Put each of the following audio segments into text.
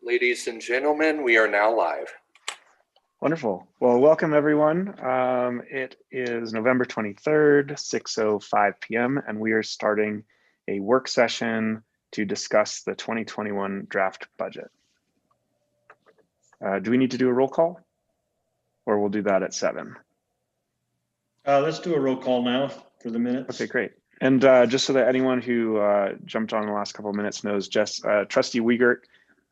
Ladies and gentlemen, we are now live. Wonderful. Well, welcome everyone. It is November 23rd, 6:05 p.m., and we are starting a work session to discuss the 2021 draft budget. Do we need to do a roll call? Or we'll do that at 7? Let's do a roll call now for the minutes. Okay, great. And just so that anyone who jumped on in the last couple of minutes knows, Trustee Wiegert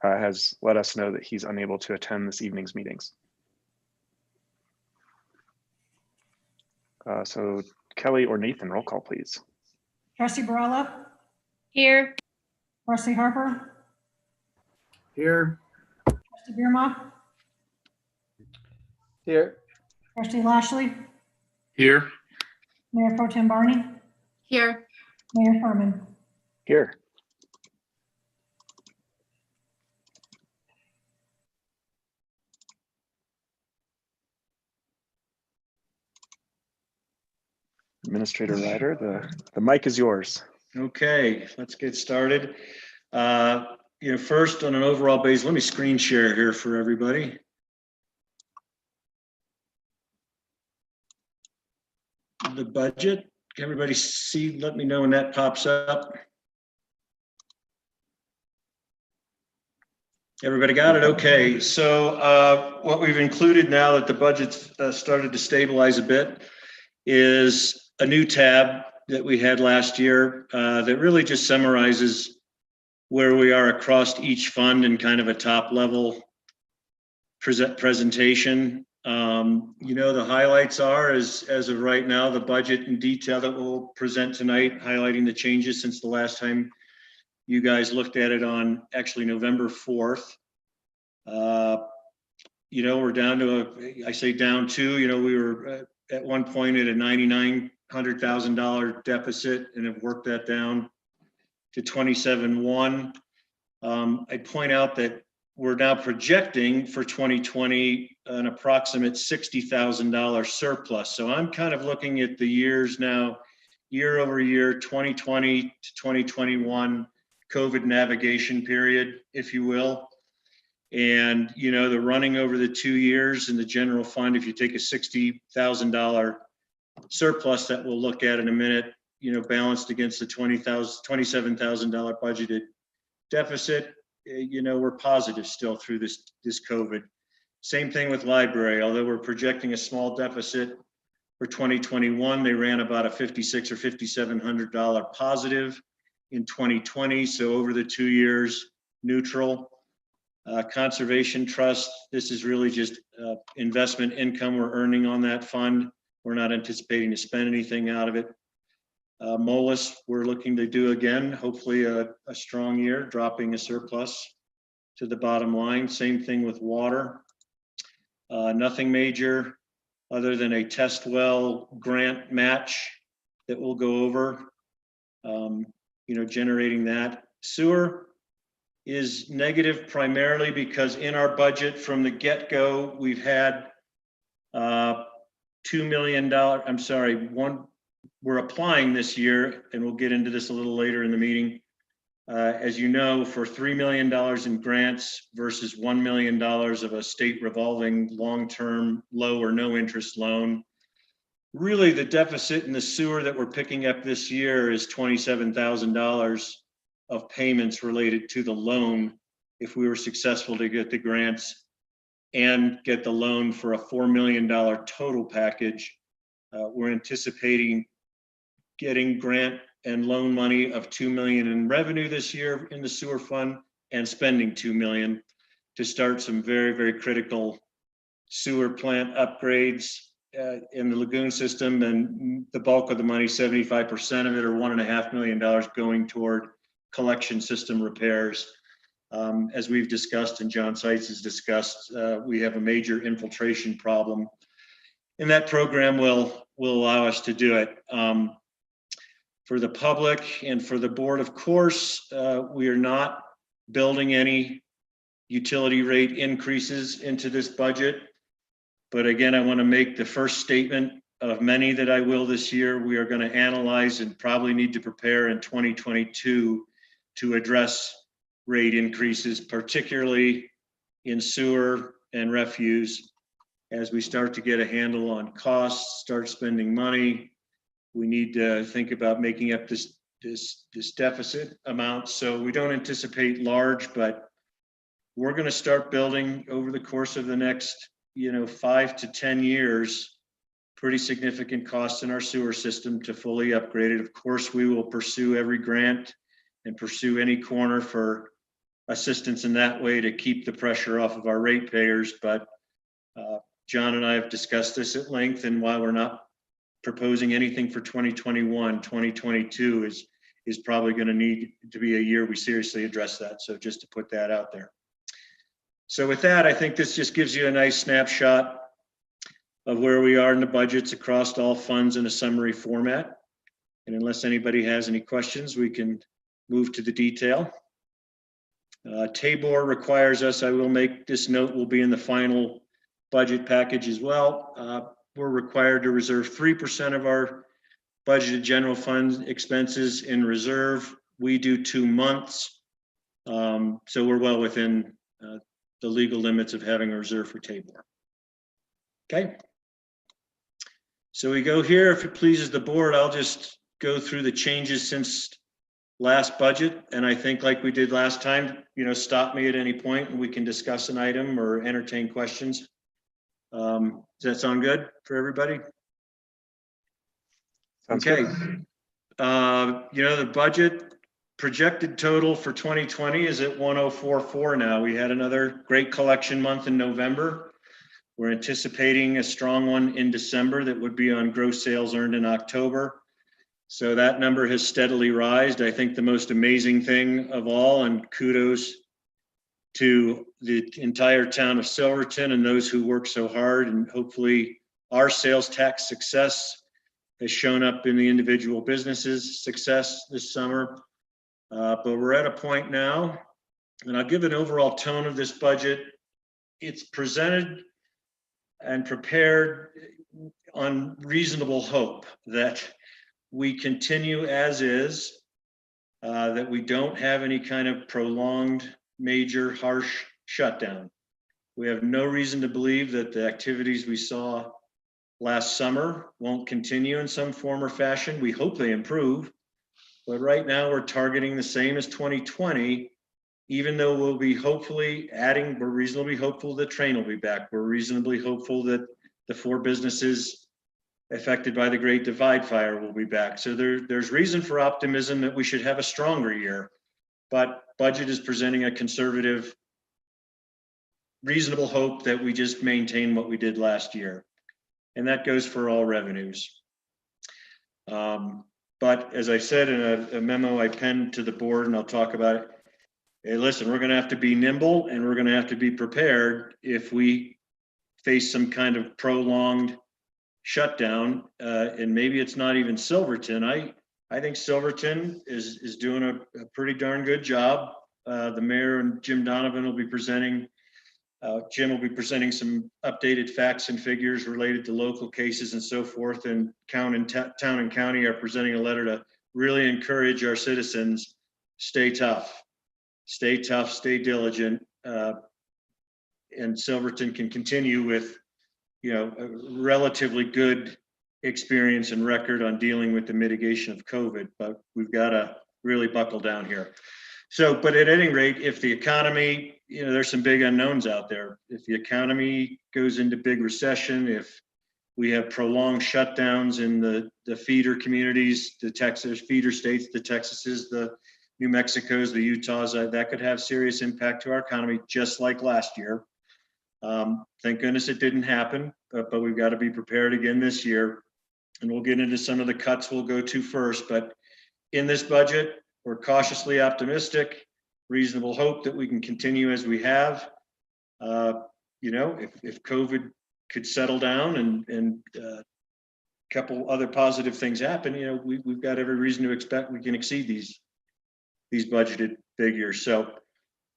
has let us know that he's unable to attend this evening's meetings. So Kelly or Nathan, roll call, please. Trustee Barella? Here. Trustee Harper? Here. Trustee Bierma? Here. Trustee Lashley? Here. Mayor Pro Tem Barney? Here. Mayor Furman? Here. Administrator Ryder, the mic is yours. Okay, let's get started. First on an overall basis, let me screen share here for everybody. The budget, can everybody see? Let me know when that pops up. Everybody got it? Okay, so what we've included now that the budget's started to stabilize a bit is a new tab that we had last year that really just summarizes where we are across each fund in kind of a top level presentation. The highlights are, as of right now, the budget in detail that we'll present tonight, highlighting the changes since the last time you guys looked at it on actually November 4th. We're down to, I say down to, we were at one point at a $9,900,000 deficit and have worked that down to 27.1. I'd point out that we're now projecting for 2020 an approximate $60,000 surplus. So I'm kind of looking at the years now, year over year, 2020 to 2021 COVID navigation period, if you will. And, the running over the 2 years in the general fund, if you take a $60,000 surplus that we'll look at in a minute, balanced against the $27,000 budgeted deficit, we're positive still through this COVID. Same thing with library, although we're projecting a small deficit for 2021, they ran about a $5,600 or $5,700 positive in 2020. So over the 2 years, neutral. Conservation trust, this is really just investment income we're earning on that fund. We're not anticipating to spend anything out of it. MOLIS, we're looking to do again, hopefully a strong year, dropping a surplus to the bottom line. Same thing with water. Nothing major other than a test well grant match that we'll go over, generating that. Sewer is negative primarily because in our budget from the get-go, we've had $2 million, we're applying this year, and we'll get into this a little later in the meeting. As you know, for $3 million in grants versus $1 million of a state revolving long-term low or no interest loan. Really the deficit in the sewer that we're picking up this year is $27,000 of payments related to the loan if we were successful to get the grants and get the loan for a $4 million total package. We're anticipating getting grant and loan money of $2 million in revenue this year in the sewer fund and spending $2 million to start some very, very critical sewer plant upgrades in the lagoon system. And the bulk of the money, 75% of it or $1.5 million going toward collection system repairs. As we've discussed and John Seitz has discussed, we have a major infiltration problem, and that program will allow us to do it. For the public and for the board, of course, we are not building any utility rate increases into this budget. But again, I want to make the first statement of many that I will this year. We are going to analyze and probably need to prepare in 2022 to address rate increases, particularly in sewer and refuse. As we start to get a handle on costs, start spending money, we need to think about making up this deficit amount. So we don't anticipate large, but we're going to start building over the course of the next, 5 to 10 years, pretty significant costs in our sewer system to fully upgrade it. Of course, we will pursue every grant and pursue any corner for assistance in that way to keep the pressure off of our ratepayers. But John and I have discussed this at length, and while we're not proposing anything for 2021, 2022 is probably going to need to be a year we seriously address that. So just to put that out there. So with that, I think this just gives you a nice snapshot of where we are in the budgets across all funds in a summary format. And unless anybody has any questions, we can move to the detail. Tabor requires us, I will make this note, will be in the final budget package as well. We're required to reserve 3% of our budgeted general fund expenses in reserve. We do 2 months. So we're well within the legal limits of having a reserve for Tabor. Okay. So we go here, if it pleases the board, I'll just go through the changes since last budget. And I think like we did last time, stop me at any point and we can discuss an item or entertain questions. Does that sound good for everybody? Sounds okay. good. The budget projected total for 2020 is at 1044 now. We had another great collection month in November. We're anticipating a strong one in December that would be on gross sales earned in October. So that number has steadily risen. I think the most amazing thing of all, and kudos to the entire town of Silverton and those who work so hard, and hopefully our sales tax success has shown up in the individual businesses' success this summer. But we're at a point now, and I'll give an overall tone of this budget. It's presented and prepared on reasonable hope that we continue as is, that we don't have any kind of prolonged, major, harsh shutdown. We have no reason to believe that the activities we saw last summer won't continue in some form or fashion. We hope they improve, but right now we're targeting the same as 2020, even though we'll be hopefully adding, we're reasonably hopeful the train will be back. We're reasonably hopeful that the 4 businesses affected by the Great Divide Fire will be back. So there's reason for optimism that we should have a stronger year, but budget is presenting a conservative, reasonable hope that we just maintain what we did last year. And that goes for all revenues. But as I said in a memo I penned to the board, and I'll talk about it, hey, listen, we're gonna have to be nimble and we're gonna have to be prepared if we face some kind of prolonged shutdown. And maybe it's not even Silverton. I think Silverton is doing a pretty darn good job. The mayor and Jim Donovan will be presenting, Jim will be presenting some updated facts and figures related to local cases and so forth. And town and county are presenting a letter to really encourage our citizens, stay tough, stay diligent. And Silverton can continue with, a relatively good experience and record on dealing with the mitigation of COVID, but we've got to really buckle down here. So, but at any rate, if the economy, there's some big unknowns out there. If the economy goes into big recession, if we have prolonged shutdowns in the feeder communities, the Texas feeder states, the Texases, the New Mexicos, the Utahs, that could have serious impact to our economy, just like last year. Thank goodness it didn't happen, but we've got to be prepared again this year. And we'll get into some of the cuts we'll go to first. But in this budget, we're cautiously optimistic, reasonable hope that we can continue as we have. If COVID could settle down and a couple other positive things happen, we've got every reason to expect we can exceed these budgeted figures. So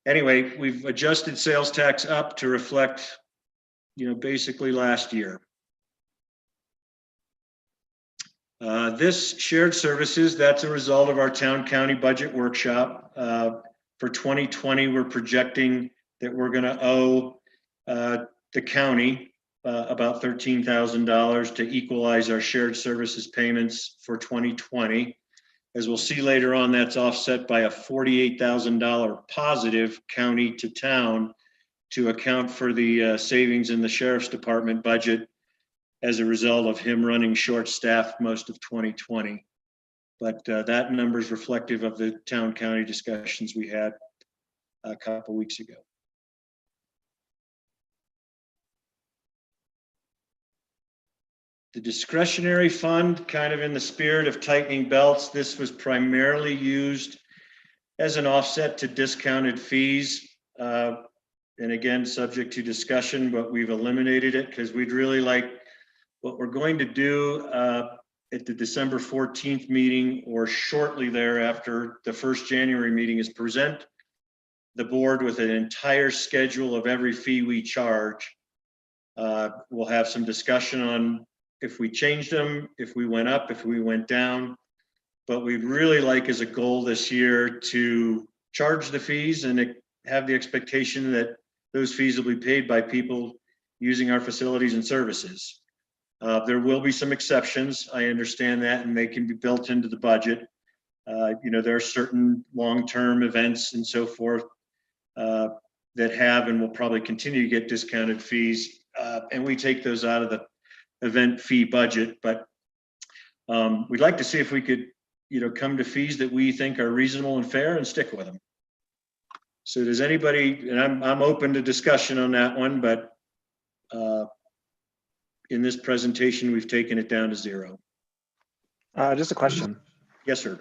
anyway, we've adjusted sales tax up to reflect, basically last year. This shared services, that's a result of our town county budget workshop. For 2020, we're projecting that we're going to owe the county about $13,000 to equalize our shared services payments for 2020. As we'll see later on, that's offset by a $48,000 positive county to town to account for the savings in the sheriff's department budget as a result of him running short staff most of 2020. But that number is reflective of the town county discussions we had a couple weeks ago. The discretionary fund, kind of in the spirit of tightening belts, this was primarily used as an offset to discounted fees. And again, subject to discussion, but we've eliminated it because we'd really like what we're going to do at the December 14th meeting or shortly thereafter, the first January meeting, is present the board with an entire schedule of every fee we charge. We'll have some discussion on if we changed them, if we went up, if we went down. But we'd really like as a goal this year to charge the fees and have the expectation that those fees will be paid by people using our facilities and services. There will be some exceptions. I understand that, and they can be built into the budget. There are certain long-term events and so forth that have and will probably continue to get discounted fees. And we take those out of the event fee budget, but we'd like to see if we could, come to fees that we think are reasonable and fair and stick with them. So does anybody, and I'm open to discussion on that one, but in this presentation, we've taken it down to 0. Just a question. Yes, sir.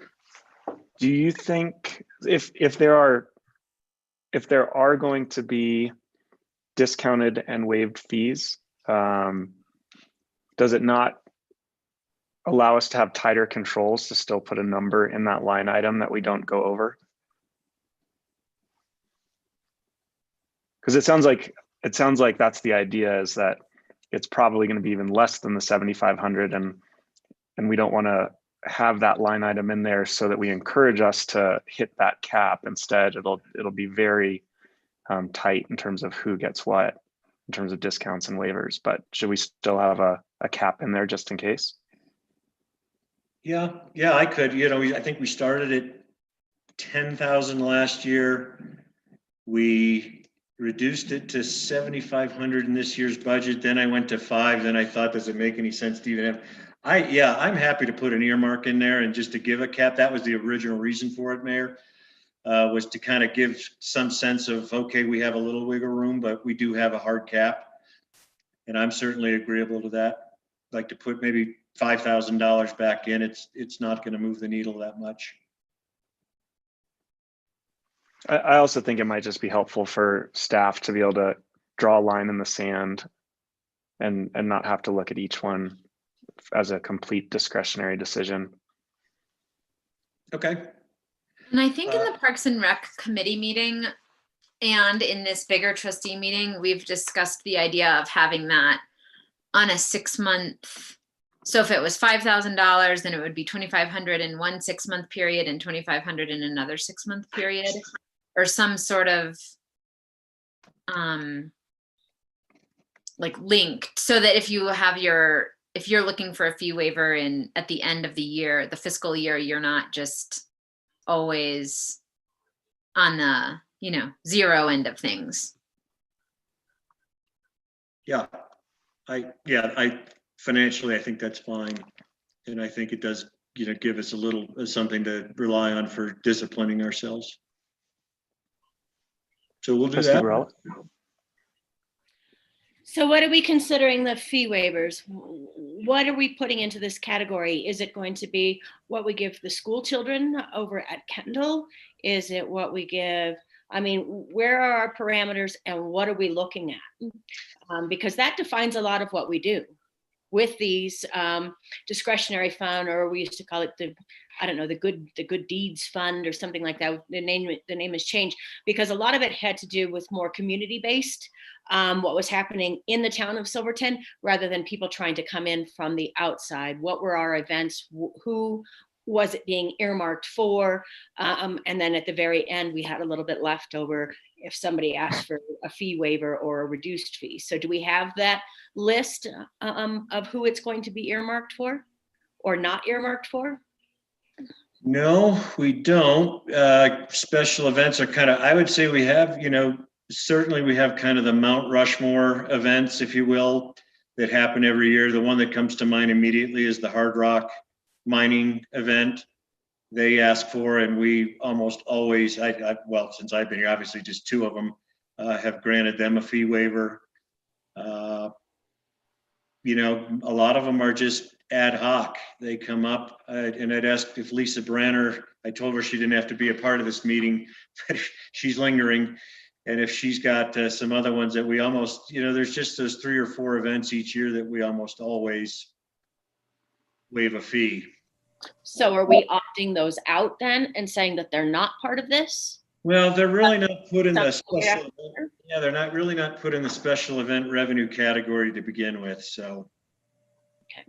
Do you think if there are going to be discounted and waived fees, does it not allow us to have tighter controls to still put a number in that line item that we don't go over? Because it sounds like that's the idea, is that it's probably going to be even less than the 7,500, and we don't want to have that line item in there so that we encourage us to hit that cap. Instead, it'll be very tight in terms of who gets what in terms of discounts and waivers. But should we still have a cap in there just in case? Yeah, I could. I think we started at 10,000 last year. We reduced it to 7,500 in this year's budget. Then I went to 5. Then I thought, does it make any sense to even have? I'm happy to put an earmark in there and just to give a cap. That was the original reason for it, Mayor, was to kind of give some sense of, okay, we have a little wiggle room, but we do have a hard cap. And I'm certainly agreeable to that. I'd like to put maybe $5,000 back in. It's not going to move the needle that much. I also think it might just be helpful for staff to be able to draw a line in the sand and not have to look at each one as a complete discretionary decision. Okay. And I think in the Parks and Rec committee meeting and in this bigger trustee meeting, we've discussed the idea of having that on a 6-month. So if it was $5,000, then it would be $2,500 in one 6-month period and $2,500 in another 6-month period, or some sort of like linked, so that if you're looking for a fee waiver at the end of the year, the fiscal year, you're not just always on the 0 end of things. Yeah, I financially, I think that's fine. And I think it does, give us a little something to rely on for disciplining ourselves. So we'll do that. So what are we considering the fee waivers? What are we putting into this category? Is it going to be what we give the school children over at Kendall? Is it what we give? I mean, where are our parameters and what are we looking at? Because that defines a lot of what we do with these discretionary fund, or we used to call it the good deeds fund or something like that. The name has changed because a lot of it had to do with more community based, what was happening in the town of Silverton, rather than people trying to come in from the outside. What were our events? Who was it being earmarked for? And then at the very end, we had a little bit left over if somebody asked for a fee waiver or a reduced fee. So do we have that list of who it's going to be earmarked for or not earmarked for? No, we don't. Special events are kind of, I would say we have, certainly we have kind of the Mount Rushmore events, if you will, that happen every year. The one that comes to mind immediately is the Hard Rock mining event they ask for, and we almost always, well, since I've been here, obviously just two of them have granted them a fee waiver. A lot of them are just ad hoc. They come up, and I'd asked if Lisa Branner, I told her she didn't have to be a part of this meeting, but she's lingering. And if she's got some other ones that we almost, there's just those 3 or 4 events each year that we almost always waive a fee. So are we opting those out then and saying that they're not part of this? Well, they're really not put in the special, they're not really not put in the special event revenue category to begin with, so. Okay.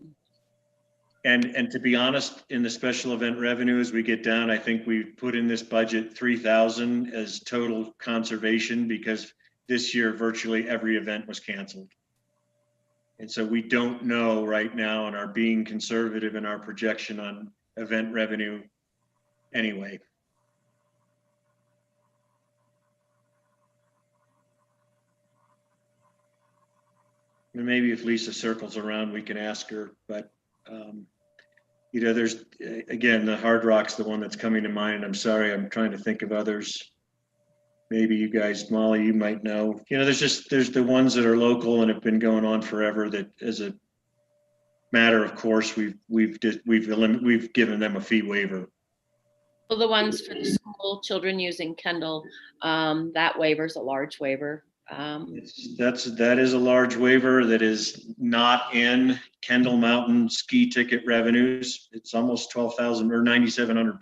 And to be honest, in the special event revenue, as we get down, I think we put in this budget 3,000 as total conservation, because this year virtually every event was canceled. And so we don't know right now and are being conservative in our projection on event revenue anyway. And maybe if Lisa circles around, we can ask her, but there's, again, the Hard Rock's the one that's coming to mind. I'm sorry, I'm trying to think of others. Maybe you guys, Molly, you might know. There's the ones that are local and have been going on forever that, as a matter of course, we've given them a fee waiver. Well, the ones for the school children using Kendall, that waiver is a large waiver. That is a large waiver that is not in Kendall Mountain ski ticket revenues. It's almost 12,000 or $9,700.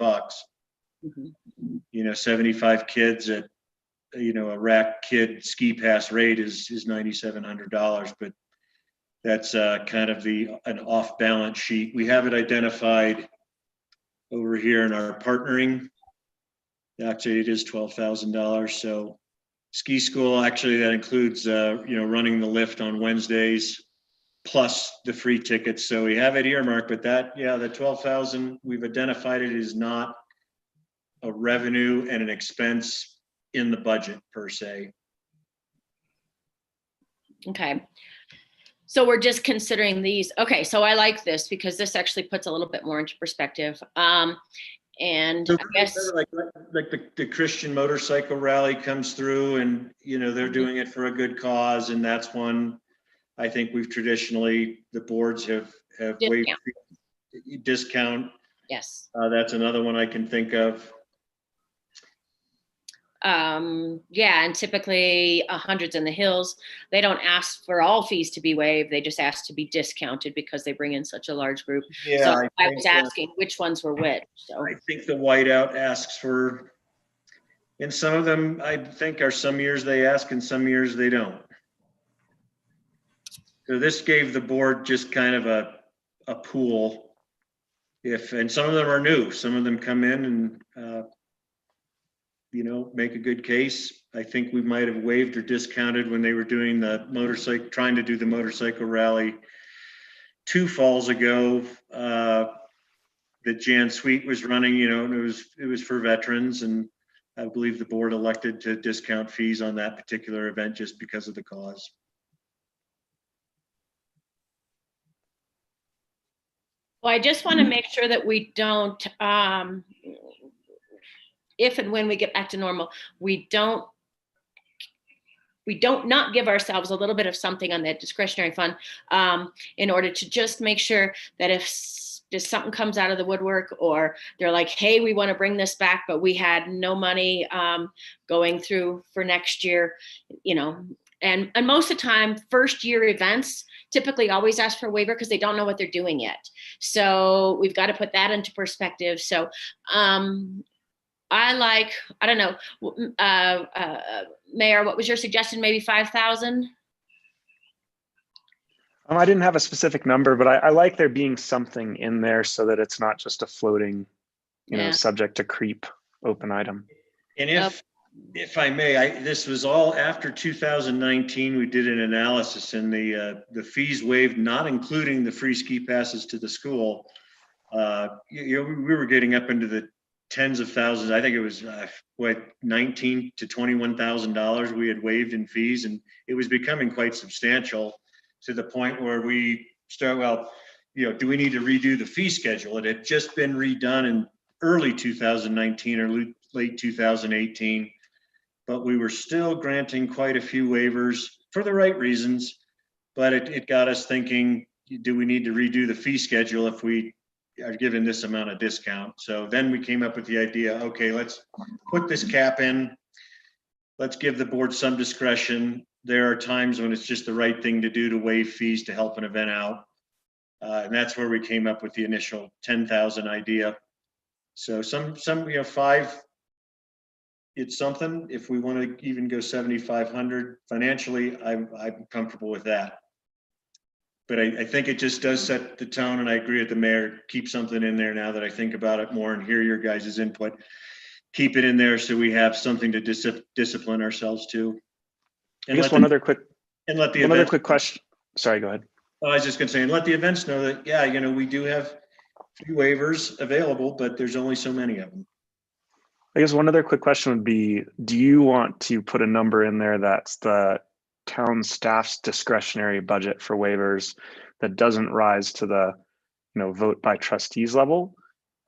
Mm-hmm. 75 kids at a rack kid ski pass rate is $9,700, but that's kind of an off balance sheet. We have it identified over here in our partnering. Actually, it is $12,000. So ski school, actually, that includes, running the lift on Wednesdays plus the free tickets. So we have it earmarked, but the 12,000, we've identified it is not a revenue and an expense in the budget per se. Okay. So we're just considering these. Okay. So I like this because this actually puts a little bit more into perspective. And So I guess like the Christian motorcycle rally comes through and, they're doing it for a good cause. And that's one I think we've traditionally, the boards have waived discount. Yes. That's another one I can think of. Yeah, and typically Hundreds in the Hills, they don't ask for all fees to be waived. They just ask to be discounted because they bring in such a large group. Yeah, so I was asking which ones were which. So I think the Whiteout asks for, and some of them I think are some years they ask and some years they don't. So this gave the board just kind of a pool. And some of them are new. Some of them come in and make a good case. I think we might have waived or discounted when they were doing trying to do the motorcycle rally 2 falls ago, that Jan Sweet was running, and it was for veterans. And I believe the board elected to discount fees on that particular event just because of the cause. well, I just want to make sure that we don't, if and when we get back to normal, we don't not give ourselves a little bit of something on that discretionary fund in order to just make sure that if just something comes out of the woodwork or they're like, hey, we want to bring this back, but we had no money going through for next year, and most of the time, first year events typically always ask for a waiver because they don't know what they're doing yet. So we've got to put that into perspective. So I don't know, Mayor, what was your suggestion? Maybe 5,000? I didn't have a specific number, but I like there being something in there so that it's not just a floating, Yeah. subject to creep open item. And if I may, this was all after 2019. We did an analysis, and the fees waived, not including the free ski passes to the school. We were getting up into the tens of thousands. I think it was $19,000 to $21,000 we had waived in fees, and it was becoming quite substantial to the point where we start, do we need to redo the fee schedule? It had just been redone in early 2019 or late 2018, but we were still granting quite a few waivers for the right reasons. But it got us thinking, do we need to redo the fee schedule if we are given this amount of discount? So then we came up with the idea, okay, let's put this cap in. Let's give the board some discretion. There are times when it's just the right thing to do to waive fees to help an event out. And that's where we came up with the initial 10,000 idea. So some 5, it's something. If we want to even go 7,500 financially, I'm comfortable with that. But I think it just does set the tone, and I agree with the mayor. Keep something in there now that I think about it more and hear your guys' input. Keep it in there so we have something to discipline ourselves to. I guess one other quick question. Sorry, go ahead. I was just going to say, and let the events know that, we do have few waivers available, but there's only so many of them. I guess one other quick question would be, do you want to put a number in there that's the town staff's discretionary budget for waivers that doesn't rise to the, vote by trustees level?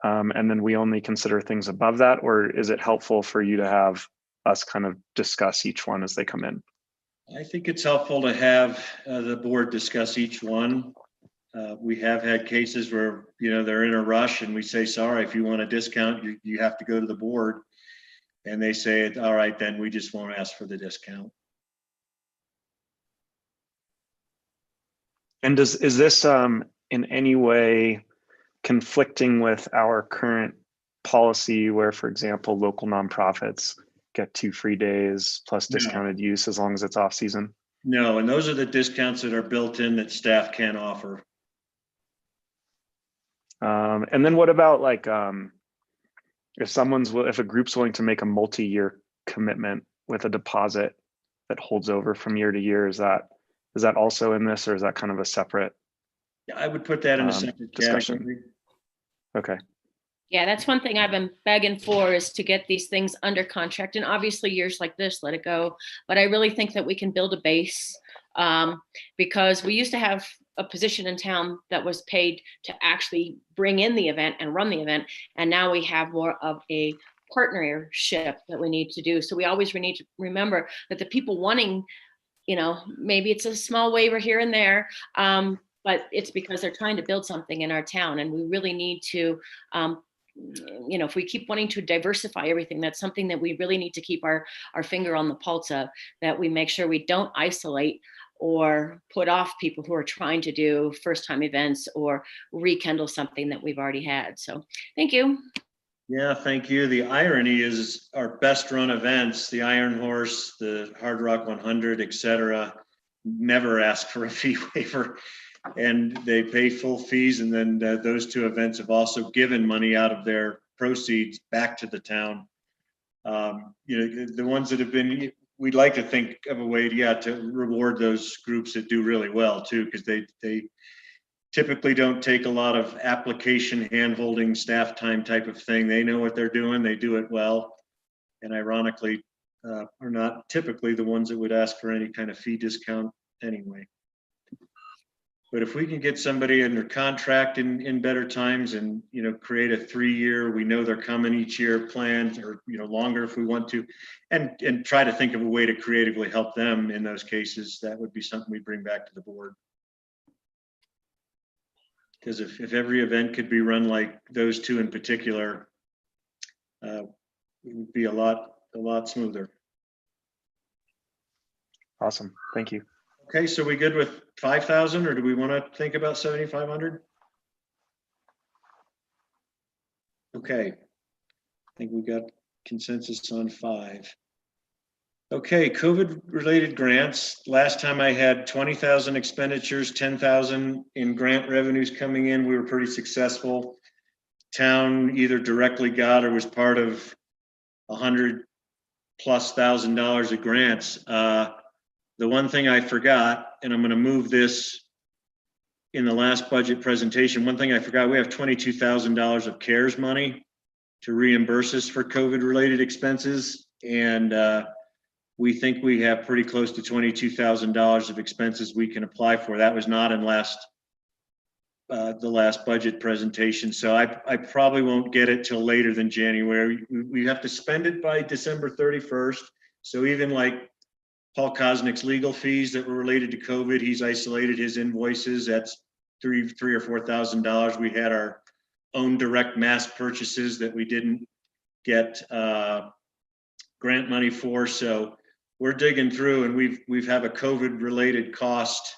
And then we only consider things above that, or is it helpful for you to have us kind of discuss each one as they come in? I think it's helpful to have the board discuss each one. We have had cases where, they're in a rush and we say, sorry, if you want a discount, you have to go to the board. And they say, all right, then we just won't ask for the discount. And is this in any way conflicting with our current policy where, for example, local nonprofits get 2 free days plus discounted use as long as it's off season? No, and those are the discounts that are built in that staff can offer. And then what about if a group's willing to make a multi-year commitment with a deposit that holds over from year to year, is that also in this, or is that kind of a separate? Yeah, I would put that in a separate discussion. category. Okay. Yeah, that's one thing I've been begging for, is to get these things under contract. And obviously years like this, let it go. But I really think that we can build a base, because we used to have a position in town that was paid to actually bring in the event and run the event. And now we have more of a partnership that we need to do. So we always need to remember that the people wanting, maybe it's a small waiver here and there, but it's because they're trying to build something in our town. And we really need to, if we keep wanting to diversify everything, that's something that we really need to keep our finger on the pulse of, that we make sure we don't isolate or put off people who are trying to do first-time events or rekindle something that we've already had. So thank you. Yeah, thank you. The irony is our best run events, the Iron Horse, the Hard Rock 100, etc., never ask for a fee waiver, and they pay full fees. And then those 2 events have also given money out of their proceeds back to the town. The ones that have been, we'd like to think of a way to reward those groups that do really well too, because they typically don't take a lot of application hand-holding staff time type of thing. They know what they're doing, they do it well, and ironically are not typically the ones that would ask for any kind of fee discount anyway. But if we can get somebody under contract in better times and, create a 3-year, we know they're coming each year planned, or, longer if we want to, and try to think of a way to creatively help them in those cases, that would be something we bring back to the board. Because if every event could be run like those 2 in particular, it would be a lot smoother. Awesome. Thank you. Okay, so we good with 5,000, or do we want to think about 7,500? Okay, I think we got consensus on 5. Okay, COVID-related grants. Last time I had 20,000 expenditures, 10,000 in grant revenues coming in. We were pretty successful. Town either directly got or was part of $100,000+ of grants. The one thing I forgot, and I'm going to move this in the last budget presentation. One thing I forgot, we have $22,000 of CARES money to reimburse us for COVID-related expenses, and we think we have pretty close to $22,000 of expenses we can apply for. That was not in the last budget presentation, so I probably won't get it till later than January. We have to spend it by December 31st. So even like Paul Kosnick's legal fees that were related to COVID, he's isolated his invoices. That's $3,000 or $4,000. We had our own direct mass purchases that we didn't get grant money for. So we're digging through, and we've have a COVID related cost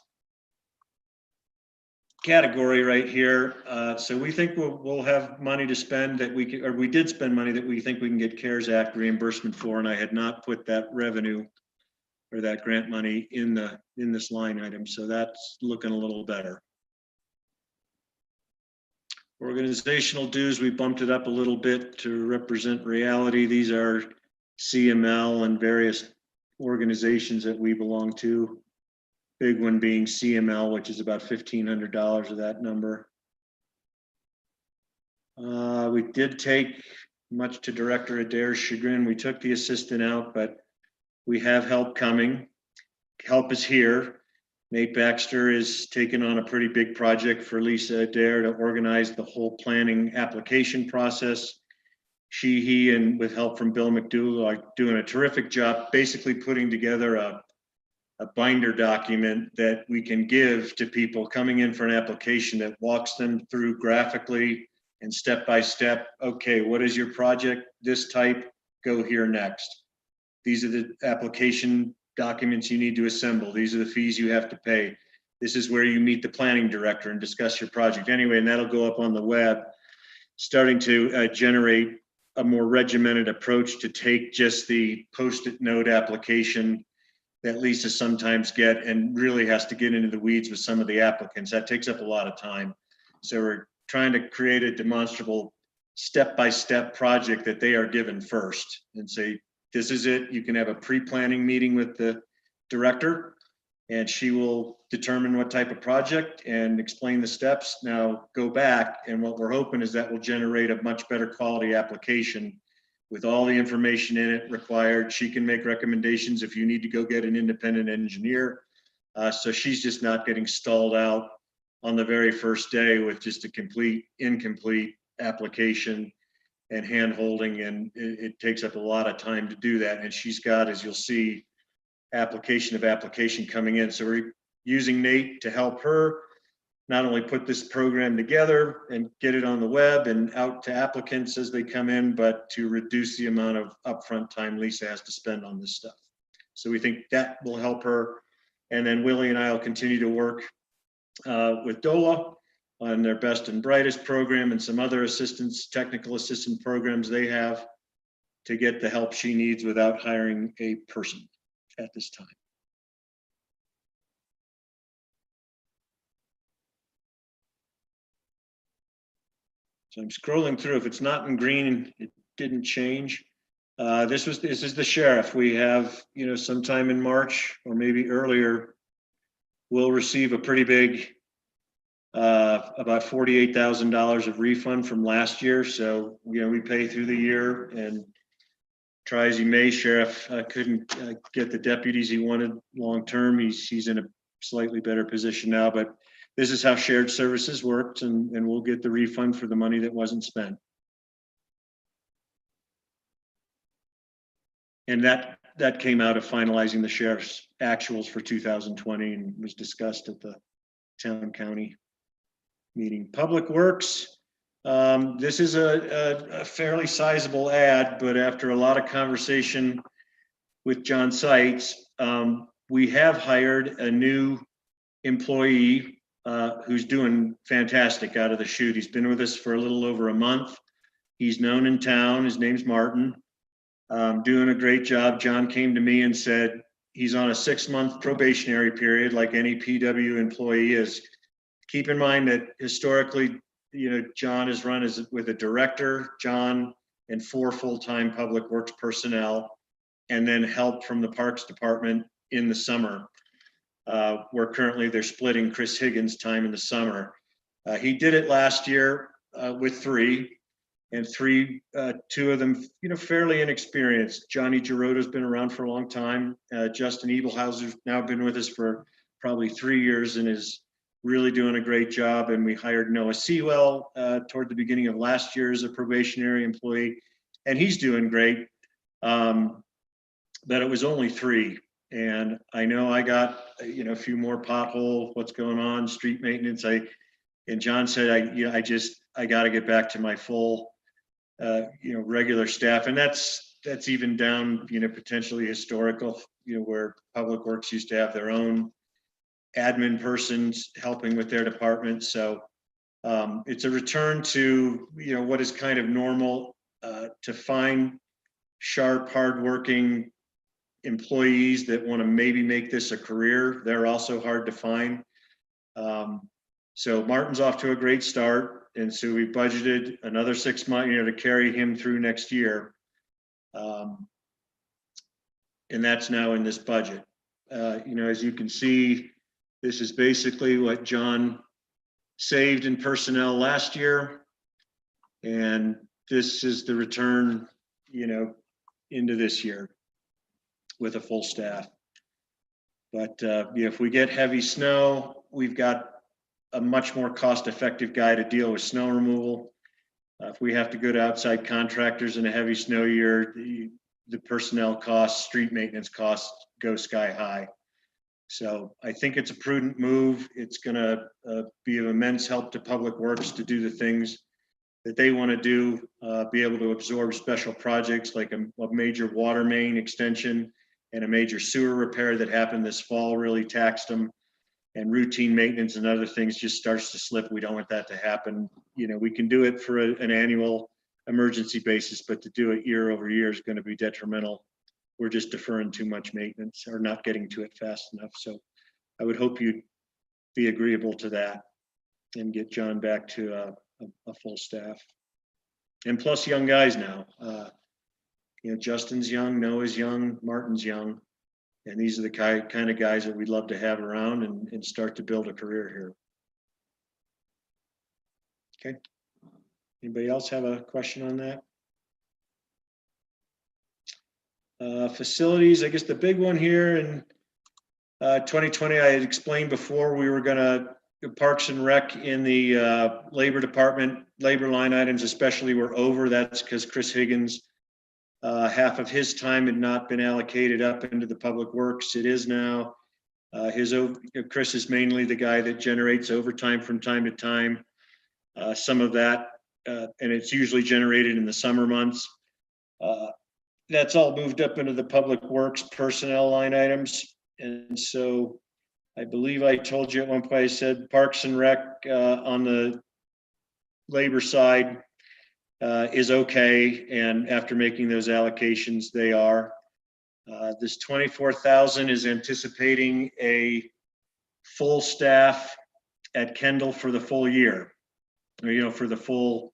category right here. So we think we'll have money to spend that we did spend money that we think we can get CARES Act reimbursement for, and I had not put that revenue or that grant money in this line item. So that's looking a little better. Organizational dues, we bumped it up a little bit to represent reality. These are CML and various organizations that we belong to. Big one being CML, which is about $1,500 of that number. We did take, much to Director Adair's chagrin, we took the assistant out, but we have help coming. Help is here. Nate Baxter is taking on a pretty big project for Lisa Adair to organize the whole planning application process. He, and with help from Bill McDougall, are doing a terrific job, basically putting together a binder document that we can give to people coming in for an application that walks them through graphically and step by step. Okay, what is your project? This type, go here next. These are the application documents you need to assemble. These are the fees you have to pay. This is where you meet the planning director and discuss your project. Anyway, and that'll go up on the web, starting to generate a more regimented approach to take just the Post-it note application that Lisa sometimes get and really has to get into the weeds with some of the applicants. That takes up a lot of time. So we're trying to create a demonstrable step-by-step project that they are given first and say, this is it. You can have a pre-planning meeting with the director and she will determine what type of project and explain the steps. Now go back, and what we're hoping is that will generate a much better quality application with all the information in it required. She can make recommendations if you need to go get an independent engineer. So she's just not getting stalled out on the very first day with just a incomplete application and hand holding, and it takes up a lot of time to do that. And she's got, as you'll see, application coming in. So we're using Nate to help her not only put this program together and get it on the web and out to applicants as they come in, but to reduce the amount of upfront time Lisa has to spend on this stuff. So we think that will help her. And then Willie and I will continue to work with DOLA on their Best and Brightest program and some other technical assistant programs they have to get the help she needs without hiring a person at this time. So I'm scrolling through. If it's not in green, it didn't change. This is the sheriff. We have, sometime in March or maybe earlier, we'll receive a pretty big, about $48,000 of refund from last year. So, we pay through the year, and try as he may, sheriff couldn't get the deputies he wanted long-term. He's in a slightly better position now, but this is how shared services worked, and we'll get the refund for the money that wasn't spent. And that came out of finalizing the sheriff's actuals for 2020 and was discussed at the town county meeting. Public Works, this is a fairly sizable ad, but after a lot of conversation with John Seitz, we have hired a new employee who's doing fantastic out of the chute. He's been with us for a little over a month. He's known in town. His name's Martin. doing a great job. John came to me and said he's on a 6-month probationary period like any PW employee is. Keep in mind that historically, John is run with a director, John, and 4 full-time public works personnel, and then help from the Parks Department in the summer, where currently they're splitting Chris Higgins' time in the summer. He did it last year with 3, and 2 of them, fairly inexperienced. Johnny Girota's been around for a long time. Justin Ebelhauser's now been with us for probably 3 years and is really doing a great job. And we hired Noah Sewell toward the beginning of last year as a probationary employee, and he's doing great. But it was only 3. And I know I got, a few more pothole, what's going on, street maintenance. And John said, I got to get back to my full, regular staff. And that's even down, potentially historical, where Public Works used to have their own admin persons helping with their department. So it's a return to, what is kind of normal, to find sharp, hardworking employees that want to maybe make this a career. They're also hard to find. So Martin's off to a great start. And so we budgeted another 6 months, to carry him through next year. And that's now in this budget. As you can see, this is basically what John saved in personnel last year. And this is the return, into this year with a full staff. But if we get heavy snow, we've got a much more cost-effective guy to deal with snow removal. If we have to go to outside contractors in a heavy snow year, the personnel costs, street maintenance costs go sky high. So I think it's a prudent move. It's going to be of immense help to Public Works to do the things that they want to do, be able to absorb special projects like a major water main extension and a major sewer repair that happened this fall really taxed them. And routine maintenance and other things just starts to slip. We don't want that to happen. We can do it for an annual emergency basis, but to do it year over year is going to be detrimental. We're just deferring too much maintenance or not getting to it fast enough. So I would hope you'd be agreeable to that and get John back to a full staff. And plus young guys now. Justin's young, Noah's young, Martin's young. And these are the kind of guys that we'd love to have around and start to build a career here. Okay. Anybody else have a question on that? Facilities, I guess the big one here in 2020, I had explained before, we were gonna Parks and Rec in the labor department, labor line items especially were over. That's because Chris Higgins, half of his time had not been allocated up into the Public Works. It is now. Chris is mainly the guy that generates overtime from time to time. Some of that, and it's usually generated in the summer months. That's all moved up into the Public Works personnel line items. And so I believe I told you at one point, I said Parks and Rec on the labor side is okay, and after making those allocations, they are. This 24,000 is anticipating a full staff at Kendall for the full year, or, for the full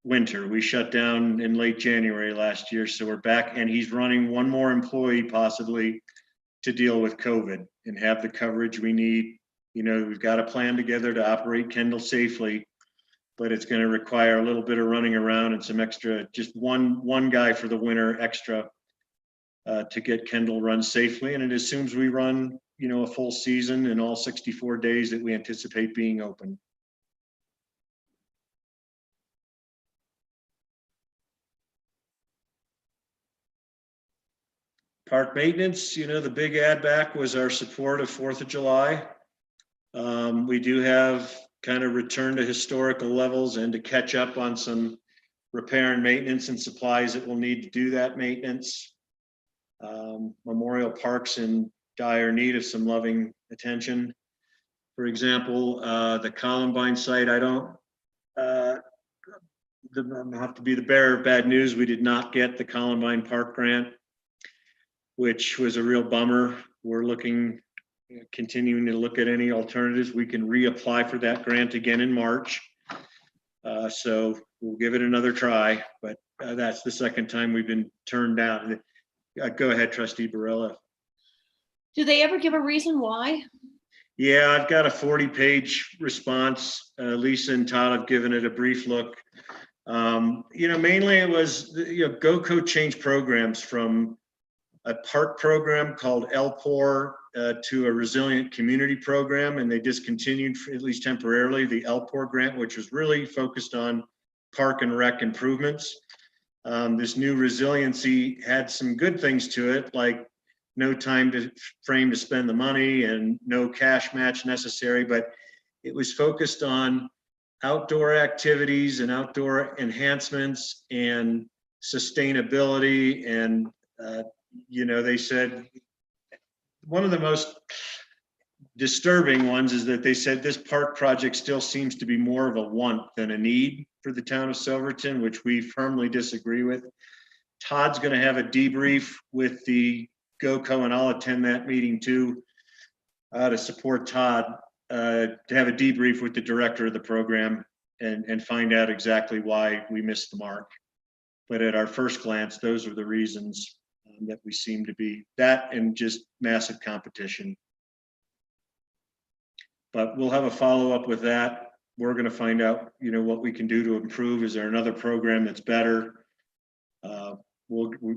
winter. We shut down in late January last year, so we're back, and he's running one more employee possibly to deal with COVID and have the coverage we need. We've got a plan together to operate Kendall safely, but it's going to require a little bit of running around and some extra, just one guy for the winter extra to get Kendall run safely. And it assumes we run, a full season in all 64 days that we anticipate being open. Park maintenance, the big add back was our support of 4th of July. We do have kind of return to historical levels and to catch up on some repair and maintenance and supplies that we'll need to do that maintenance. Memorial Park's in dire need of some loving attention. For example, the Columbine site, have to be the bearer of bad news. We did not get the Columbine Park grant, which was a real bummer. We're continuing to look at any alternatives. We can reapply for that grant again in March. So we'll give it another try, but that's the second time we've been turned down. Go ahead, Trustee Barilla. Do they ever give a reason why? Yeah, I've got a 40-page response. Lisa and Todd have given it a brief look. Mainly it was, GoCo changed programs from a park program called LPOR to a resilient community program, and they discontinued, at least temporarily, the LPOR grant, which was really focused on park and rec improvements. This new resiliency had some good things to it, like no time frame to spend the money and no cash match necessary, but it was focused on outdoor activities and outdoor enhancements and sustainability. And, they said one of the most disturbing ones is that they said this park project still seems to be more of a want than a need for the town of Silverton, which we firmly disagree with. Todd's going to have a debrief with the GoCo, and I'll attend that meeting too, to support Todd, to have a debrief with the director of the program and find out exactly why we missed the mark. But at our first glance, those are the reasons that we seem to be, that and just massive competition. But we'll have a follow-up with that. We're going to find out, what we can do to improve. Is there another program that's better?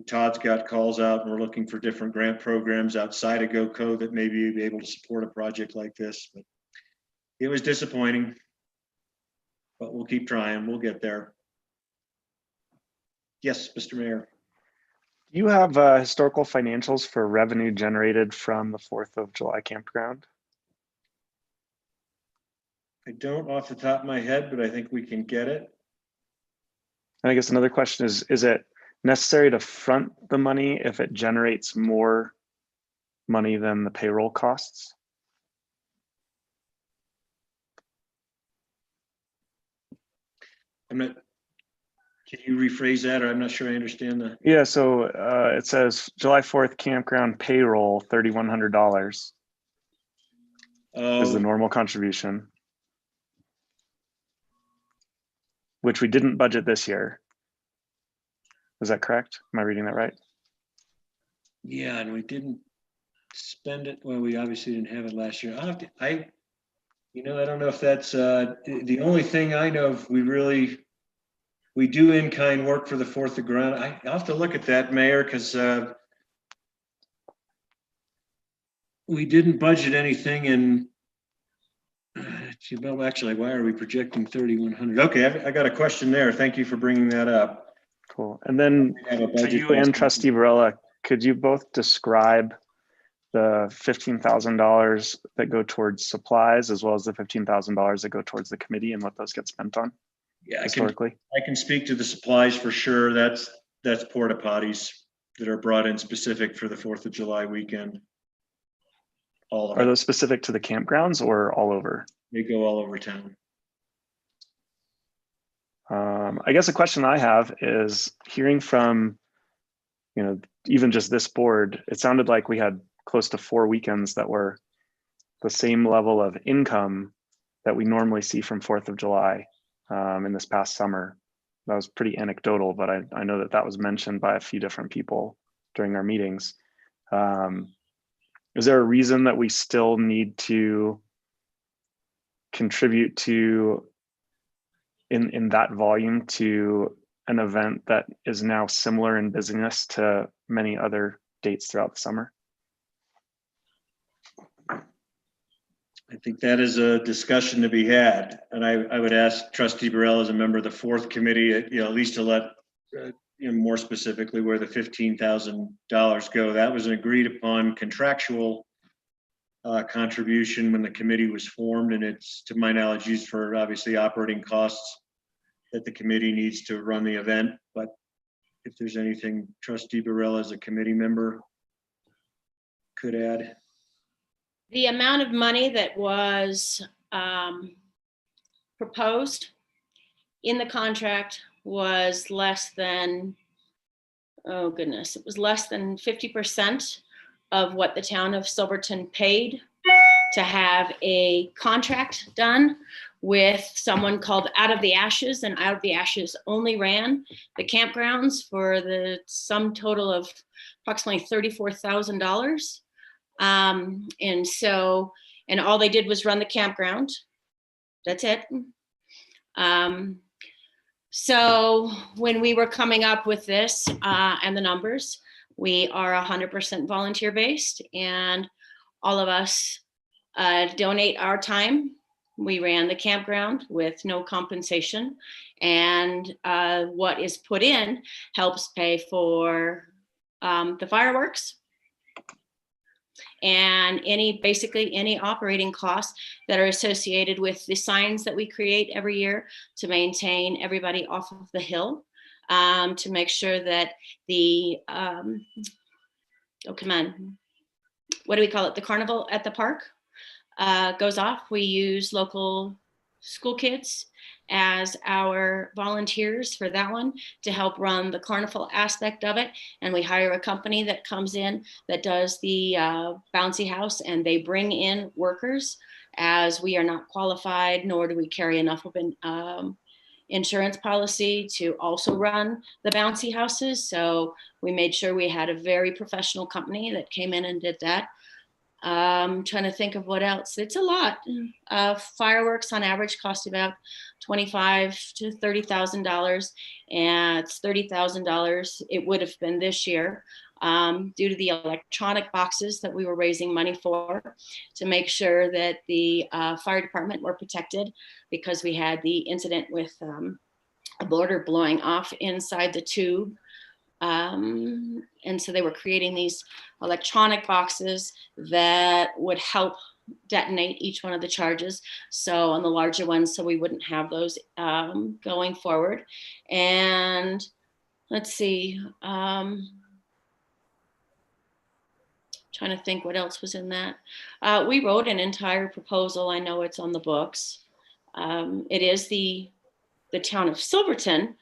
Todd's got calls out, and we're looking for different grant programs outside of GoCo that may be able to support a project like this. But it was disappointing, but we'll keep trying. We'll get there. Yes, Mr. Mayor. Do you have historical financials for revenue generated from the 4th of July campground? I don't off the top of my head, but I think we can get it. And I guess another question is it necessary to front the money if it generates more money than the payroll costs? Can you rephrase that, or I'm not sure I understand that. Yeah, so it says July 4th campground payroll, $3,100 is the normal contribution, which we didn't budget this year. Is that correct? Am I reading that right? Yeah, and we didn't spend it. Well, we obviously didn't have it last year. I don't know if that's the only thing I know of. We do in-kind work for the 4th of July. I'll have to look at that, Mayor, because we didn't budget anything in. Well, actually, why are we projecting 3,100? Okay, I got a question there. Thank you for bringing that up. Cool. And then for you and Trustee Varela, could you both describe the $15,000 that go towards supplies as well as the $15,000 that go towards the committee and what those get spent on? Yeah, historically. I can speak to the supplies for sure. That's porta potties that are brought in specific for the 4th of July weekend. All of Are those specific to the campgrounds or all over? They go all over town. I guess a question I have is hearing from, even just this board, it sounded like we had close to 4 weekends that were the same level of income that we normally see from 4th of July in this past summer. That was pretty anecdotal, but I know that was mentioned by a few different people during our meetings. Is there a reason that we still need to contribute to in that volume to an event that is now similar in busyness to many other dates throughout the summer? I think that is a discussion to be had. And I would ask Trustee Burrell as a member of the 4th committee, at least to let more specifically where the $15,000 go. That was an agreed upon contractual contribution when the committee was formed. And it's, to my knowledge, used for obviously operating costs that the committee needs to run the event. But if there's anything Trustee Burrell as a committee member could add. The amount of money that was proposed in the contract was less than, oh goodness, it was less than 50% of what the town of Silverton paid to have a contract done with someone called Out of the Ashes, and Out of the Ashes only ran the campgrounds for the sum total of approximately $34,000. And all they did was run the campground. That's it. So when we were coming up with this and the numbers, we are 100% volunteer based, and all of us donate our time. We ran the campground with no compensation, and what is put in helps pay for the fireworks and basically any operating costs that are associated with the signs that we create every year to maintain everybody off of the hill, to make sure that the, what do we call it? The carnival at the park goes off. We use local school kids as our volunteers for that one to help run the carnival aspect of it. And we hire a company that comes in that does the bouncy house, and they bring in workers, as we are not qualified, nor do we carry enough of an insurance policy to also run the bouncy houses. So we made sure we had a very professional company that came in and did that. Trying to think of what else. It's a lot. Fireworks on average cost about $25,000 to $30,000, and it's $30,000 it would have been this year, due to the electronic boxes that we were raising money for to make sure that the fire department were protected, because we had the incident with a boarder blowing off inside the tube. And so they were creating these electronic boxes that would help detonate each one of the charges. So on the larger ones, so we wouldn't have those going forward. And let's see, trying to think what else was in that. We wrote an entire proposal. I know it's on the books. It is the town of Silverton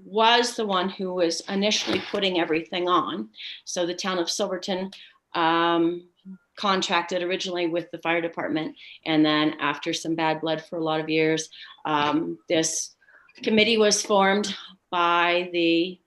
was the one who was initially putting everything on. So the town of Silverton contracted originally with the fire department. And then after some bad blood for a lot of years, this committee was formed by the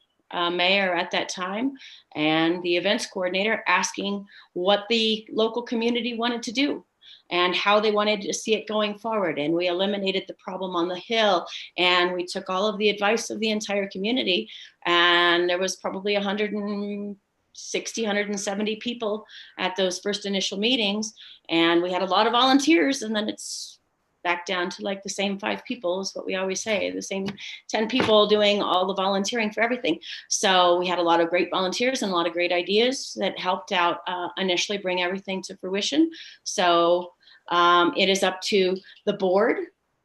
mayor at that time and the events coordinator, asking what the local community wanted to do and how they wanted to see it going forward. And we eliminated the problem on the hill, and we took all of the advice of the entire community. And there was probably 160, 170 people at those first initial meetings. And we had a lot of volunteers, and then it's back down to like the same 5 people is what we always say, the same 10 people doing all the volunteering for everything. So we had a lot of great volunteers and a lot of great ideas that helped out initially bring everything to fruition. So it is up to the board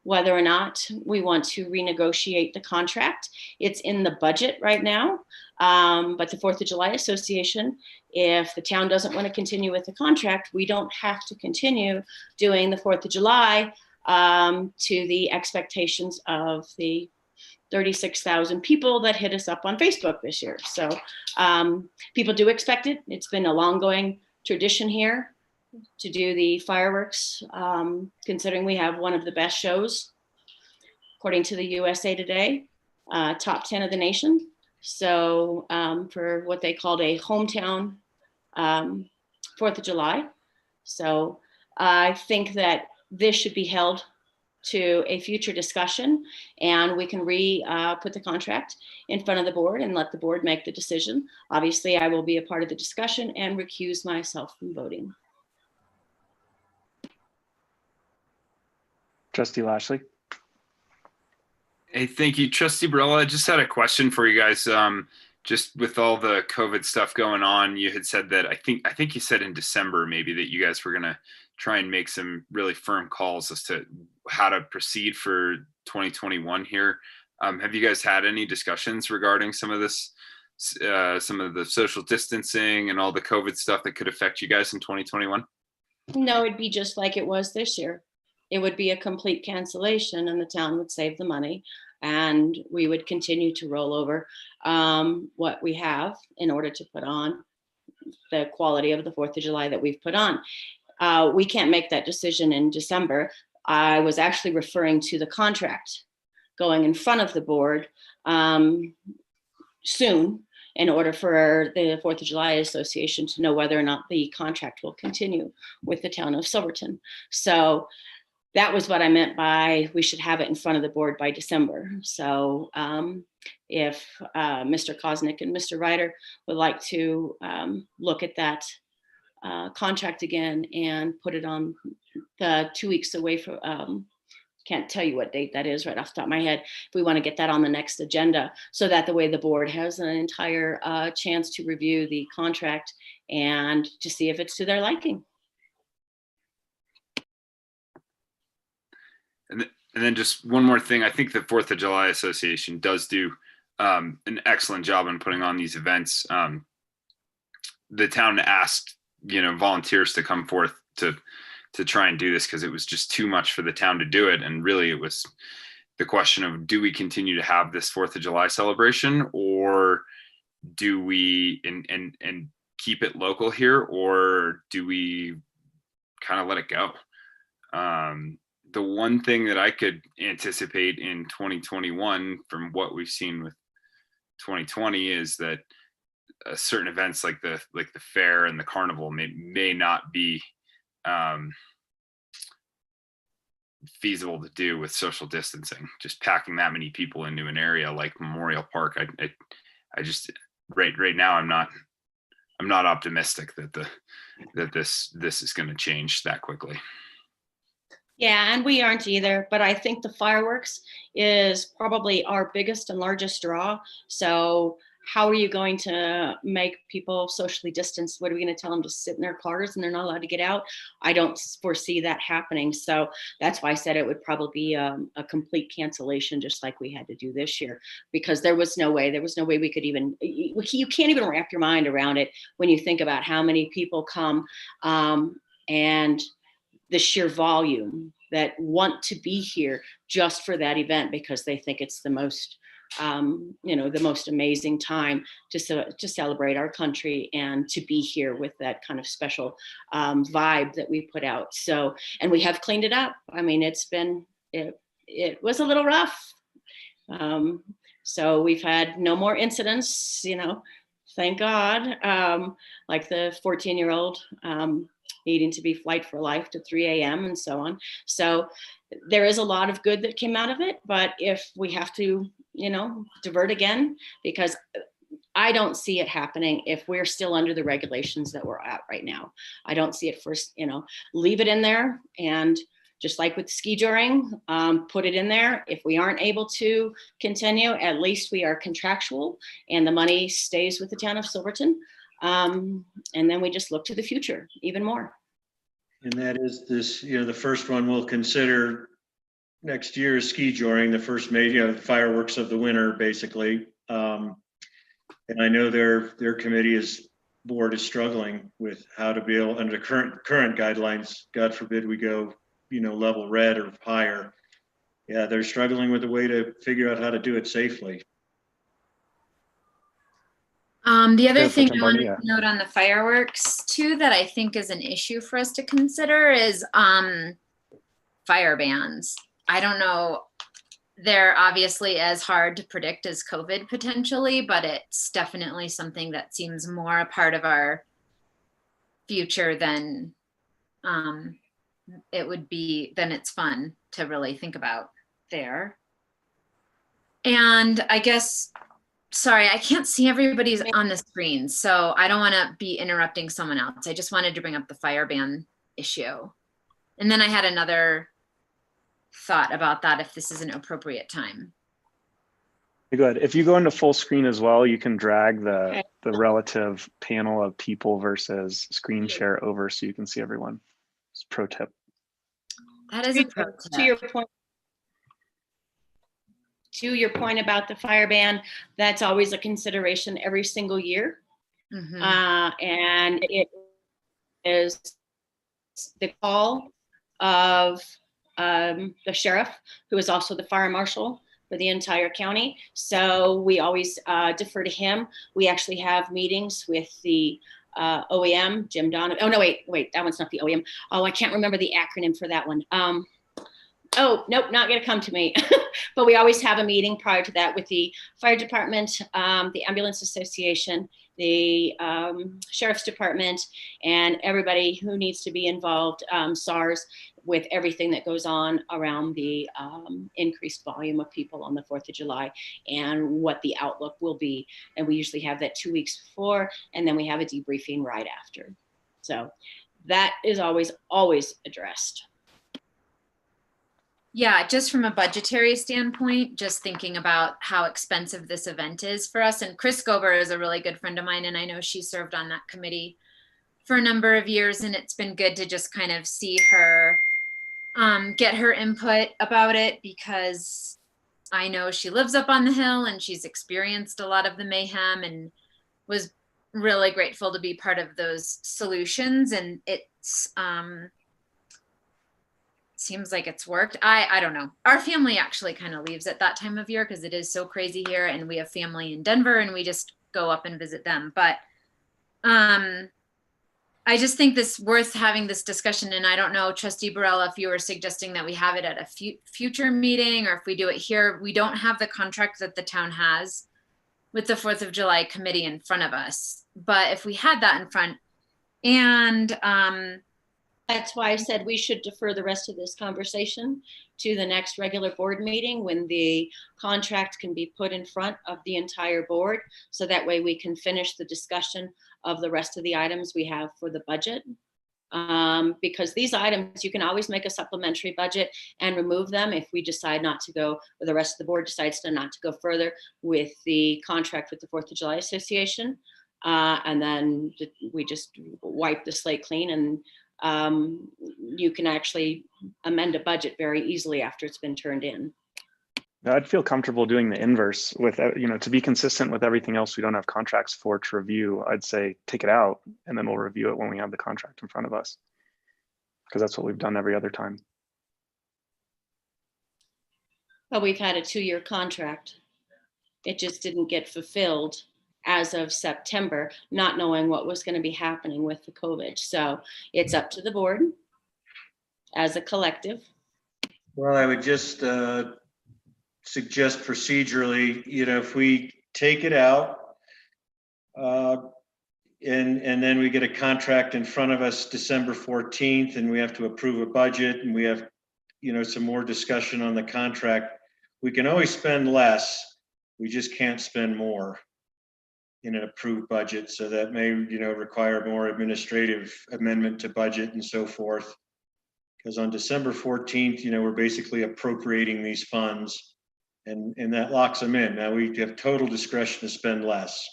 whether or not we want to renegotiate the contract. It's in the budget right now, but the 4th of July Association, if the town doesn't want to continue with the contract, we don't have to continue doing the 4th of July to the expectations of the 36,000 people that hit us up on Facebook this year. So people do expect it. It's been a long-going tradition here to do the fireworks, considering we have one of the best shows, according to the USA Today, top 10 of the nation. So for what they called a hometown 4th of July. So I think that this should be held to a future discussion, and we can put the contract in front of the board and let the board make the decision. Obviously, I will be a part of the discussion and recuse myself from voting. Trustee Lashley. Hey, thank you, Trustee Barella. I just had a question for you guys. Just with all the COVID stuff going on, you had said that I think you said in December maybe that you guys were going to try and make some really firm calls as to how to proceed for 2021 here. Have you guys had any discussions regarding some of this, some of the social distancing and all the COVID stuff that could affect you guys in 2021? No, it'd be just like it was this year. It would be a complete cancellation and the town would save the money. and we would continue to roll over what we have in order to put on the quality of the 4th of July that we've put on. We can't make that decision in December. I was actually referring to the contract going in front of the board soon, in order for the 4th of July Association to know whether or not the contract will continue with the town of Silverton. So that was what I meant by we should have it in front of the board by December. So if Mr. Kosnick and Mr. Ryder would like to look at that contract again and put it on the 2 weeks away from, can't tell you what date that is right off the top of my head. If we want to get that on the next agenda, so that the way the board has an entire chance to review the contract and to see if it's to their liking. And then just one more thing. I think the 4th of July Association does do an excellent job in putting on these events. The town asked, volunteers to come forth to try and do this because it was just too much for the town to do it. And really it was the question of, do we continue to have this 4th of July celebration, or do we and keep it local here, or do we kind of let it go? The one thing that I could anticipate in 2021 from what we've seen with 2020 is that certain events like the fair and the carnival may not be feasible to do with social distancing. Just packing that many people into an area like Memorial Park, I just right now I'm not optimistic that this is going to change that quickly. Yeah, and we aren't either, but I think the fireworks is probably our biggest and largest draw. So how are you going to make people socially distanced? What are we going to tell them to sit in their cars and they're not allowed to get out? I don't foresee that happening. So that's why I said it would probably be a complete cancellation, just like we had to do this year, because there was no way we could even, you can't even wrap your mind around it when you think about how many people come and the sheer volume that want to be here just for that event because they think it's the most the most amazing time to celebrate our country and to be here with that kind of special vibe that we put out. So, and we have cleaned it up. I mean, it was a little rough. So we've had no more incidents, thank God, like the 14-year-old needing to be flight for life to 3 a.m. and so on. So there is a lot of good that came out of it, but if we have to, divert again, because I don't see it happening if we're still under the regulations that we're at right now. I don't see it first, leave it in there, and just like with ski touring, put it in there. If we aren't able to continue, at least we are contractual and the money stays with the town of Silverton. And then we just look to the future even more. And that is this, the first one we'll consider next year is ski touring, the first major fireworks of the winter, basically. And I know their board is struggling with how to be able, under current guidelines, God forbid we go, level red or higher. Yeah, they're struggling with a way to figure out how to do it safely. The other thing I want to note on the fireworks too, that I think is an issue for us to consider is fire bans. I don't know, they're obviously as hard to predict as COVID potentially, but it's definitely something that seems more a part of our future than it would be, than it's fun to really think about there. And I guess, sorry, I can't see everybody's on the screen, so I don't want to be interrupting someone else. I just wanted to bring up the fire ban issue. And then I had another thought about that if this is an appropriate time. Good. If you go into full screen as well, you can drag the relative panel of people versus screen share over so you can see everyone. It's a pro tip. That is a pro tip. To your point about the fire ban, that's always a consideration every single year. Mm-hmm. And it is the call of the sheriff, who is also the fire marshal, for the entire county. So we always defer to him. We actually have meetings with the OEM, Jim Donovan. Oh, no, wait, that one's not the OEM. Oh, I can't remember the acronym for that one. Oh, nope, not going to come to me. But we always have a meeting prior to that with the fire department, the ambulance association, the sheriff's department, and everybody who needs to be involved, SARS, with everything that goes on around the increased volume of people on the 4th of July and what the outlook will be. And we usually have that 2 weeks before, and then we have a debriefing right after. So that is always addressed. Yeah, just from a budgetary standpoint, just thinking about how expensive this event is for us. And Chris Gober is a really good friend of mine, and I know she served on that committee for a number of years, and it's been good to just kind of see her get her input about it, because I know she lives up on the hill and she's experienced a lot of the mayhem and was really grateful to be part of those solutions. And it's seems like it's worked. I don't know. Our family actually kind of leaves at that time of year because it is so crazy here, and we have family in Denver and we just go up and visit them. But I just think this worth having this discussion. And I don't know, Trustee Barella, if you were suggesting that we have it at a future meeting, or if we do it here. We don't have the contract that the town has with the 4th of July committee in front of us. But if we had that in front, and that's why I said we should defer the rest of this conversation to the next regular board meeting when the contract can be put in front of the entire board. So that way we can finish the discussion of the rest of the items we have for the budget. Because these items, you can always make a supplementary budget and remove them if we decide not to go, or the rest of the board decides not to go further with the contract with the 4th of July Association. And then we just wipe the slate clean, and you can actually amend a budget very easily after it's been turned in. I'd feel comfortable doing the inverse with, to be consistent with everything else we don't have contracts for to review. I'd say take it out and then we'll review it when we have the contract in front of us, because that's what we've done every other time. But we've had a 2-year contract. It just didn't get fulfilled as of September, not knowing what was going to be happening with the COVID. So it's up to the board as a collective. Well, I would just suggest procedurally, if we take it out and then we get a contract in front of us December 14th, and we have to approve a budget, and we have, some more discussion on the contract, we can always spend less. We just can't spend more in an approved budget. So that may, require more administrative amendment to budget and so forth. Because on December 14th, we're basically appropriating these funds, and that locks them in. Now we have total discretion to spend less.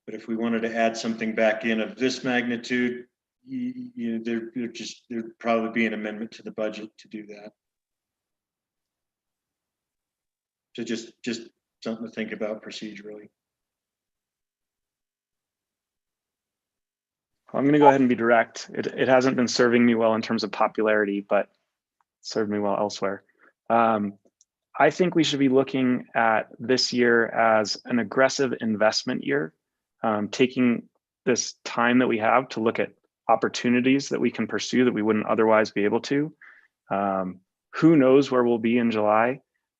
But if we wanted to add something back in of this magnitude, there'd probably be an amendment to the budget to do that. So just something to think about procedurally. I'm going to go ahead and be direct. It hasn't been serving me well in terms of popularity, but it served me well elsewhere. I think we should be looking at this year as an aggressive investment year, taking this time that we have to look at opportunities that we can pursue that we wouldn't otherwise be able to. Who knows where we'll be in July,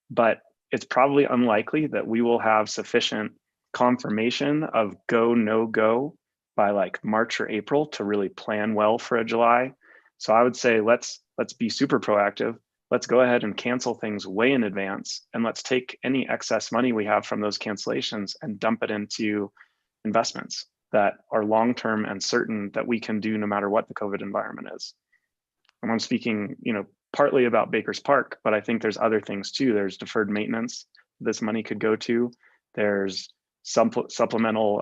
but it's probably unlikely that we will have sufficient confirmation of go, no go by like March or April to really plan well for a July. So I would say let's be super proactive. Let's go ahead and cancel things way in advance, and let's take any excess money we have from those cancellations and dump it into investments that are long-term and certain that we can do no matter what the COVID environment is. And I'm speaking, partly about Baker's Park, but I think there's other things too. There's deferred maintenance this money could go to. There's supplemental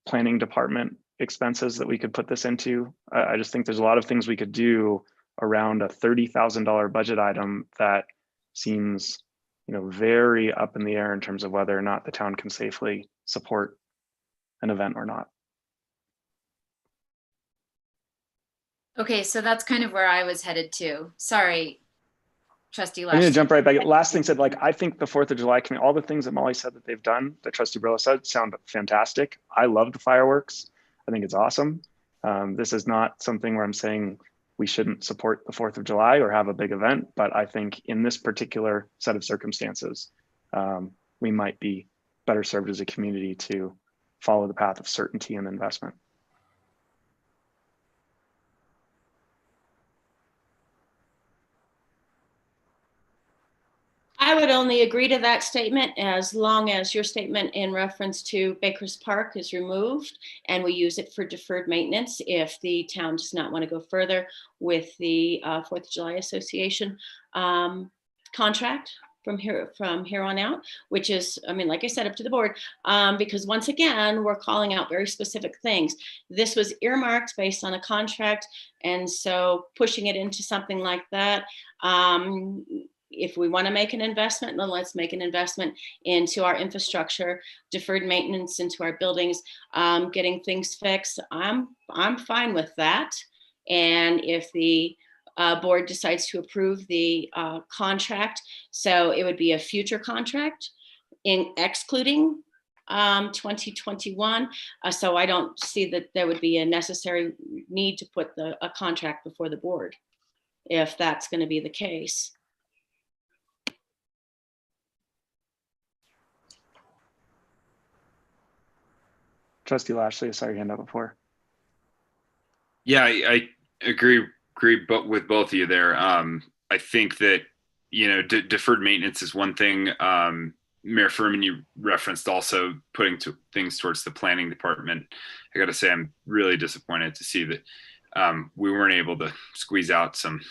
planning department expenses that we could put this into. I just think there's a lot of things we could do around a $30,000 budget item that seems, very up in the air in terms of whether or not the town can safely support an event or not. Okay, so that's kind of where I was headed to. Sorry. Trustee I'm going to Lashley. jump right back. Last thing said, like, I think the 4th of July committee, all the things that Molly said that they've done, that Trustee Brillo said, sound fantastic. I love the fireworks. I think it's awesome. This is not something where I'm saying we shouldn't support the 4th of July or have a big event, but I think in this particular set of circumstances, we might be better served as a community to follow the path of certainty and investment. I would only agree to that statement as long as your statement in reference to Baker's Park is removed and we use it for deferred maintenance if the town does not want to go further with the 4th of July Association contract from here on out, which is, I mean, like I said, up to the board, because once again, we're calling out very specific things. This was earmarked based on a contract, and so pushing it into something like that, if we want to make an investment, then let's make an investment into our infrastructure, deferred maintenance into our buildings, getting things fixed. I'm fine with that. And if the board decides to approve the contract, so it would be a future contract in excluding 2021. So I don't see that there would be a necessary need to put a contract before the board if that's going to be the case. Trustee Lashley, I saw your hand up before. Yeah, I agree with both of you there. I think that, you know, deferred maintenance is one thing. Mayor Furman, you referenced also putting things towards the planning department. I got to say, I'm really disappointed to see that we weren't able to squeeze out some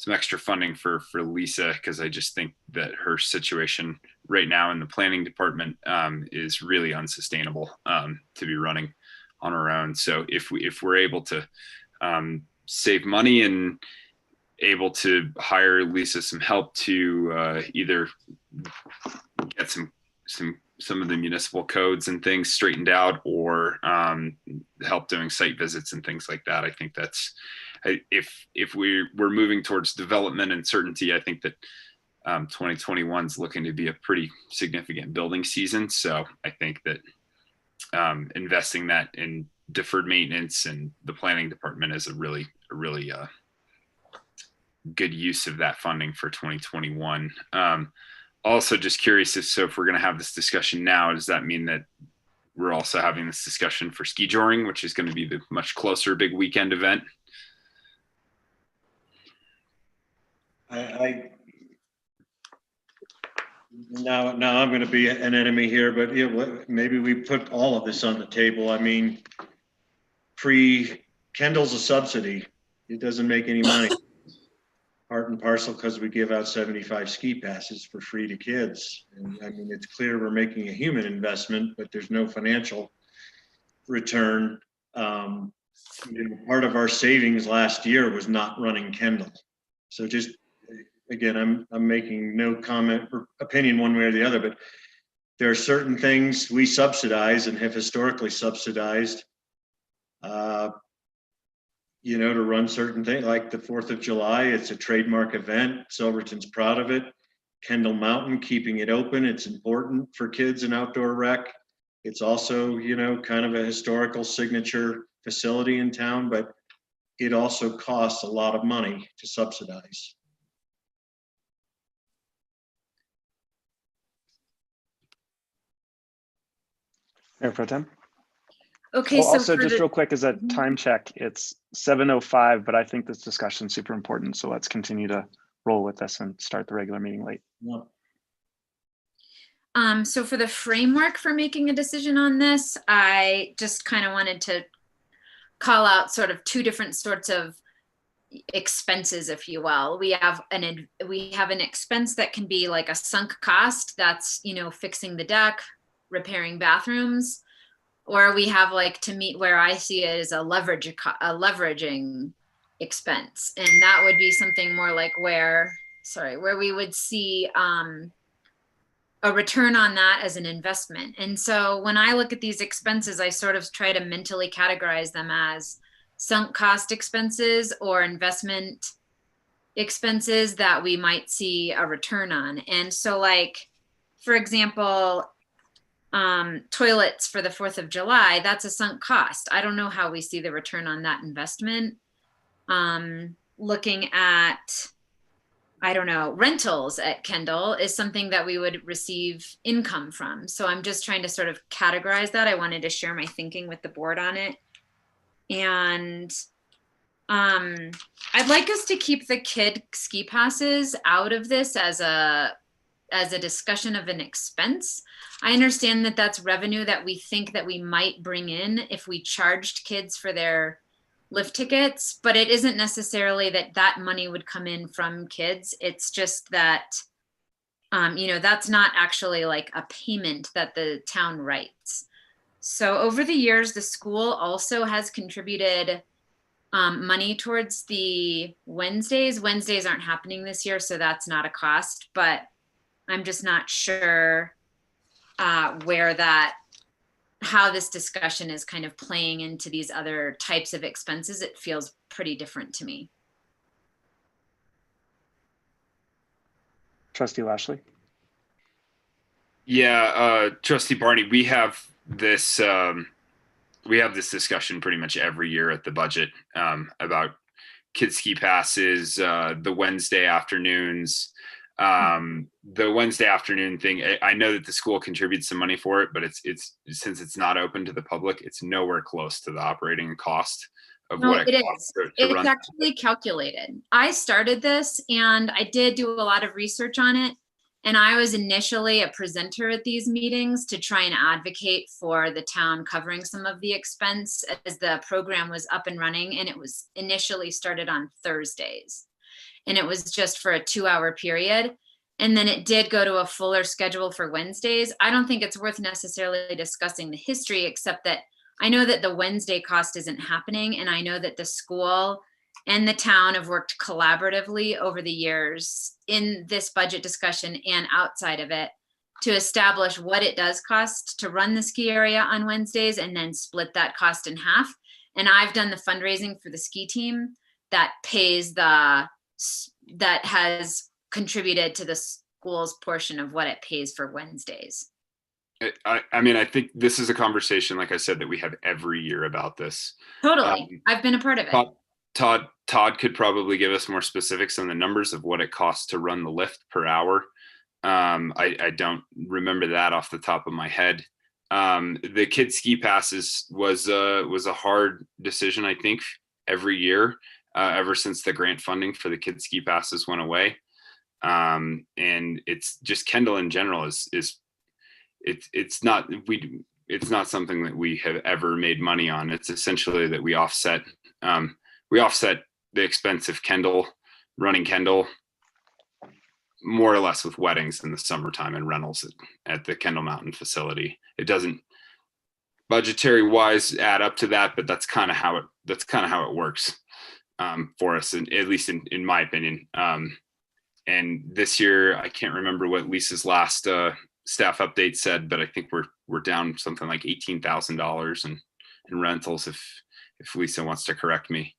extra funding for Lisa, because I just think that her situation right now in the planning department is really unsustainable to be running on her own. So if we're able to save money and able to hire Lisa some help to either get some of the municipal codes and things straightened out, or help doing site visits and things like that, I think that's, if we're moving towards development and certainty, I think that 2021 is looking to be a pretty significant building season. So I think that investing that in deferred maintenance and the planning department is a really good use of that funding for 2021. Also just curious if we're going to have this discussion now, does that mean that we're also having this discussion for ski joring, which is going to be the much closer big weekend event? Now I'm going to be an enemy here, but maybe we put all of this on the table. I mean, Kendall's a subsidy. It doesn't make any money. Part and parcel because we give out 75 ski passes for free to kids. And I mean, it's clear we're making a human investment, but there's no financial return. Part of our savings last year was not running Kendall. So just, again, I'm making no comment or opinion one way or the other, but there are certain things we subsidize and have historically subsidized, to run certain things like the 4th of July. It's a trademark event. Silverton's proud of it. Kendall Mountain, keeping it open. It's important for kids and outdoor rec. It's also, kind of a historical signature facility in town, but it also costs a lot of money to subsidize. Mayor Pro Tem? Okay, Oh, so also, just real quick, as a time check, it's 7:05, but I think this discussion is super important. So let's continue to roll with this and start the regular meeting late. Yeah. So for the framework for making a decision on this, I just kind of wanted to call out sort of two different sorts of expenses, if you will. We have an expense that can be like a sunk cost, that's, fixing the deck, repairing bathrooms, or we have, like, to meet where I see it as a leveraging expense. And that would be something more like where we would see a return on that as an investment. And so when I look at these expenses, I sort of try to mentally categorize them as sunk cost expenses or investment expenses that we might see a return on. And so like, for example, toilets for the 4th of July, that's a sunk cost. I don't know how we see the return on that investment. Looking at, I don't know, rentals at Kendall is something that we would receive income from. So I'm just trying to sort of categorize that. I wanted to share my thinking with the board on it. And I'd like us to keep the kid ski passes out of this as a discussion of an expense. I understand that that's revenue that we think that we might bring in if we charged kids for their lift tickets, but it isn't necessarily that that money would come in from kids. It's just that, you know, that's not actually like a payment that the town writes. So over the years, the school also has contributed money towards the Wednesdays. Wednesdays aren't happening this year, so that's not a cost, but I'm just not sure how this discussion is kind of playing into these other types of expenses. It feels pretty different to me. Trustee Lashley. Yeah, Trustee Barney, we have this discussion pretty much every year at the budget about kid ski passes, the Wednesday afternoons. The Wednesday afternoon thing, I know that the school contributes some money for it, but it's since it's not open to the public, it's nowhere close to the operating cost of what it costs to It's run. actually calculated. I started this and I did do a lot of research on it. And I was initially a presenter at these meetings to try and advocate for the town covering some of the expense as the program was up and running. And it was initially started on Thursdays. And it was just for a 2-hour period. And then it did go to a fuller schedule for Wednesdays. I don't think it's worth necessarily discussing the history, except that I know that the Wednesday cost isn't happening. And I know that the school and the town have worked collaboratively over the years in this budget discussion and outside of it to establish what it does cost to run the ski area on Wednesdays and then split that cost in half. And I've done the fundraising for the ski team that pays that has contributed to the school's portion of what it pays for Wednesdays. I mean, I think this is a conversation, like I said, that we have every year about this. Totally. I've been a part of it. Todd could probably give us more specifics on the numbers of what it costs to run the lift per hour. I don't remember that off the top of my head. The kid ski passes was a hard decision, I think, every year, ever since the grant funding for the kid ski passes went away. And it's just Kendall in general it's not something that we have ever made money on. It's essentially that we offset the expense of running Kendall more or less with weddings in the summertime and rentals at the Kendall Mountain facility. It doesn't budgetary wise add up to that, but that's kind of how it works for us, and at least in my opinion. And this year, I can't remember what Lisa's last staff update said, but I think we're down something like $18,000 in rentals. If Lisa wants to correct me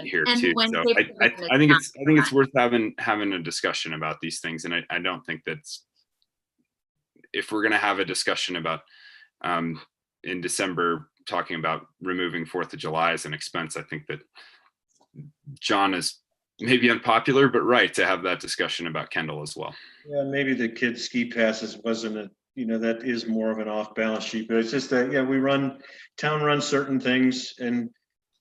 here and too. So I think it's worth having a discussion about these things, and I don't think that's, if we're going to have a discussion about in December talking about removing 4th of July as an expense, I think that John is maybe unpopular, but right to have that discussion about Kendall as well. Yeah, maybe the kids ski passes wasn't that is more of an off balance sheet, but it's just that, town runs certain things and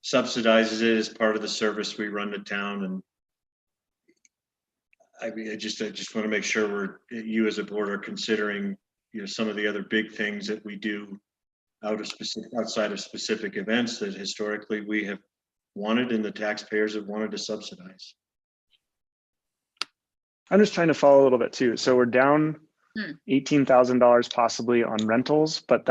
subsidizes it as part of the service we run to town. And I just want to make sure you as a board are considering, some of the other big things that we do outside of specific events that historically we have wanted and the taxpayers have wanted to subsidize. I'm just trying to follow a little bit too. So we're down $18,000 possibly on rentals, but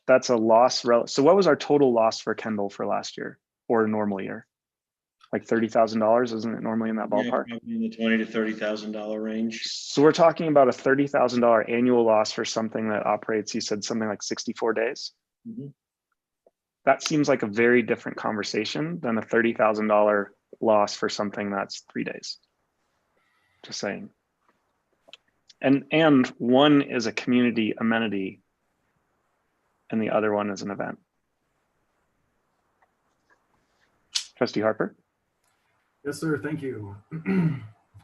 that's a loss. So what was our total loss for Kendall for last year or a normal year? Like $30,000, isn't it normally in that ballpark? Yeah, in the $20,000 to $30,000 range. So we're talking about a $30,000 annual loss for something that operates, you said something like 64 days. Mm-hmm. That seems like a very different conversation than a $30,000 loss for something that's 3 days. Just saying. And one is a community amenity and the other one is an event. Trustee Harper? Yes, sir. Thank you.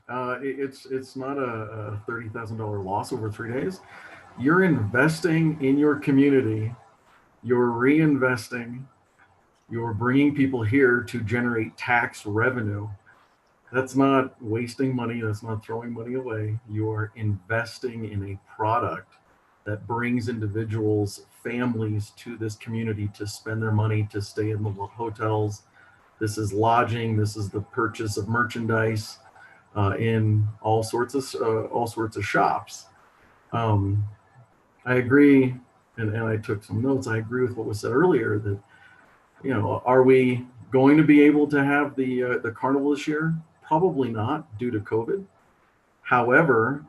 It's not a $30,000 loss over 3 days. You're investing in your community. You're reinvesting. You're bringing people here to generate tax revenue. That's not wasting money. That's not throwing money away. You are investing in a product that brings individuals, families to this community to spend their money, to stay in the hotels. This is lodging. This is the purchase of merchandise in all sorts of shops. I agree, and I took some notes. I agree with what was said earlier that, you know, are we going to be able to have the carnival this year? Probably not, due to COVID. However,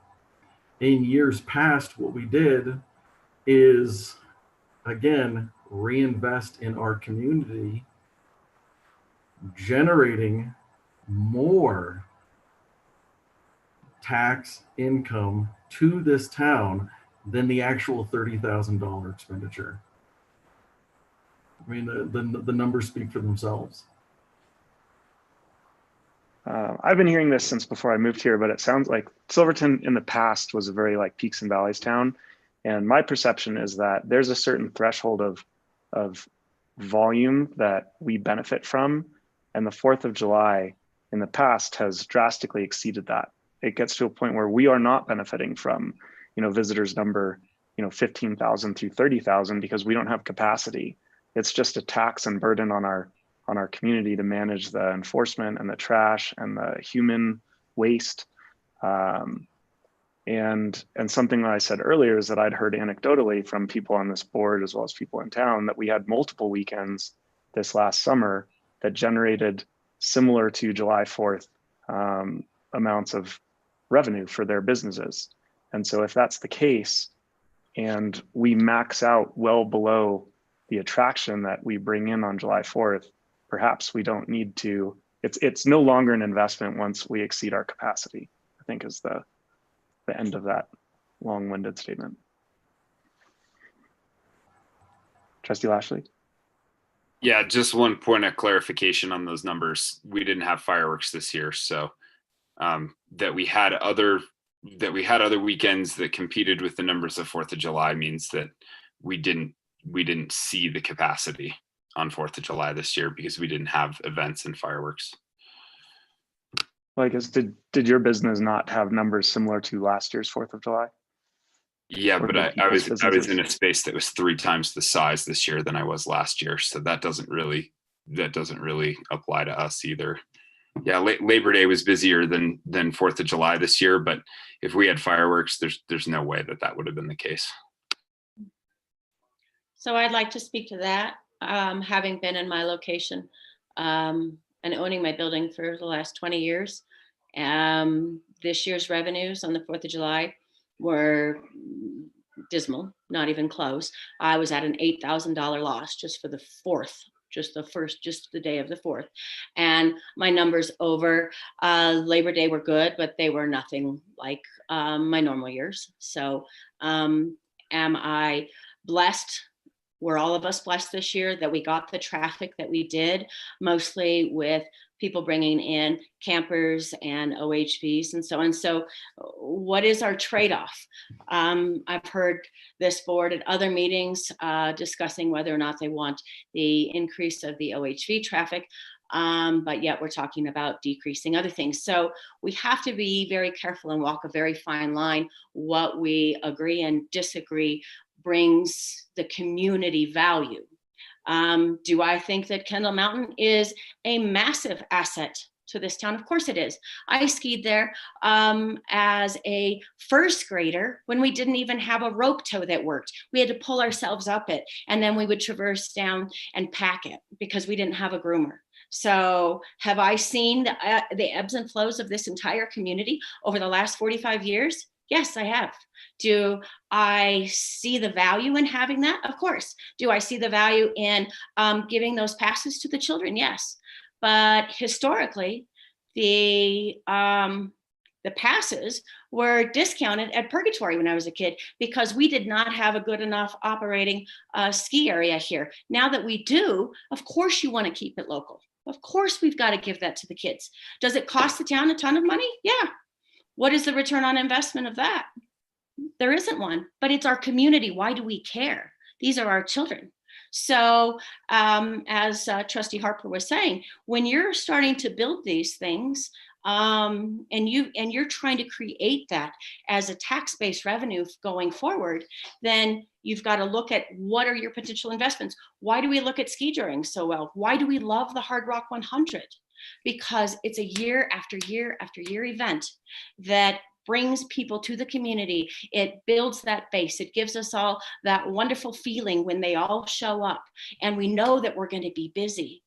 in years past, what we did is, again, reinvest in our community, generating more tax income to this town than the actual $30,000 expenditure. I mean, the numbers speak for themselves. I've been hearing this since before I moved here, but it sounds like Silverton in the past was a very like peaks and valleys town. And my perception is that there's a certain threshold of volume that we benefit from. And the 4th of July in the past has drastically exceeded that. It gets to a point where we are not benefiting from, you know, visitors number, you know, 15,000 through 30,000 because we don't have capacity. It's just a tax and burden on our community to manage the enforcement and the trash and the human waste. And something that I said earlier is that I'd heard anecdotally from people on this board as well as people in town that we had multiple weekends this last summer that generated similar to July 4th amounts of revenue for their businesses. And so if that's the case and we max out well below the attraction that we bring in on July 4th, perhaps we don't need to, it's no longer an investment once we exceed our capacity, I think is the end of that long-winded statement. Trustee Lashley? Yeah, just one point of clarification on those numbers. We didn't have fireworks this year, so that we had other weekends that competed with the numbers of 4th of July means that we didn't see the capacity on 4th of July this year because we didn't have events and fireworks. Well, I guess did your business not have numbers similar to last year's 4th of July? Yeah, Or but did I people's was businesses- in a space that was 3 times the size this year than I was last year, so that doesn't really apply to us either. Yeah, Labor Day was busier than 4th of July this year, but if we had fireworks, there's no way that would have been the case. So I'd like to speak to that, having been in my location and owning my building for the last 20 years. This year's revenues on the 4th of July were dismal, not even close. I was at an $8,000 loss just for the 4th, just the day of the 4th. And my numbers over Labor Day were good, but they were nothing like my normal years. So am I blessed? Were all of us blessed this year that we got the traffic that we did, mostly with people bringing in campers and OHVs and so on. So what is our trade-off? I've heard this board at other meetings discussing whether or not they want the increase of the OHV traffic, but yet we're talking about decreasing other things. So we have to be very careful and walk a very fine line. What we agree and disagree brings the community value. Do I think that Kendall Mountain is a massive asset to this town? Of course it is. I skied there as a first grader when we didn't even have a rope tow that worked. We had to pull ourselves up it, and then we would traverse down and pack it because we didn't have a groomer. So have I seen the ebbs and flows of this entire community over the last 45 years? Yes, I have. Do I see the value in having that? Of course. Do I see the value in giving those passes to the children? Yes. But historically, the passes were discounted at Purgatory when I was a kid because we did not have a good enough operating ski area here. Now that we do, of course you want to keep it local. Of course we've got to give that to the kids. Does it cost the town a ton of money? Yeah. What is the return on investment of that? There isn't one, but it's our community. Why do we care? These are our children. So as Trustee Harper was saying, when you're starting to build these things, and you're trying to create that as a tax-based revenue going forward, then you've got to look at what are your potential investments. Why do we look at ski touring so well? Why do we love the Hard Rock 100? Because it's a year after year after year event that brings people to the community. It builds that base. It gives us all that wonderful feeling when they all show up and we know that we're going to be busy.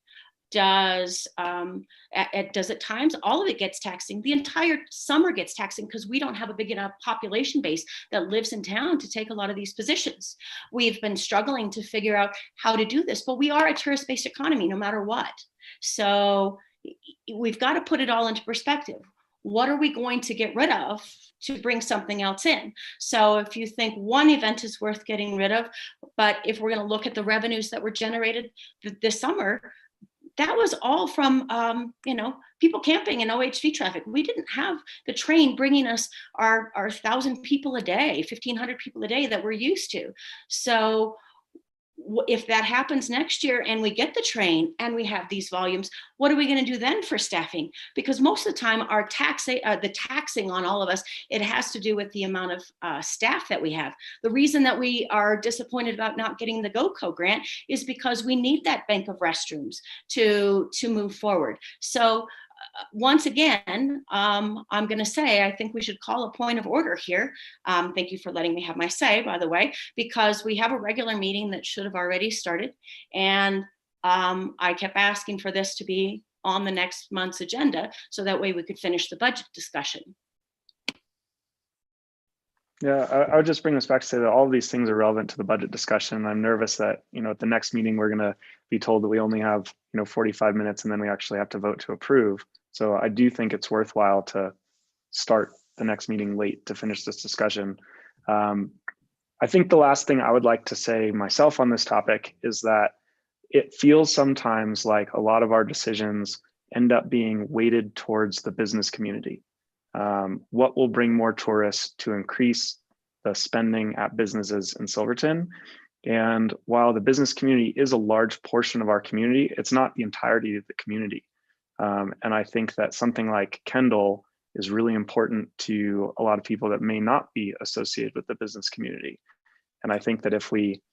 Does at times all of it gets taxing? The entire summer gets taxing because we don't have a big enough population base that lives in town to take a lot of these positions. We've been struggling to figure out how to do this, but we are a tourist-based economy no matter what. So we've got to put it all into perspective. What are we going to get rid of to bring something else in? So if you think one event is worth getting rid of, but if we're going to look at the revenues that were generated this summer, that was all from, people camping and OHV traffic. We didn't have the train bringing us our 1,000 people a day, 1,500 people a day that we're used to. So if that happens next year and we get the train and we have these volumes, what are we going to do then for staffing? Because most of the time the taxing on all of us, it has to do with the amount of staff that we have. The reason that we are disappointed about not getting the GoCo grant is because we need that bank of restrooms to move forward. So once again, I'm going to say, I think we should call a point of order here. Thank you for letting me have my say, by the way, because we have a regular meeting that should have already started. And I kept asking for this to be on the next month's agenda so that way we could finish the budget discussion. Yeah, I would just bring this back to say that all of these things are relevant to the budget discussion. I'm nervous that, at the next meeting, we're going to be told that we only have, 45 minutes and then we actually have to vote to approve. So I do think it's worthwhile to start the next meeting late to finish this discussion. I think the last thing I would like to say myself on this topic is that it feels sometimes like a lot of our decisions end up being weighted towards the business community. What will bring more tourists to increase the spending at businesses in Silverton? And while the business community is a large portion of our community, it's not the entirety of the community. And I think that something like Kendall is really important to a lot of people that may not be associated with the business community. And I think that if we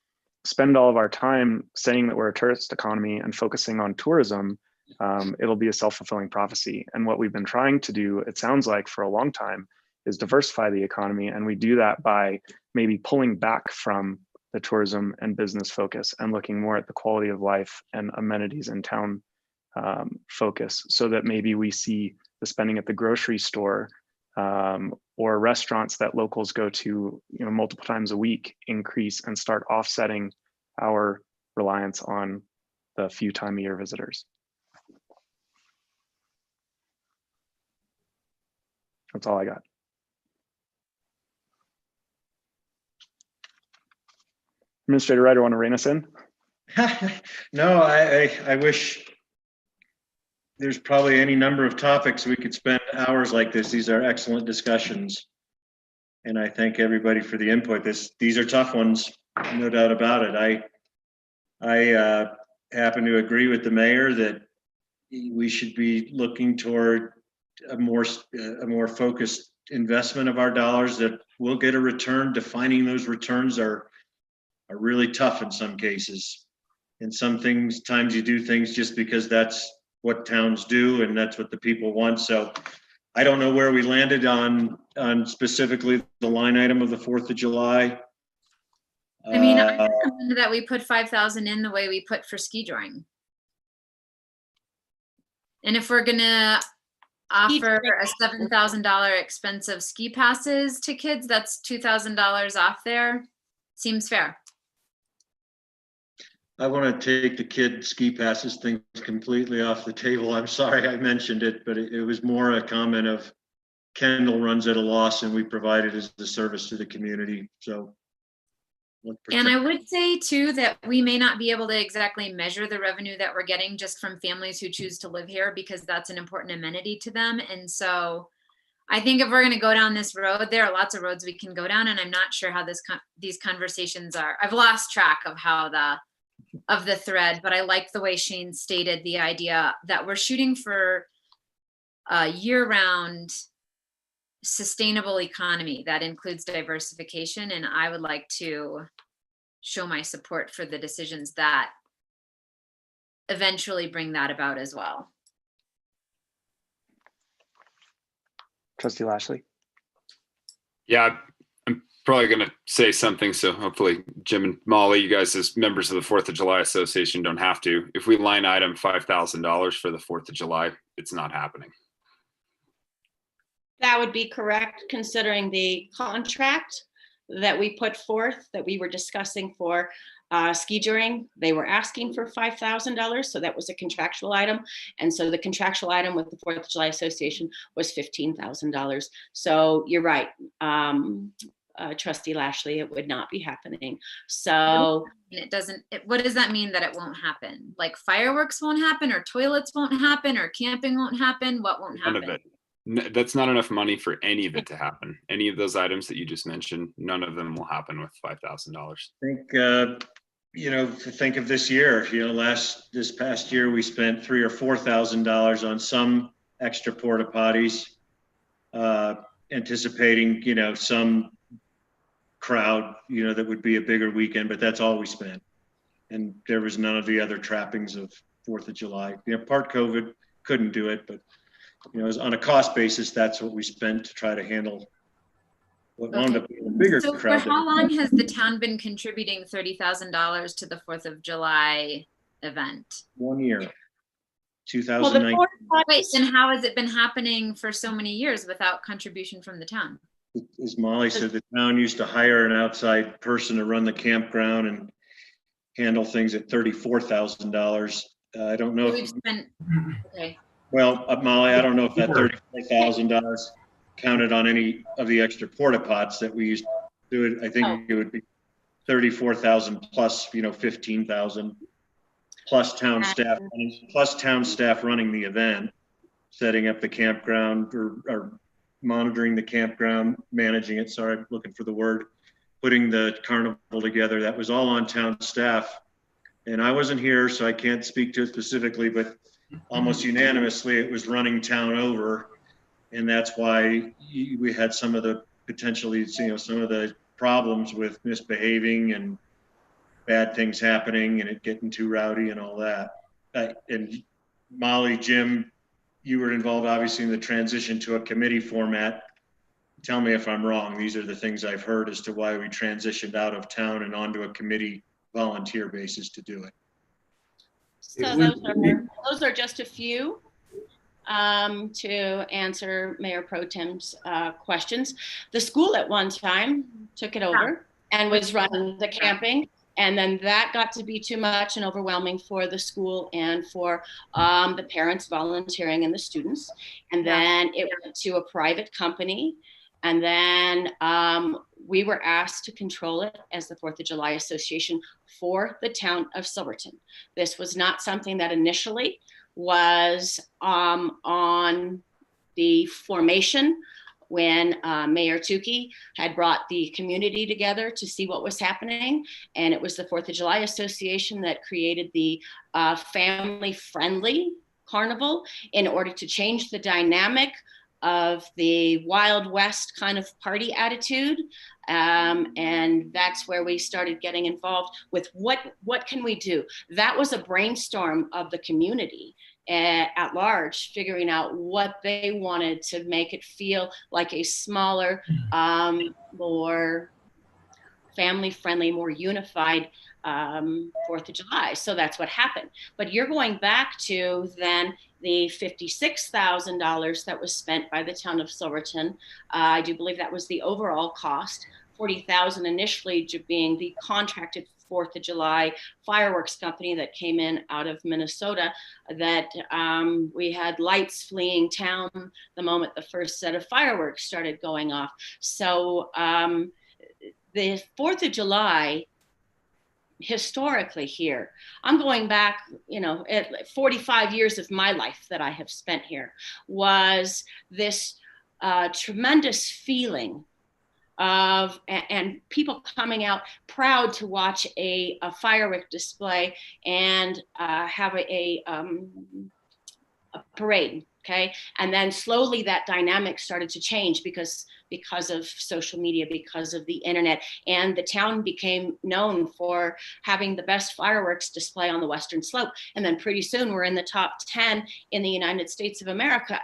spend all of our time saying that we're a tourist economy and focusing on tourism, it'll be a self-fulfilling prophecy. And what we've been trying to do, it sounds like for a long time, is diversify the economy. And we do that by maybe pulling back from the tourism and business focus and looking more at the quality of life and amenities in town focus, so that maybe we see the spending at the grocery store or restaurants that locals go to multiple times a week increase and start offsetting our reliance on the few time a year visitors. That's all I got. Administrator Ryder, want to rein us in? No, I wish there's probably any number of topics we could spend hours like this. These are excellent discussions. And I thank everybody for the input. These are tough ones, no doubt about it. I happen to agree with the mayor that we should be looking toward a more focused investment of our dollars that will get a return. Defining those returns are really tough in some cases. In some times you do things just because that's what towns do and that's what the people want. So I don't know where we landed on specifically the line item of the 4th of July. I mean, I recommend that we put 5,000 in the way we put for ski touring. And if we're gonna offer a $7,000 expensive ski passes to kids, that's $2,000 off there. Seems fair. I want to take the kid ski passes thing completely off the table. I'm sorry I mentioned it, but it was more a comment of Kendall runs at a loss and we provide it as a service to the community. So. And I would say too that we may not be able to exactly measure the revenue that we're getting just from families who choose to live here, because that's an important amenity to them. And so I think if we're going to go down this road, there are lots of roads we can go down, and I'm not sure how these conversations are. I've lost track of how the thread, but I like the way Shane stated the idea that we're shooting for a year-round sustainable economy that includes diversification, and I would like to show my support for the decisions that eventually bring that about as well. Trustee Lashley. Yeah, I'm probably going to say something. So hopefully Jim and Molly, you guys as members of the 4th of July Association don't have to. If we line item $5,000 for the 4th of July, it's not happening. That would be correct, considering the contract that we put forth that we were discussing for ski touring. They were asking for $5,000, so that was a contractual item. And so the contractual item with the 4th of July Association was $15,000. So you're right, Trustee Lashley, it would not be happening. So it doesn't, what does that mean that it won't happen? Like fireworks won't happen, or toilets won't happen, or camping won't happen? What won't happen? None of it. That's not enough money for any of it to happen. Any of those items that you just mentioned, none of them will happen with $5,000. I think, think of this year, this past year, we spent $3,000 or $4,000 on some extra porta potties, anticipating, some crowd, that would be a bigger weekend, but that's all we spent. And there was none of the other trappings of 4th of July. Part COVID couldn't do it, but on a cost basis, that's what we spent to try to handle what wound up being a bigger So crowd. for how long has the town been contributing $30,000 to the 4th of July event? 1 year, well, 2019. Wait, then how has it been happening for so many years without contribution from the town? As Molly said, the town used to hire an outside person to run the campground and handle things at $34,000. I don't know. We've spent, okay. Well, Molly, I don't know if that $34,000 counted on any of the extra porta pots that we used to do it. I think it would be 34,000 plus, 15,000 plus town staff running the event, setting up the campground or monitoring the campground, managing it. Sorry, I'm looking for the word, putting the carnival together. That was all on town staff. And I wasn't here, so I can't speak to it specifically, but almost unanimously, it was running town over. And that's why we had some of the potentially, some of the problems with misbehaving and bad things happening and it getting too rowdy and all that. And Molly, Jim, you were involved obviously in the transition to a committee format. Tell me if I'm wrong. These are the things I've heard as to why we transitioned out of town and onto a committee volunteer basis to do it. So those are just a few to answer Mayor Pro Tem's questions. The school at one time took it over and was running the camping. And then that got to be too much and overwhelming for the school and for the parents volunteering and the students. And then it went to a private company. And then we were asked to control it as the 4th of July Association for the town of Silverton. This was not something that initially was on the formation when Mayor Tukey had brought the community together to see what was happening. And it was the 4th of July Association that created the family-friendly carnival in order to change the dynamic of the Wild West kind of party attitude. And that's where we started getting involved with what can we do? That was a brainstorm of the community at large, figuring out what they wanted to make it feel like a smaller, more family-friendly, more unified 4th of July. So that's what happened. But you're going back to then the $56,000 that was spent by the town of Silverton. I do believe that was the overall cost. 40,000 initially being the contracted 4th of July fireworks company that came in out of Minnesota, that we had lights fleeing town the moment the first set of fireworks started going off. So the 4th of July, historically here, I'm going back, at 45 years of my life that I have spent here, was this tremendous feeling of, and people coming out proud to watch a firework display and have a parade. Okay. And then slowly that dynamic started to change because of social media, because of the internet, and the town became known for having the best fireworks display on the Western Slope. And then pretty soon we're in the top 10 in the United States of America,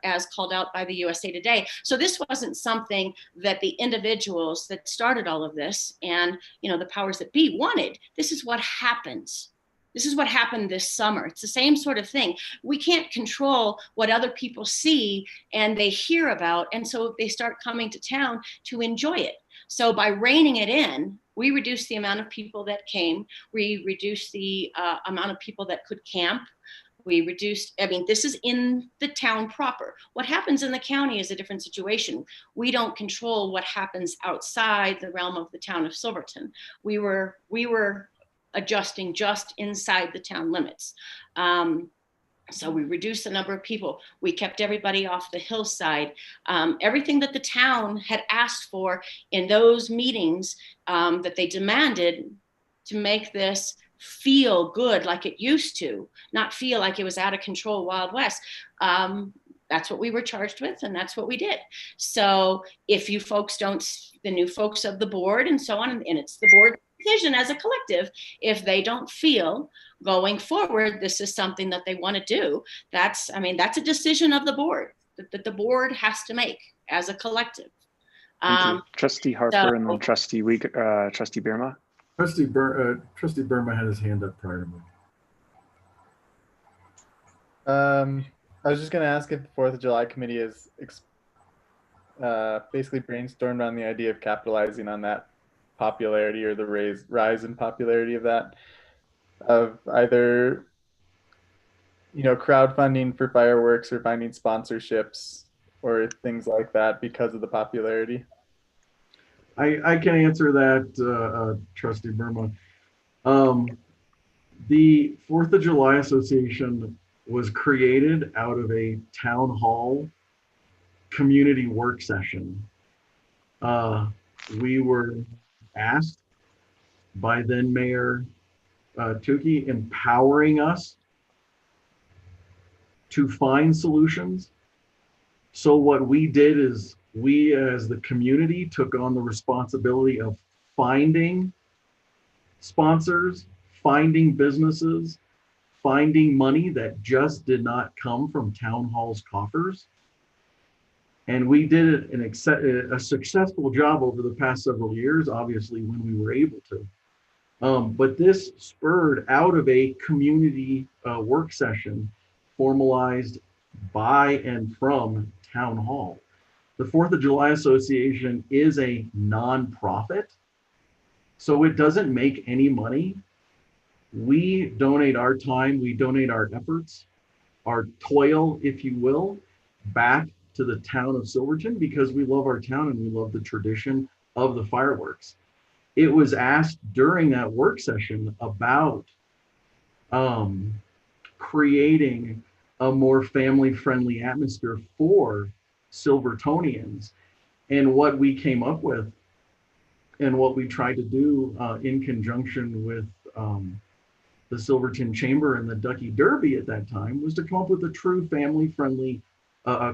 as called out by the USA Today. So this wasn't something that the individuals that started all of this and, the powers that be wanted. This is what happens. This is what happened this summer. It's the same sort of thing. We can't control what other people see and they hear about. And so they start coming to town to enjoy it. So by reining it in, we reduced the amount of people that came. We reduced the amount of people that could camp. We reduced, this is in the town proper. What happens in the county is a different situation. We don't control what happens outside the realm of the town of Silverton. We were adjusting just inside the town limits. So we reduced the number of people. We kept everybody off the hillside. Everything that the town had asked for in those meetings that they demanded to make this feel good like it used to, not feel like it was out of control Wild West. That's what we were charged with, and that's what we did. So if you folks the new folks of the board and so on, and it's the board decision as a collective, if they don't feel going forward this is something that they want to do, that's a decision of the board that the board has to make as a collective. Thank you. Trustee Harper and then Trustee Birma. Trustee Birma had his hand up prior to me. I was just going to ask if the 4th of July committee is basically brainstormed on the idea of capitalizing on that popularity or the rise in popularity of that, of either crowdfunding for fireworks or finding sponsorships or things like that because of the popularity. I can answer that, Trustee Birma. The 4th of July Association was created out of a town hall community work session. We were asked by then Mayor Tukey, empowering us to find solutions. So what we did is we as the community took on the responsibility of finding sponsors, finding businesses, finding money that just did not come from town hall's coffers. And we did a successful job over the past several years, obviously, when we were able to. But this spurred out of a community work session formalized by and from Town Hall. The 4th of July Association is a nonprofit, so it doesn't make any money. We donate our time, we donate our efforts, our toil, if you will, back to the town of Silverton because we love our town and we love the tradition of the fireworks. It was asked during that work session about creating a more family-friendly atmosphere for Silvertonians. And what we came up with and what we tried to do in conjunction with the Silverton Chamber and the Ducky Derby at that time was to come up with a true family-friendly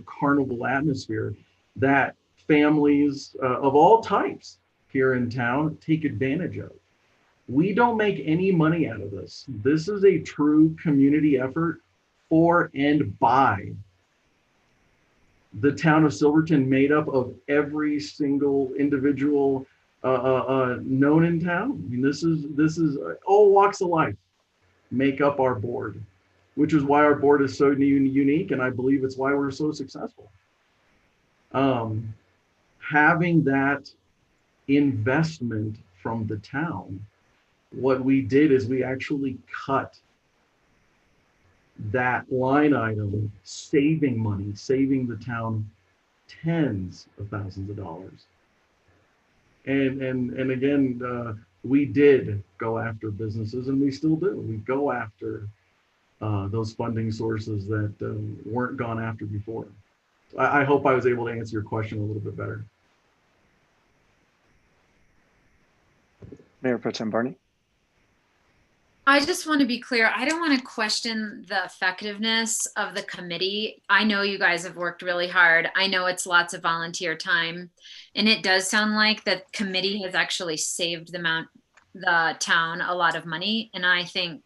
carnival atmosphere that families of all types here in town take advantage of. We don't make any money out of this. This is a true community effort for and by the town of Silverton, made up of every single individual known in town. I mean, this is all walks of life make up our board, which is why our board is so unique, and I believe it's why we're so successful. Having that investment from the town, what we did is we actually cut that line item, saving money, saving the town tens of thousands of dollars. And again, we did go after businesses, and we still do. We go after those funding sources that weren't gone after before. I hope I was able to answer your question a little bit better. Mayor Pro Tem Barney. I just want to be clear. I don't want to question the effectiveness of the committee. I know you guys have worked really hard. I know it's lots of volunteer time, and it does sound like the committee has actually saved the town a lot of money. And I think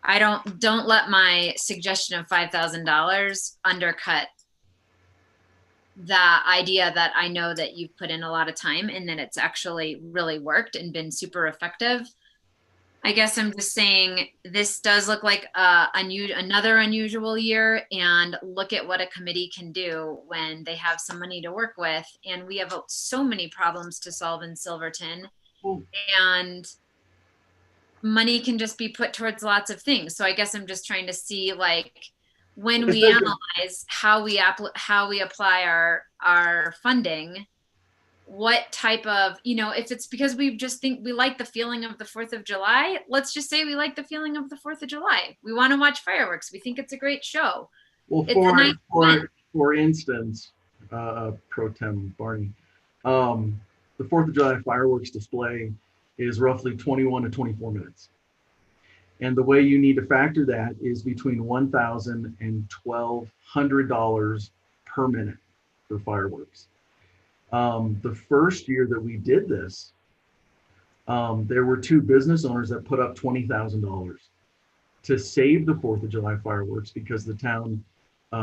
don't let my suggestion of $5,000 undercut the idea that I know that you've put in a lot of time and that it's actually really worked and been super effective. I guess I'm just saying this does look like another unusual year, and look at what a committee can do when they have some money to work with. And we have so many problems to solve in Silverton, and money can just be put towards lots of things. So I guess I'm just trying to see, like, when we analyze how we apply our funding, what type of, if it's because we just think we like the feeling of the 4th of July, let's just say we like the feeling of the 4th of July. We want to watch fireworks. We think it's a great show. Well, for instance, Pro Tem Barney, the 4th of July fireworks display is roughly 21 to 24 minutes. And the way you need to factor that is between $1,000 and $1,200 per minute for fireworks. The first year that we did this, there were 2 business owners that put up $20,000 to save the 4th of July fireworks because the town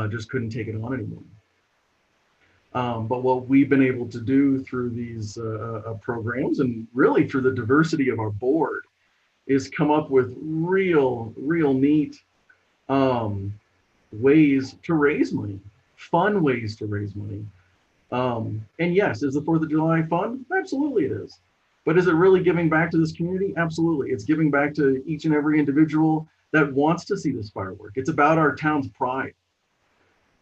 just couldn't take it on anymore. But what we've been able to do through these programs, and really through the diversity of our board, is come up with real neat ways to raise money, fun ways to raise money. And yes, is the 4th of July fun? Absolutely it is. But is it really giving back to this community? Absolutely. It's giving back to each and every individual that wants to see this firework. It's about our town's pride.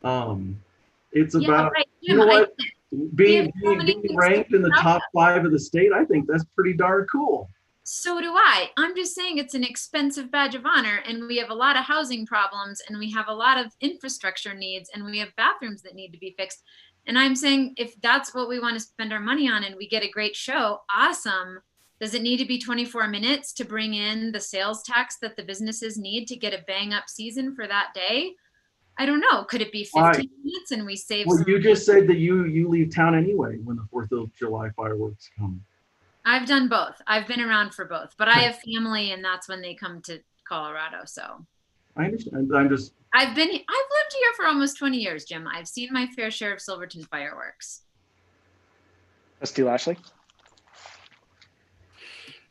It's about, right. you know what, being ranked in the top 5 of the state. I think that's pretty darn cool. So do I. I'm just saying it's an expensive badge of honor, and we have a lot of housing problems, and we have a lot of infrastructure needs, and we have bathrooms that need to be fixed. And I'm saying if that's what we want to spend our money on and we get a great show, awesome. Does it need to be 24 minutes to bring in the sales tax that the businesses need to get a bang up season for that day? I don't know. Could it be 15 minutes and we save Well, some you just said that you leave town anyway when the 4th of July fireworks come. I've done both. I've been around for both, but I have family, and that's when they come to Colorado. So I understand. I've lived here for almost 20 years, Jim. I've seen my fair share of Silverton fireworks. Trustee Lashley.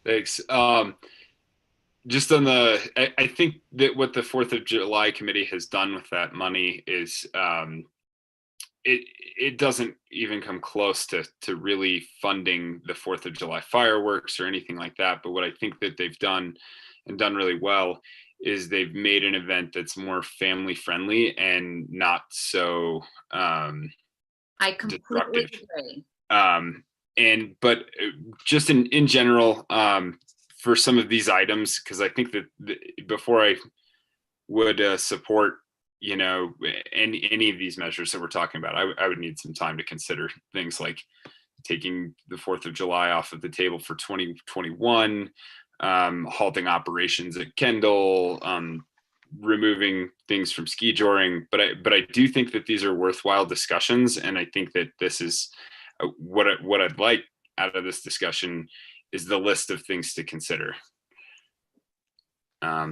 Thanks. Just on I think that what the 4th of July committee has done with that money is it doesn't even come close to really funding the 4th of July fireworks or anything like that. But what I think that they've done and done really well is they've made an event that's more family friendly and not so I completely agree. But just in general, for some of these items, because I think that before I would support any of these measures that we're talking about, I would need some time to consider things like taking the 4th of July off of the table for 2021, halting operations at Kendall, removing things from ski joring. But I do think that these are worthwhile discussions, and I think that this is what I'd like out of this discussion is the list of things to consider.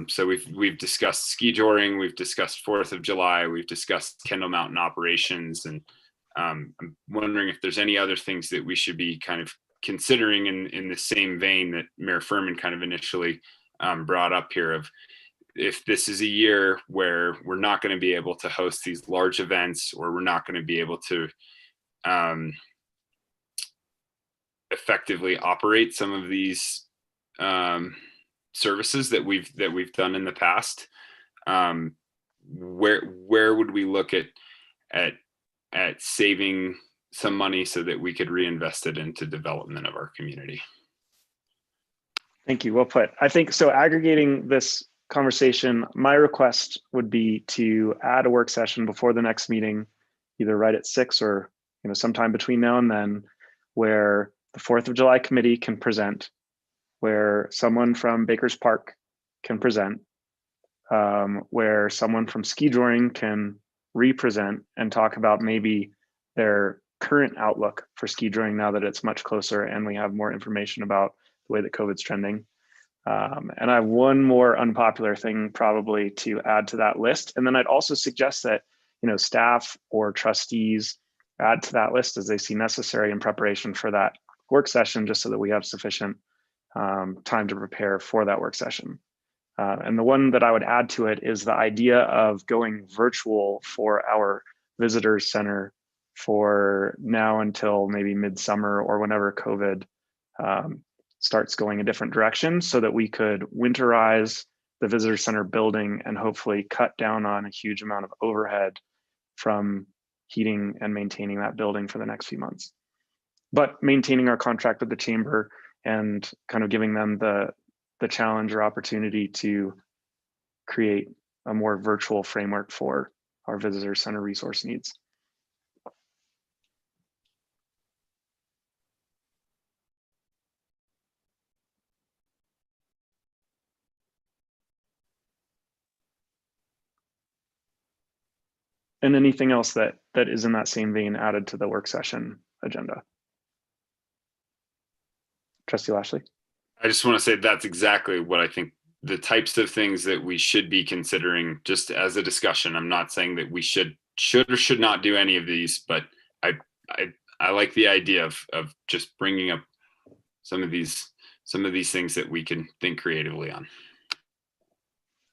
So we've discussed ski joring, we've discussed 4th of July, we've discussed Kendall Mountain operations, and I'm wondering if there's any other things that we should be kind of considering in the same vein that Mayor Furman kind of initially brought up here, of if this is a year where we're not going to be able to host these large events, or we're not going to be able to effectively operate some of these services that we've done in the past, where would we look at saving some money so that we could reinvest it into development of our community? Thank you. Well put. I think so. Aggregating this conversation, my request would be to add a work session before the next meeting, either right at 6 or sometime between now and then, where the 4th of July committee can present, where someone from Baker's Park can present, where someone from ski joring can represent and talk about maybe their current outlook for ski joring now that it's much closer and we have more information about the way that COVID's trending. And I have one more unpopular thing probably to add to that list. And then I'd also suggest that, staff or trustees add to that list as they see necessary in preparation for that work session, just so that we have sufficient time to prepare for that work session. And the one that I would add to it is the idea of going virtual for our visitors center for now until maybe midsummer or whenever COVID starts going a different direction, so that we could winterize the visitor center building and hopefully cut down on a huge amount of overhead from heating and maintaining that building for the next few months. But maintaining our contract with the chamber and kind of giving them the challenge or opportunity to create a more virtual framework for our visitor center resource needs. And anything else that is in that same vein added to the work session agenda. Trustee Lashley. I just want to say that's exactly what I think, the types of things that we should be considering just as a discussion. I'm not saying that we should or should not do any of these, but I like the idea of just bringing up some of these things that we can think creatively on.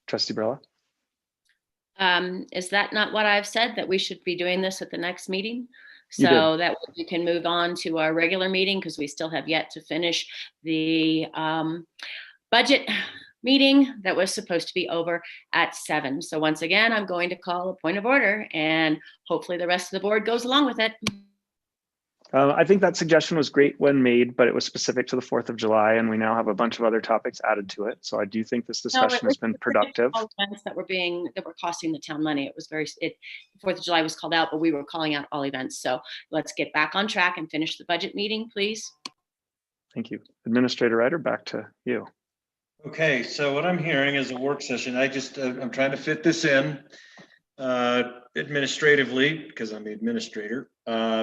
Trustee Barilla. Is that not what I've said, that we should be doing this at the next meeting? You So that we can move on to our regular meeting, because we still have yet to finish the budget meeting that was supposed to be over at 7. So once again, I'm going to call a point of order, and hopefully the rest of the board goes along with it. I think that suggestion was great when made, but it was specific to the 4th of July, and we now have a bunch of other topics added to it. So I do think this discussion has been productive. All events that were costing the town money. It was 4th of July was called out, but we were calling out all events. So let's get back on track and finish the budget meeting, please. Thank you. Administrator Ryder, back to you. Okay, so what I'm hearing is a work session. I'm trying to fit this in administratively, because I'm the administrator.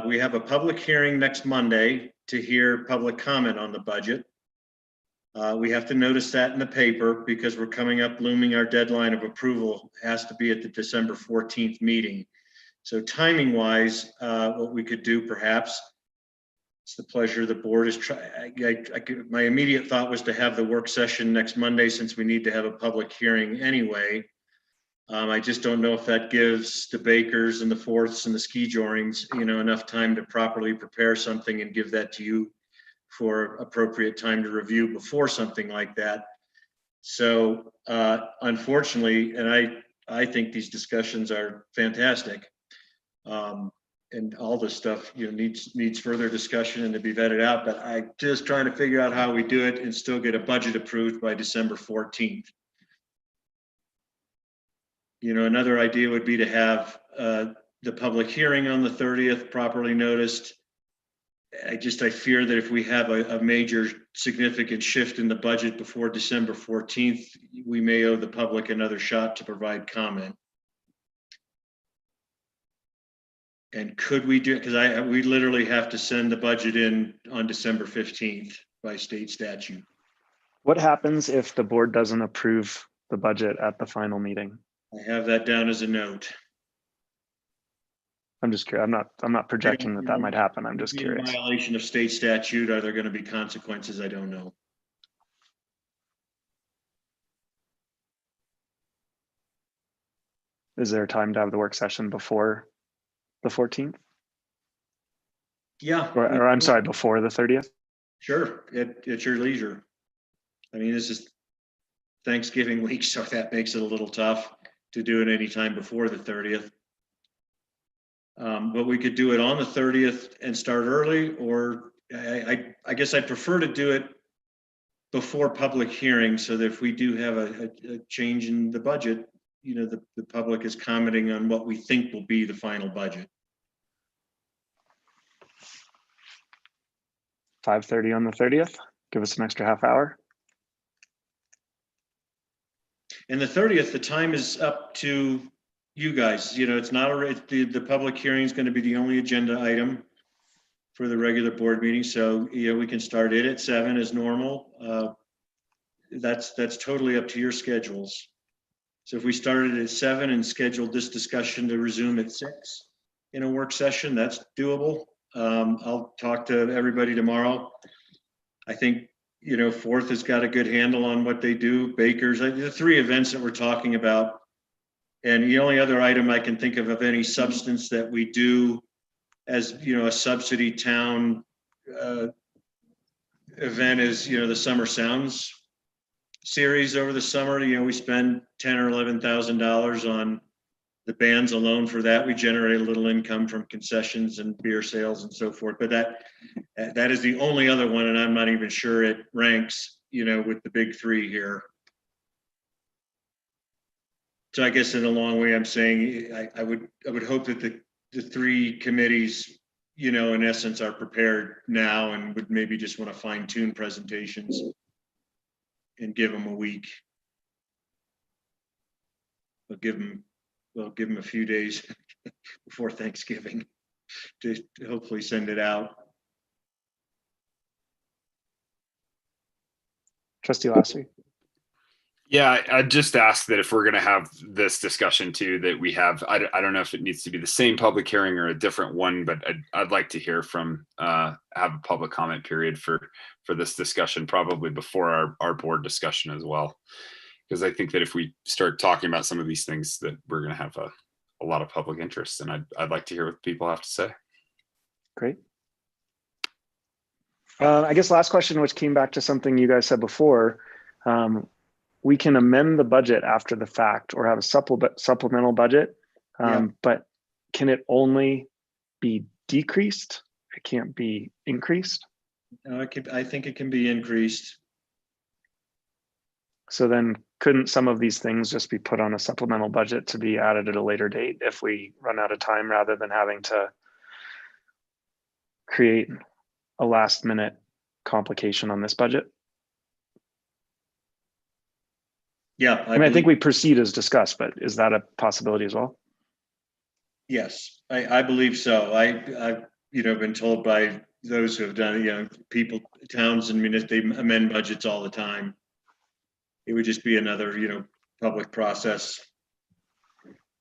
We have a public hearing next Monday to hear public comment on the budget. We have to notice that in the paper, because we're coming up, looming, our deadline of approval has to be at the December 14th meeting. So timing wise, what we could do perhaps, it's the pleasure of the board, is my immediate thought was to have the work session next Monday, since we need to have a public hearing anyway. I just don't know if that gives the Bakers and the Fourths and the ski jorings, enough time to properly prepare something and give that to you for appropriate time to review before something like that. So unfortunately, and I think these discussions are fantastic. And all this stuff, needs further discussion and to be vetted out, but I'm just trying to figure out how we do it and still get a budget approved by December 14th. Another idea would be to have the public hearing on the 30th properly noticed. I fear that if we have a major significant shift in the budget before December 14th, we may owe the public another shot to provide comment. And could we do it? Because we literally have to send the budget in on December 15th by state statute. What happens if the board doesn't approve the budget at the final meeting? I have that down as a note. I'm just curious. I'm not projecting that might happen. I'm just In curious. violation of state statute, are there going to be consequences? I don't know. Is there time to have the work session before the 14th? Yeah. Or I'm sorry, before the 30th? Sure, at your leisure. I mean, this is Thanksgiving week, so that makes it a little tough to do it anytime before the 30th. But we could do it on the 30th and start early, or I guess I'd prefer to do it before public hearing, so that if we do have a change in the budget, you know, the public is commenting on what we think will be the final budget. 5:30 on the 30th. Give us an extra half hour. And the 30th, the time is up to you guys. You know, it's not the public hearing is going to be the only agenda item for the regular board meeting. So, you know, we can start it at 7 as normal. That's totally up to your schedules. So if we started at 7 and scheduled this discussion to resume at 6 in a work session, that's doable. I'll talk to everybody tomorrow. I think, you know, Fourth has got a good handle on what they do. Baker's, the 3 events that we're talking about. And the only other item I can think of any substance that we do as, you know, a subsidy town event is, you know, the Summer Sounds series over the summer. You know, we spend $10,000 or $11,000 on the bands alone for that. We generate a little income from concessions and beer sales and so forth. But that is the only other one, and I'm not even sure it ranks, you know, with the big 3 here. So I guess in a long way, I'm saying I would hope that the 3 committees, you know, in essence, are prepared now and would maybe just want to fine tune presentations and give them a week. We'll give them a few days before Thanksgiving to hopefully send it out. Trustee Lassie. Yeah, I just asked that if we're going to have this discussion too, that we have, I don't know if it needs to be the same public hearing or a different one, but I'd like to hear from, have a public comment period for this discussion, probably before our board discussion as well. Because I think that if we start talking about some of these things, that we're going to have a lot of public interest, and I'd like to hear what people have to say. Great. I guess last question, which came back to something you guys said before. We can amend the budget after the fact or have a supplemental budget, but can it only be decreased? It can't be increased? No, I think it can be increased. So then couldn't some of these things just be put on a supplemental budget to be added at a later date if we run out of time, rather than having to create a last minute complication on this budget? Yeah, I think we proceed as discussed, but is that a possibility as well? Yes, I believe so. I've been told by those who have done, towns and they amend budgets all the time. It would just be another, public process.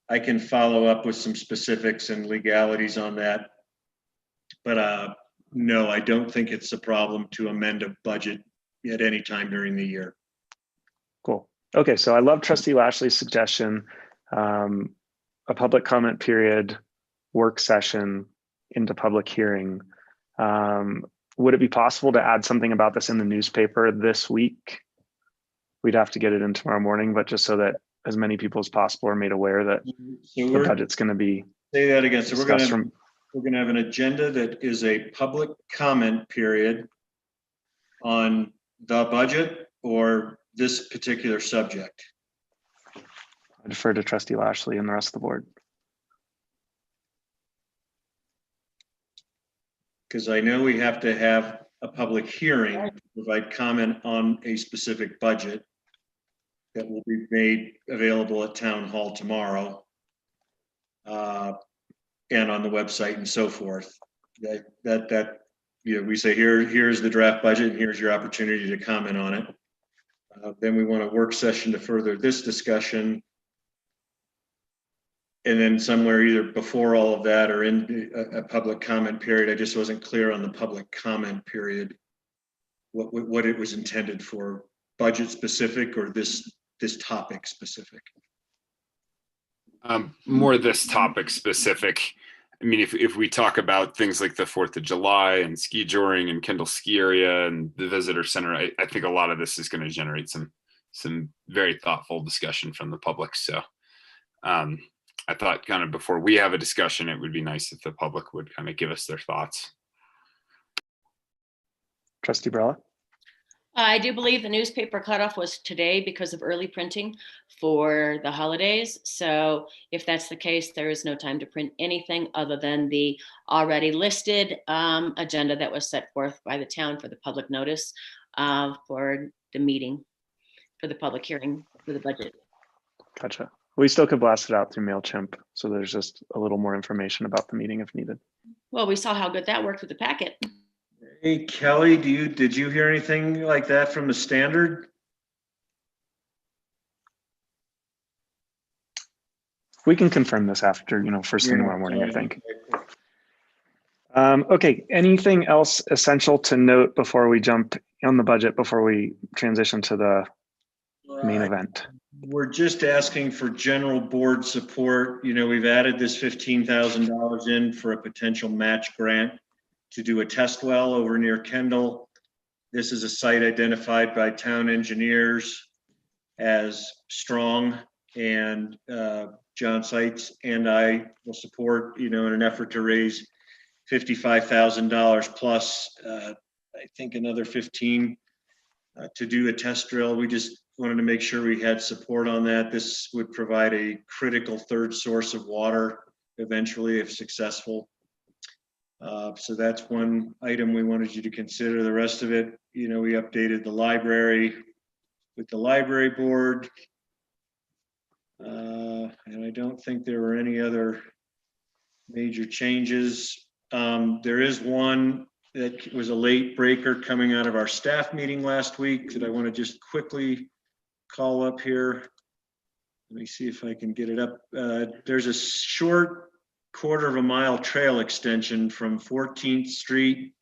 I can follow up with some specifics and legalities on that. But no, I don't think it's a problem to amend a budget at any time during the year. Cool. Okay, so I love Trustee Lashley's suggestion, a public comment period, work session into public hearing. Would it be possible to add something about this in the newspaper this week? We'd have to get it in tomorrow morning, but just so that as many people as possible are made aware that the budget's going to be. Say that again. So we're going to have an agenda that is a public comment period on the budget or this particular subject. I defer to Trustee Lashley and the rest of the board. Because I know we have to have a public hearing to provide comment on a specific budget that will be made available at Town Hall tomorrow and on the website and so forth. We say here's the draft budget and here's your opportunity to comment on it. Then we want a work session to further this discussion. And then somewhere either before all of that or in a public comment period, I just wasn't clear on the public comment period, what it was intended for, budget specific or this topic specific. More this topic specific. I mean, if we talk about things like the 4th of July and ski joring and Kendall Ski Area and the visitor center, I think a lot of this is going to generate some very thoughtful discussion from the public. So I thought kind of before we have a discussion, it would be nice if the public would kind of give us their thoughts. Trustee Brella? I do believe the newspaper cutoff was today because of early printing for the holidays. So if that's the case, there is no time to print anything other than the already listed agenda that was set forth by the town for the public notice for the meeting, for the public hearing for the budget. Gotcha. We still could blast it out through MailChimp. So there's just a little more information about the meeting if needed. Well, we saw how good that worked with the packet. Hey, Kelly, did you hear anything like that from the Standard? We can confirm this after, first thing tomorrow morning, I think. Okay, anything else essential to note before we jump on the budget, before we transition to the main event? We're just asking for general board support. We've added this $15,000 in for a potential match grant to do a test well over near Kendall. This is a site identified by town engineers as strong, and John Seitz and I will support, in an effort to raise $55,000 plus, I think another 15 to do a test drill. We just wanted to make sure we had support on that. This would provide a critical third source of water eventually, if successful. So that's one item we wanted you to consider. The rest of it, we updated the library with the library board. And I don't think there were any other major changes. There is one that was a late breaker coming out of our staff meeting last week that I want to just quickly call up here. Let me see if I can get it up. There's a short quarter-of-a-mile trail extension from 14th Street.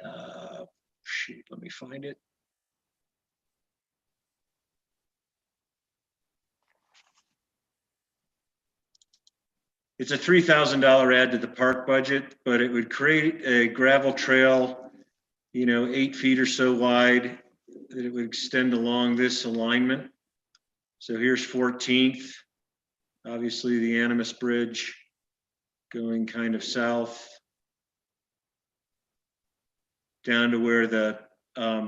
Let me find it. It's a $3,000 add to the park budget, but it would create a gravel trail, 8 feet or so wide, that it would extend along this alignment. So here's 14th, obviously the Animas Bridge going kind of south down to where the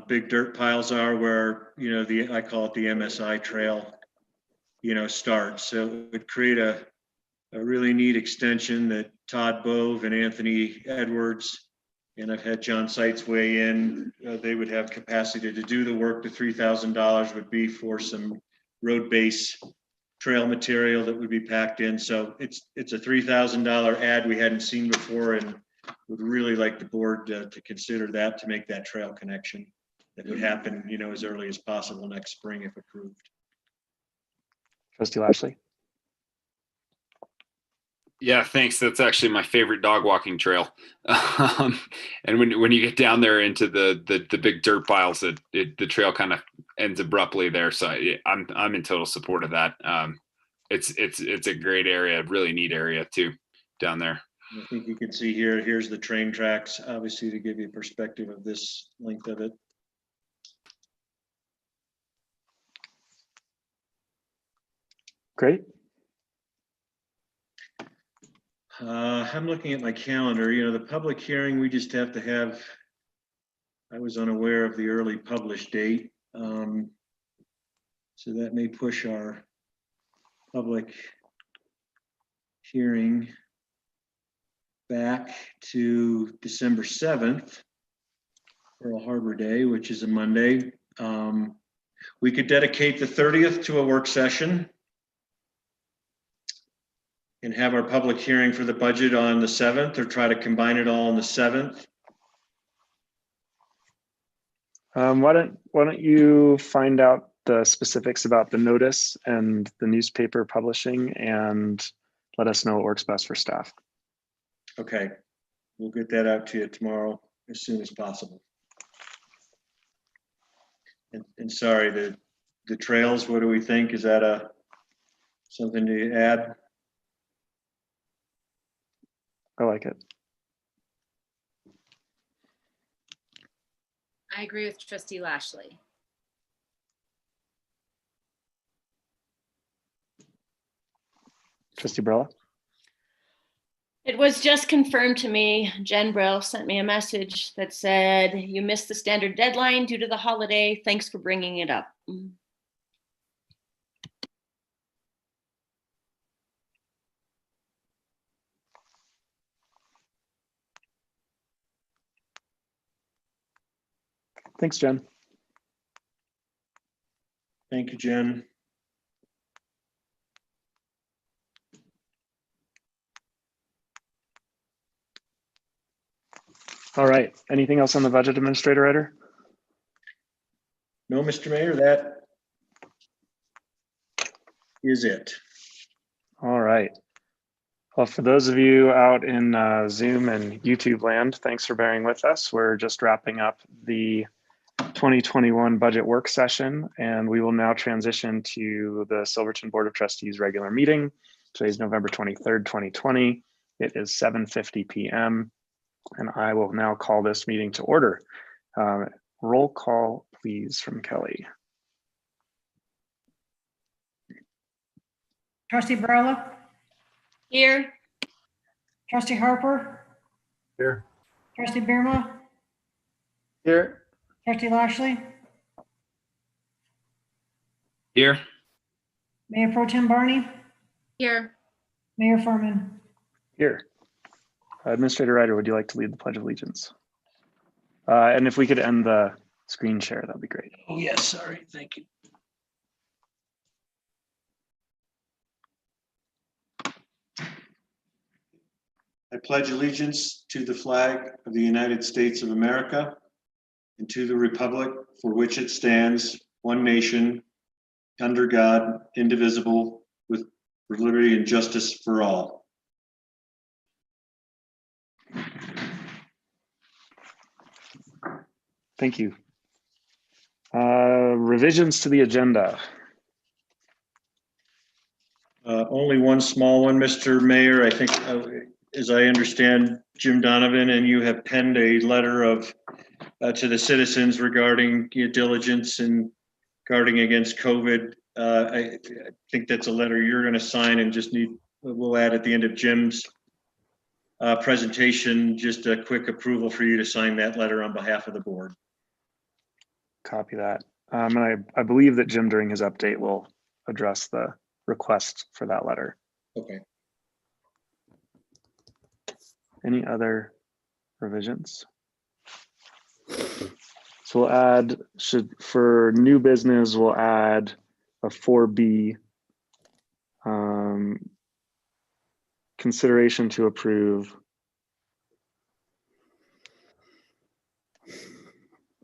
big dirt piles are, where, I call it the MSI trail, starts. So it would create a really neat extension that Todd Bove and Anthony Edwards, and I've had John Seitz weigh in, they would have capacity to do the work. The $3,000 would be for some road base trail material that would be packed in. So it's a $3,000 add we hadn't seen before, and would really like the board to consider that, to make that trail connection that would happen, as early as possible next spring if approved. Trustee Lashley? Yeah, thanks. That's actually my favorite dog walking trail. And when you get down there into the big dirt piles, the trail kind of ends abruptly there. So I'm in total support of that. It's a great area, really neat area too, down there. I think you can see here's the train tracks, obviously, to give you a perspective of this length of it. Great. I'm looking at my calendar. The public hearing, we just have to have, I was unaware of the early published date. So that may push our public hearing back to December 7th, Pearl Harbor Day, which is a Monday. We could dedicate the 30th to a work session and have our public hearing for the budget on the 7th, or try to combine it all on the 7th. Why don't you find out the specifics about the notice and the newspaper publishing and let us know what works best for staff. Okay, we'll get that out to you tomorrow as soon as possible. And sorry, the trails, what do we think? Is that something to add? I like it. I agree with Trustee Lashley. Trustee Barella? It was just confirmed to me. Jen Brill sent me a message that said, you missed the standard deadline due to the holiday. Thanks for bringing it up. Thanks, Jen. Thank you, Jen. All right. Anything else on the budget, Administrator Ryder? No, Mr. Mayor, that is it. All right. Well, for those of you out in Zoom and YouTube land, thanks for bearing with us. We're just wrapping up the 2021 budget work session, and we will now transition to the Silverton Board of Trustees regular meeting. Today's November 23rd, 2020. It is 7:50 p.m. and I will now call this meeting to order. Roll call, please, from Kelly. Trustee Barella, Here. Trustee Harper, Here. Trustee Birma, Here. Trustee Lashley, Here. Mayor Pro Tem Barney, Here. Mayor Furman. Here. Administrator Ryder, would you like to lead the Pledge of Allegiance? And if we could end the screen share, that'd be great. Oh, yes, sorry, thank you. I pledge allegiance to the flag of the United States of America and to the republic for which it stands, one nation, under God, indivisible, with liberty and justice for all. Thank you. Revisions to the agenda. Only one small one, Mr. Mayor. I think, as I understand, Jim Donovan and you have penned a letter of to the citizens regarding diligence and guarding against COVID. I think that's a letter you're going to sign and just we'll add at the end of Jim's presentation, just a quick approval for you to sign that letter on behalf of the board. Copy that. And I believe that Jim, during his update, will address the request for that letter. Okay. Any other revisions? So we'll add, for new business, we'll add a 4B, consideration to approve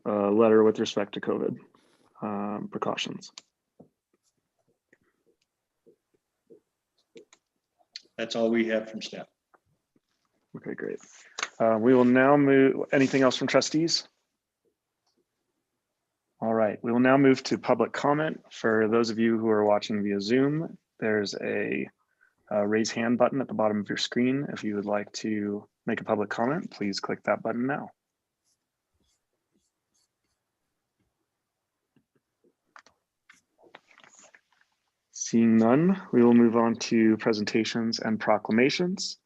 a letter with respect to COVID precautions. That's all we have from staff. Okay, great. We will now move, anything else from trustees? All right, we will now move to public comment. For those of you who are watching via Zoom, there's a raise hand button at the bottom of your screen. If you would like to make a public comment, please click that button now. Seeing none, we will move on to presentations and proclamations.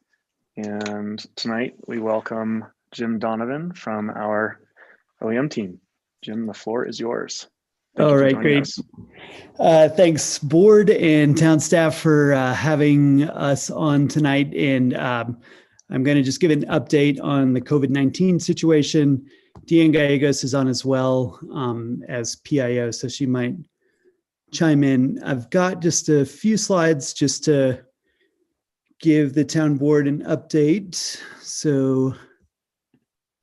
And tonight we welcome Jim Donovan from our OEM team. Jim, the floor is yours. All right, great. Thanks, board and town staff, for having us on tonight. And I'm going to just give an update on the COVID-19 situation. Deanne Gallegos is on as well as PIO, so she might chime in. I've got just a few slides just to give the town board an update. So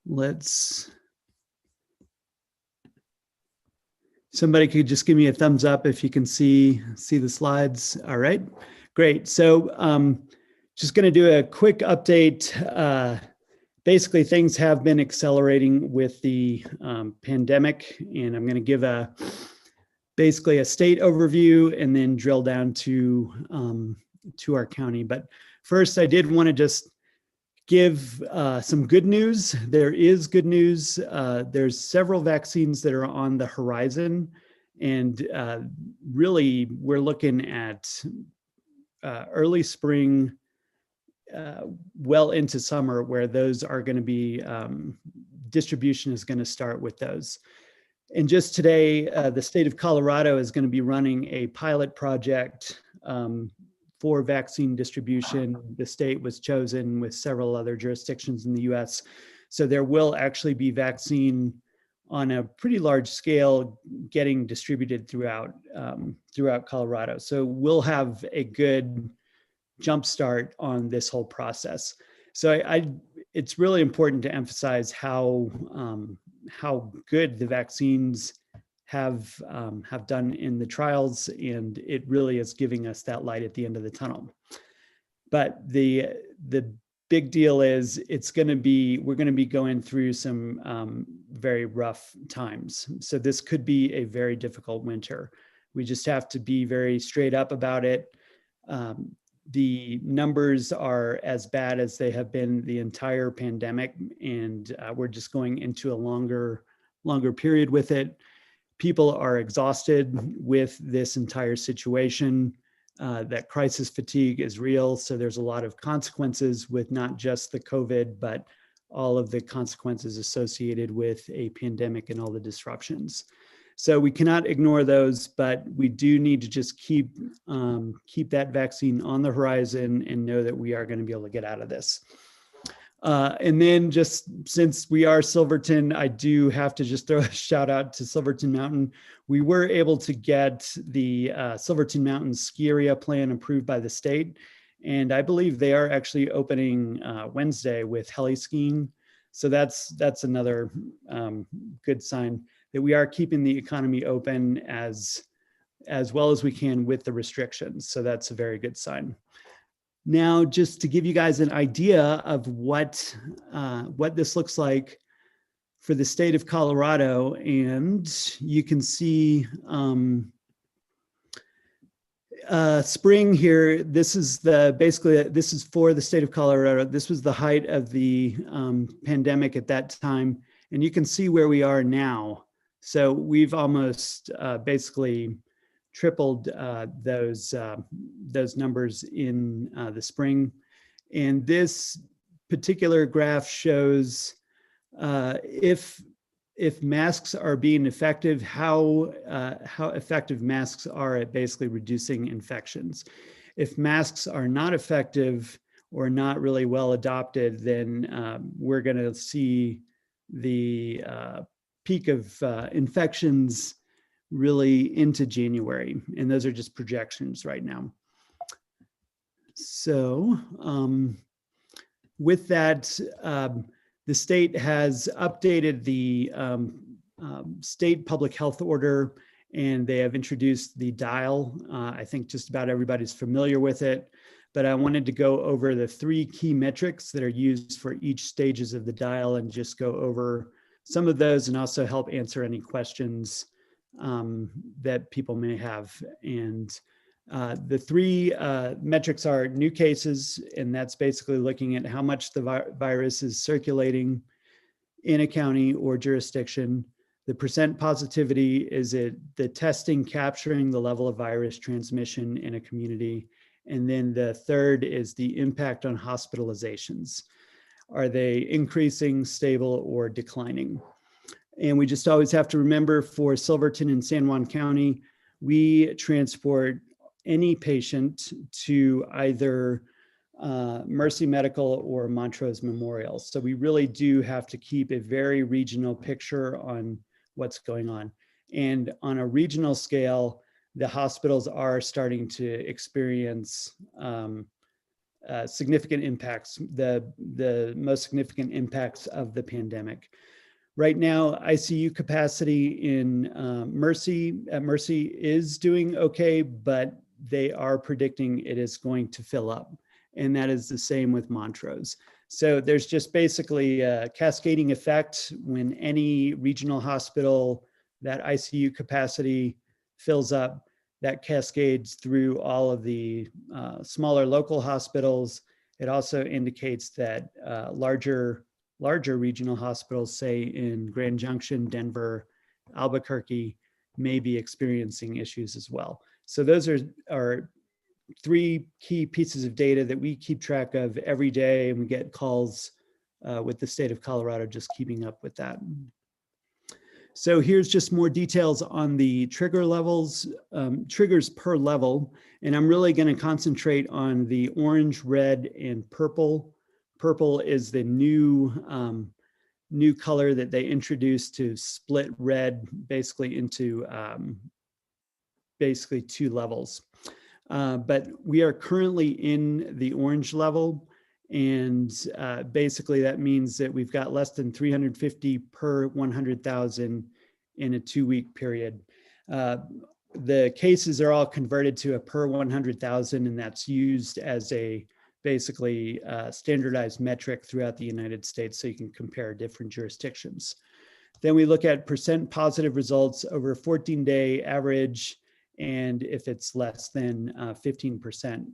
let's Somebody could just give me a thumbs up if you can see the slides. All right, great. So just going to do a quick update. Basically, things have been accelerating with the pandemic, and I'm going to give basically a state overview and then drill down to our county. But first, I did want to just give some good news. There is good news. There's several vaccines that are on the horizon, and really we're looking at early spring, well into summer, where those are going to be, distribution is going to start with those. And just today, the state of Colorado is going to be running a pilot project for vaccine distribution. The state was chosen with several other jurisdictions in the US. So there will actually be vaccine on a pretty large scale getting distributed throughout Colorado. So we'll have a good jumpstart on this whole process. So it's really important to emphasize how good the vaccines have done in the trials, and it really is giving us that light at the end of the tunnel. But the big deal is we're going to be going through some very rough times. So this could be a very difficult winter. We just have to be very straight up about it. The numbers are as bad as they have been the entire pandemic, and we're just going into a longer period with it. People are exhausted with this entire situation. That crisis fatigue is real, so there's a lot of consequences with not just the COVID, but all of the consequences associated with a pandemic and all the disruptions. So we cannot ignore those, but we do need to just keep that vaccine on the horizon and know that we are going to be able to get out of this. And then just since we are Silverton, I do have to just throw a shout out to Silverton Mountain. We were able to get the Silverton Mountain ski area plan approved by the state. And I believe they are actually opening Wednesday with heli skiing. So that's another good sign that we are keeping the economy open as well as we can with the restrictions. So that's a very good sign. Now, just to give you guys an idea of what this looks like for the state of Colorado, and you can see spring here. This is this is for the state of Colorado. This was the height of the pandemic at that time, and you can see where we are now. So we've almost basically tripled those numbers in the spring. And this particular graph shows if masks are being effective, how effective masks are at basically reducing infections. If masks are not effective or not really well adopted, then we're going to see the peak of infections really into January, and those are just projections right now. So with that, the state has updated the state public health order, and they have introduced the dial. I think just about everybody's familiar with it, but I wanted to go over the 3 key metrics that are used for each stages of the dial and just go over some of those and also help answer any questions that people may have. And the 3 metrics are new cases, and that's basically looking at how much the virus is circulating in a county or jurisdiction. The percent positivity, is it the testing capturing the level of virus transmission in a community? And then the third is the impact on hospitalizations. Are they increasing, stable, or declining? And we just always have to remember, for Silverton and San Juan County, we transport any patient to either Mercy Medical or Montrose Memorial. So we really do have to keep a very regional picture on what's going on. And on a regional scale, the hospitals are starting to experience significant impacts, the most significant impacts of the pandemic. Right now, ICU capacity in Mercy is doing okay, but they are predicting it is going to fill up. And that is the same with Montrose. So there's just basically a cascading effect when any regional hospital, that ICU capacity fills up, that cascades through all of the smaller local hospitals. It also indicates that larger regional hospitals, say in Grand Junction, Denver, Albuquerque, may be experiencing issues as well. So those are three key pieces of data that we keep track of every day, and we get calls with the state of Colorado just keeping up with that. So here's just more details on the trigger levels, triggers per level, and I'm really going to concentrate on the orange, red, and purple. Purple is the new color that they introduced to split red basically into basically two levels. But we are currently in the orange level, and basically that means that we've got less than 350 per 100,000 in a 2-week period. The cases are all converted to a per 100,000, and that's used as a basically standardized metric throughout the United States, so you can compare different jurisdictions. Then we look at percent positive results over a 14-day average, and if it's less than 15%,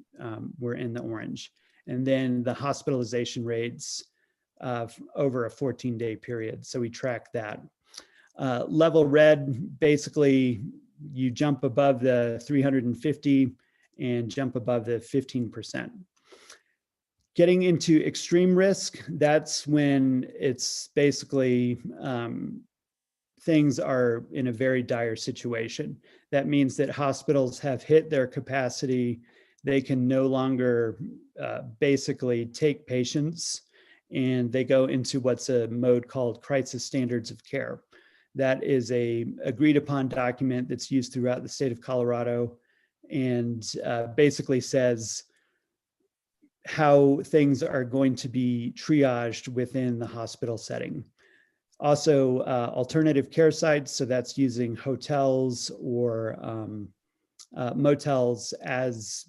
we're in the orange. And then the hospitalization rates over a 14-day period, so we track that. Level red, basically you jump above the 350 and jump above the 15%. Getting into extreme risk, that's when it's basically things are in a very dire situation. That means that hospitals have hit their capacity. They can no longer basically take patients, and they go into what's a mode called crisis standards of care. That is a agreed upon document that's used throughout the state of Colorado, and basically says how things are going to be triaged within the hospital setting. Also, alternative care sites, so that's using hotels or motels as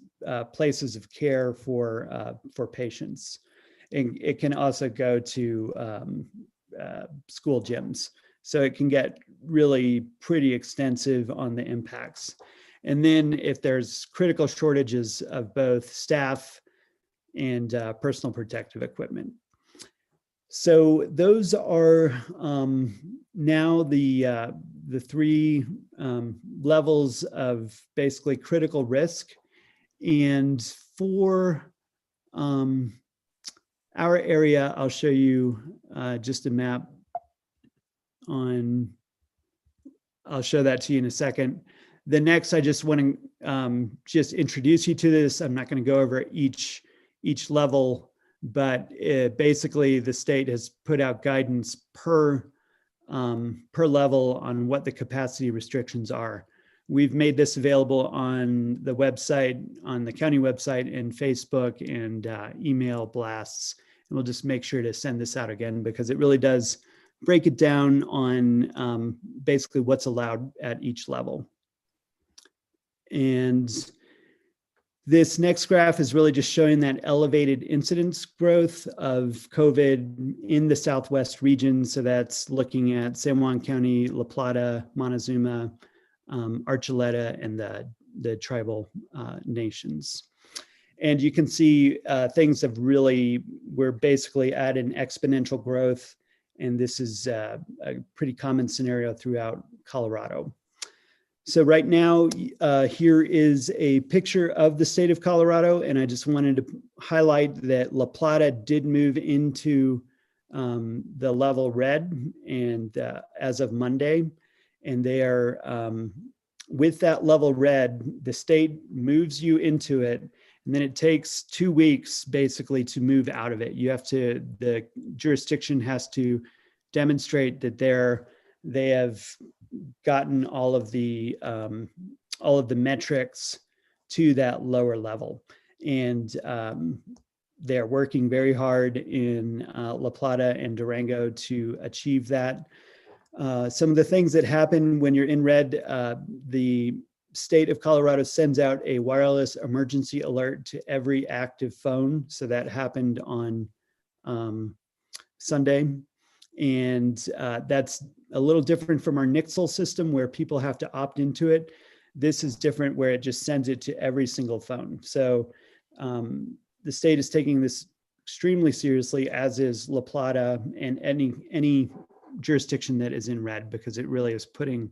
places of care for patients. And it can also go to school gyms. So it can get really pretty extensive on the impacts. And then if there's critical shortages of both staff and personal protective equipment. So those are now the three levels of basically critical risk. And for our area, I'll show you just a map on, I'll show that to you in a second. The next, I just want to just introduce you to this. I'm not going to go over each level, but basically the state has put out guidance per level on what the capacity restrictions are. We've made this available on the website, on the county website, and Facebook, and email blasts. And we'll just make sure to send this out again, because it really does break it down on basically what's allowed at each level. And this next graph is really just showing that elevated incidence growth of COVID in the Southwest region. So that's looking at San Juan County, La Plata, Montezuma, Archuleta, and the tribal nations. And you can see things have really, we're basically at an exponential growth. And this is a pretty common scenario throughout Colorado. So right now, here is a picture of the state of Colorado, and I just wanted to highlight that La Plata did move into the level red, and as of Monday, and they are with that level red, the state moves you into it, and then it takes 2 weeks basically to move out of it. You have to, the jurisdiction has to demonstrate that they have gotten all of the metrics to that lower level. And they're working very hard in La Plata and Durango to achieve that. Some of the things that happen when you're in red, the state of Colorado sends out a wireless emergency alert to every active phone. So that happened on Sunday. And that's a little different from our Nixle system where people have to opt into it. This is different where it just sends it to every single phone. So the state is taking this extremely seriously, as is La Plata and any jurisdiction that is in red, because it really is putting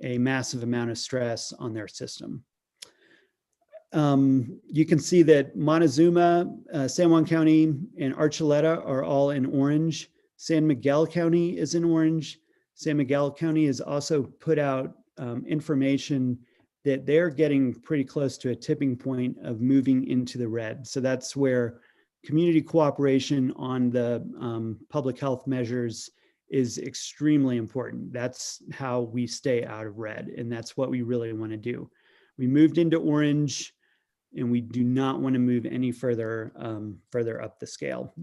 a massive amount of stress on their system. You can see that Montezuma, San Juan County, and Archuleta are all in orange. San Miguel County is in orange. San Miguel County has also put out information that they're getting pretty close to a tipping point of moving into the red. So that's where community cooperation on the public health measures is extremely important. That's how we stay out of red, and that's what we really want to do. We moved into orange, and we do not want to move any further up the scale.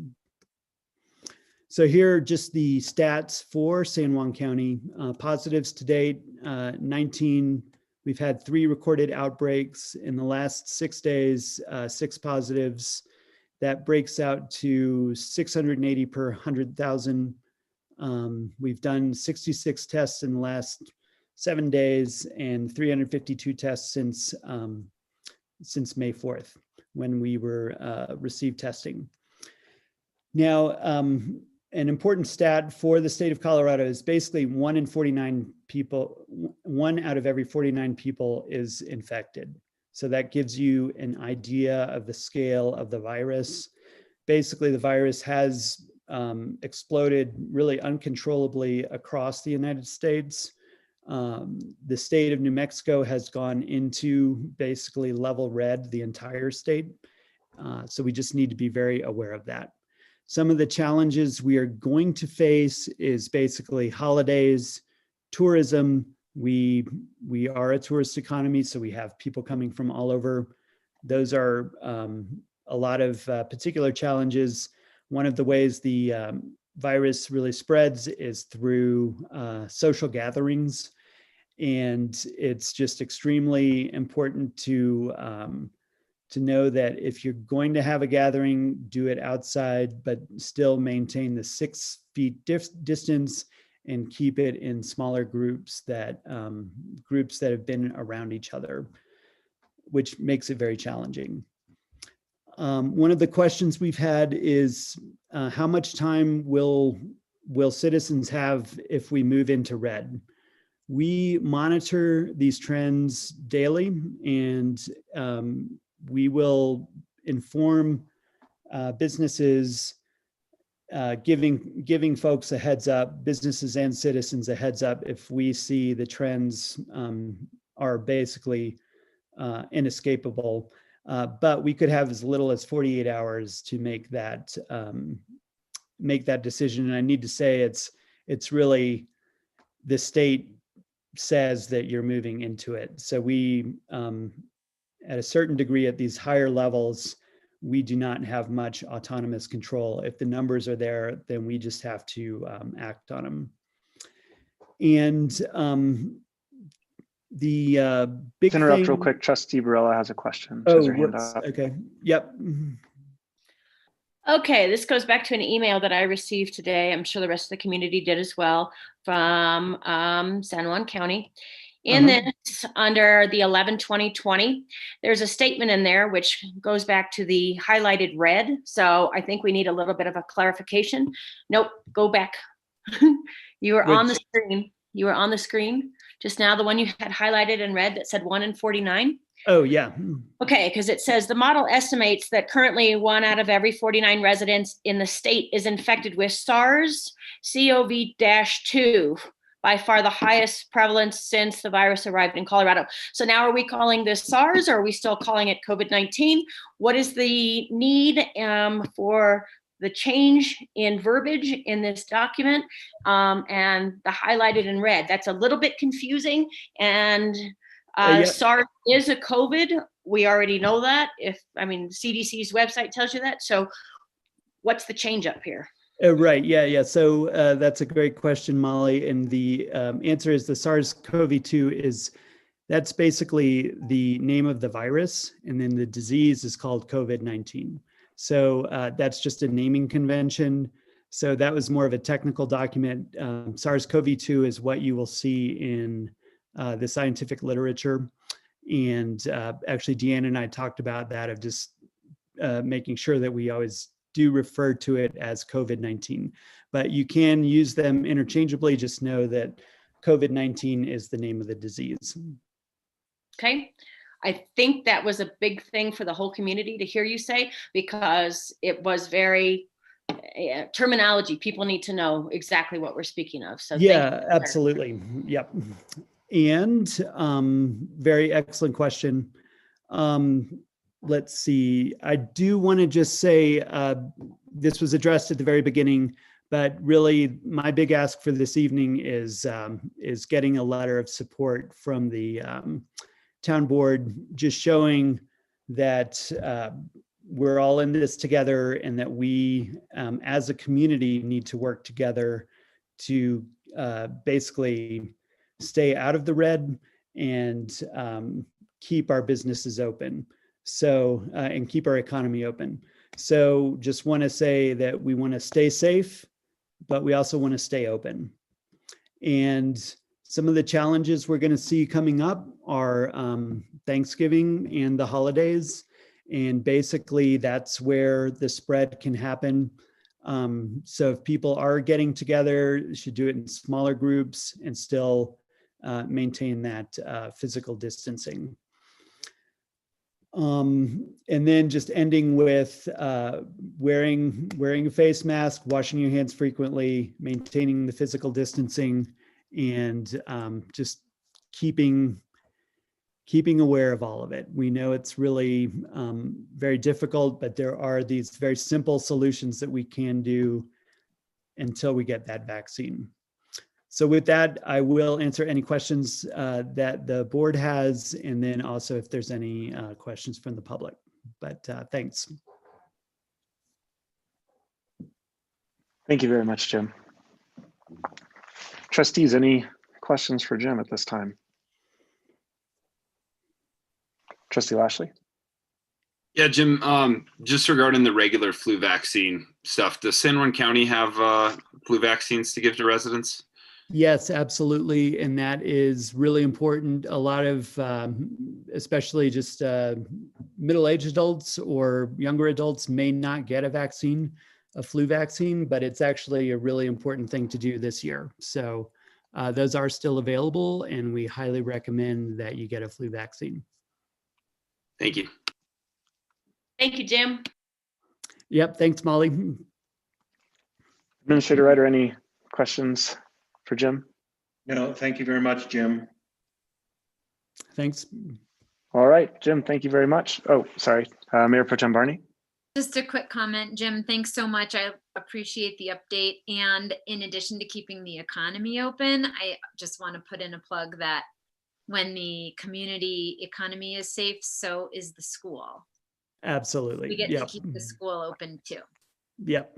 So here are just the stats for San Juan County. Positives to date, 19. We've had 3 recorded outbreaks in the last 6 days, 6 positives. That breaks out to 680 per 100,000. We've done 66 tests in the last 7 days and 352 tests since May 4th, when we were received testing. Now, an important stat for the state of Colorado is basically 1 out of every 49 people is infected. So that gives you an idea of the scale of the virus. Basically, the virus has exploded really uncontrollably across the United States. The state of New Mexico has gone into basically level red, the entire state. So we just need to be very aware of that. Some of the challenges we are going to face is basically holidays, tourism. We are a tourist economy, so we have people coming from all over. Those are a lot of particular challenges. One of the ways the virus really spreads is through social gatherings. And it's just extremely important to know that if you're going to have a gathering, do it outside, but still maintain the 6 feet distance and keep it in smaller groups that have been around each other, which makes it very challenging. One of the questions we've had is how much time will citizens have if we move into red? We monitor these trends daily, and we will inform businesses, giving folks a heads up, businesses and citizens a heads up if we see the trends are basically inescapable. But we could have as little as 48 hours to make that decision. And I need to say it's really the state says that you're moving into it. So we, at a certain degree at these higher levels, we do not have much autonomous control. If the numbers are there, then we just have to act on them. And the big Let's interrupt thing, real quick. Trustee Barilla has a question. She oh, has her hand whoops. up. Okay. Yep. Okay, this goes back to an email that I received today. I'm sure the rest of the community did as well, from San Juan County. In this, under the 11-2020, there's a statement in there which goes back to the highlighted red. So I think we need a little bit of a clarification. Nope, go back. You were on the screen. You were on the screen just now, the one you had highlighted in red that said 1 in 49. Oh, yeah. Okay, because it says the model estimates that currently 1 out of every 49 residents in the state is infected with SARS-CoV-2, by far the highest prevalence since the virus arrived in Colorado. So now are we calling this SARS, or are we still calling it COVID-19? What is the need for the change in verbiage in this document, and the highlighted in red? That's a little bit confusing. And SARS is a COVID we already know that. CDC's website tells you that. So what's the change up here? Right. Yeah. So that's a great question, Molly. And the answer is the SARS-CoV-2 that's basically the name of the virus. And then the disease is called COVID-19. So that's just a naming convention. So that was more of a technical document. SARS-CoV-2 is what you will see in the scientific literature. And actually, Deanna and I talked about that, of just making sure that we always do refer to it as COVID-19. But you can use them interchangeably. Just know that COVID-19 is the name of the disease. Okay. I think that was a big thing for the whole community to hear you say, because it was very terminology. People need to know exactly what we're speaking of. So yeah, absolutely. Yep. And very excellent question. Let's see. I do want to just say this was addressed at the very beginning, but really my big ask for this evening is getting a letter of support from the town board, just showing that we're all in this together, and that we as a community need to work together to basically stay out of the red and keep our businesses open. So, and keep our economy open. So just want to say that we want to stay safe, but we also want to stay open. And some of the challenges we're going to see coming up are Thanksgiving and the holidays. And basically that's where the spread can happen. So if people are getting together, you should do it in smaller groups and still maintain that physical distancing. And then just ending with wearing a face mask, washing your hands frequently, maintaining the physical distancing, and just keeping aware of all of it. We know it's really very difficult, but there are these very simple solutions that we can do until we get that vaccine. So with that, I will answer any questions that the board has, and then also if there's any questions from the public. But thanks. Thank you very much, Jim. Trustees, any questions for Jim at this time? Trustee Lashley? Yeah, Jim, just regarding the regular flu vaccine stuff, does San Juan County have flu vaccines to give to residents? Yes, absolutely. And that is really important. A lot of, especially just middle-aged adults or younger adults may not get a flu vaccine, but it's actually a really important thing to do this year. So those are still available, and we highly recommend that you get a flu vaccine. Thank you. Thank you, Jim. Yep, thanks, Molly. Administrator Ryder, any questions for Jim? No, thank you very much, Jim. Thanks. All right, Jim, thank you very much. Oh, sorry, Mayor Pro Tem Barney. Just a quick comment, Jim, thanks so much. I appreciate the update. And in addition to keeping the economy open, I just want to put in a plug that when the community economy is safe, so is the school. Absolutely. We get to keep the school open too. Yep.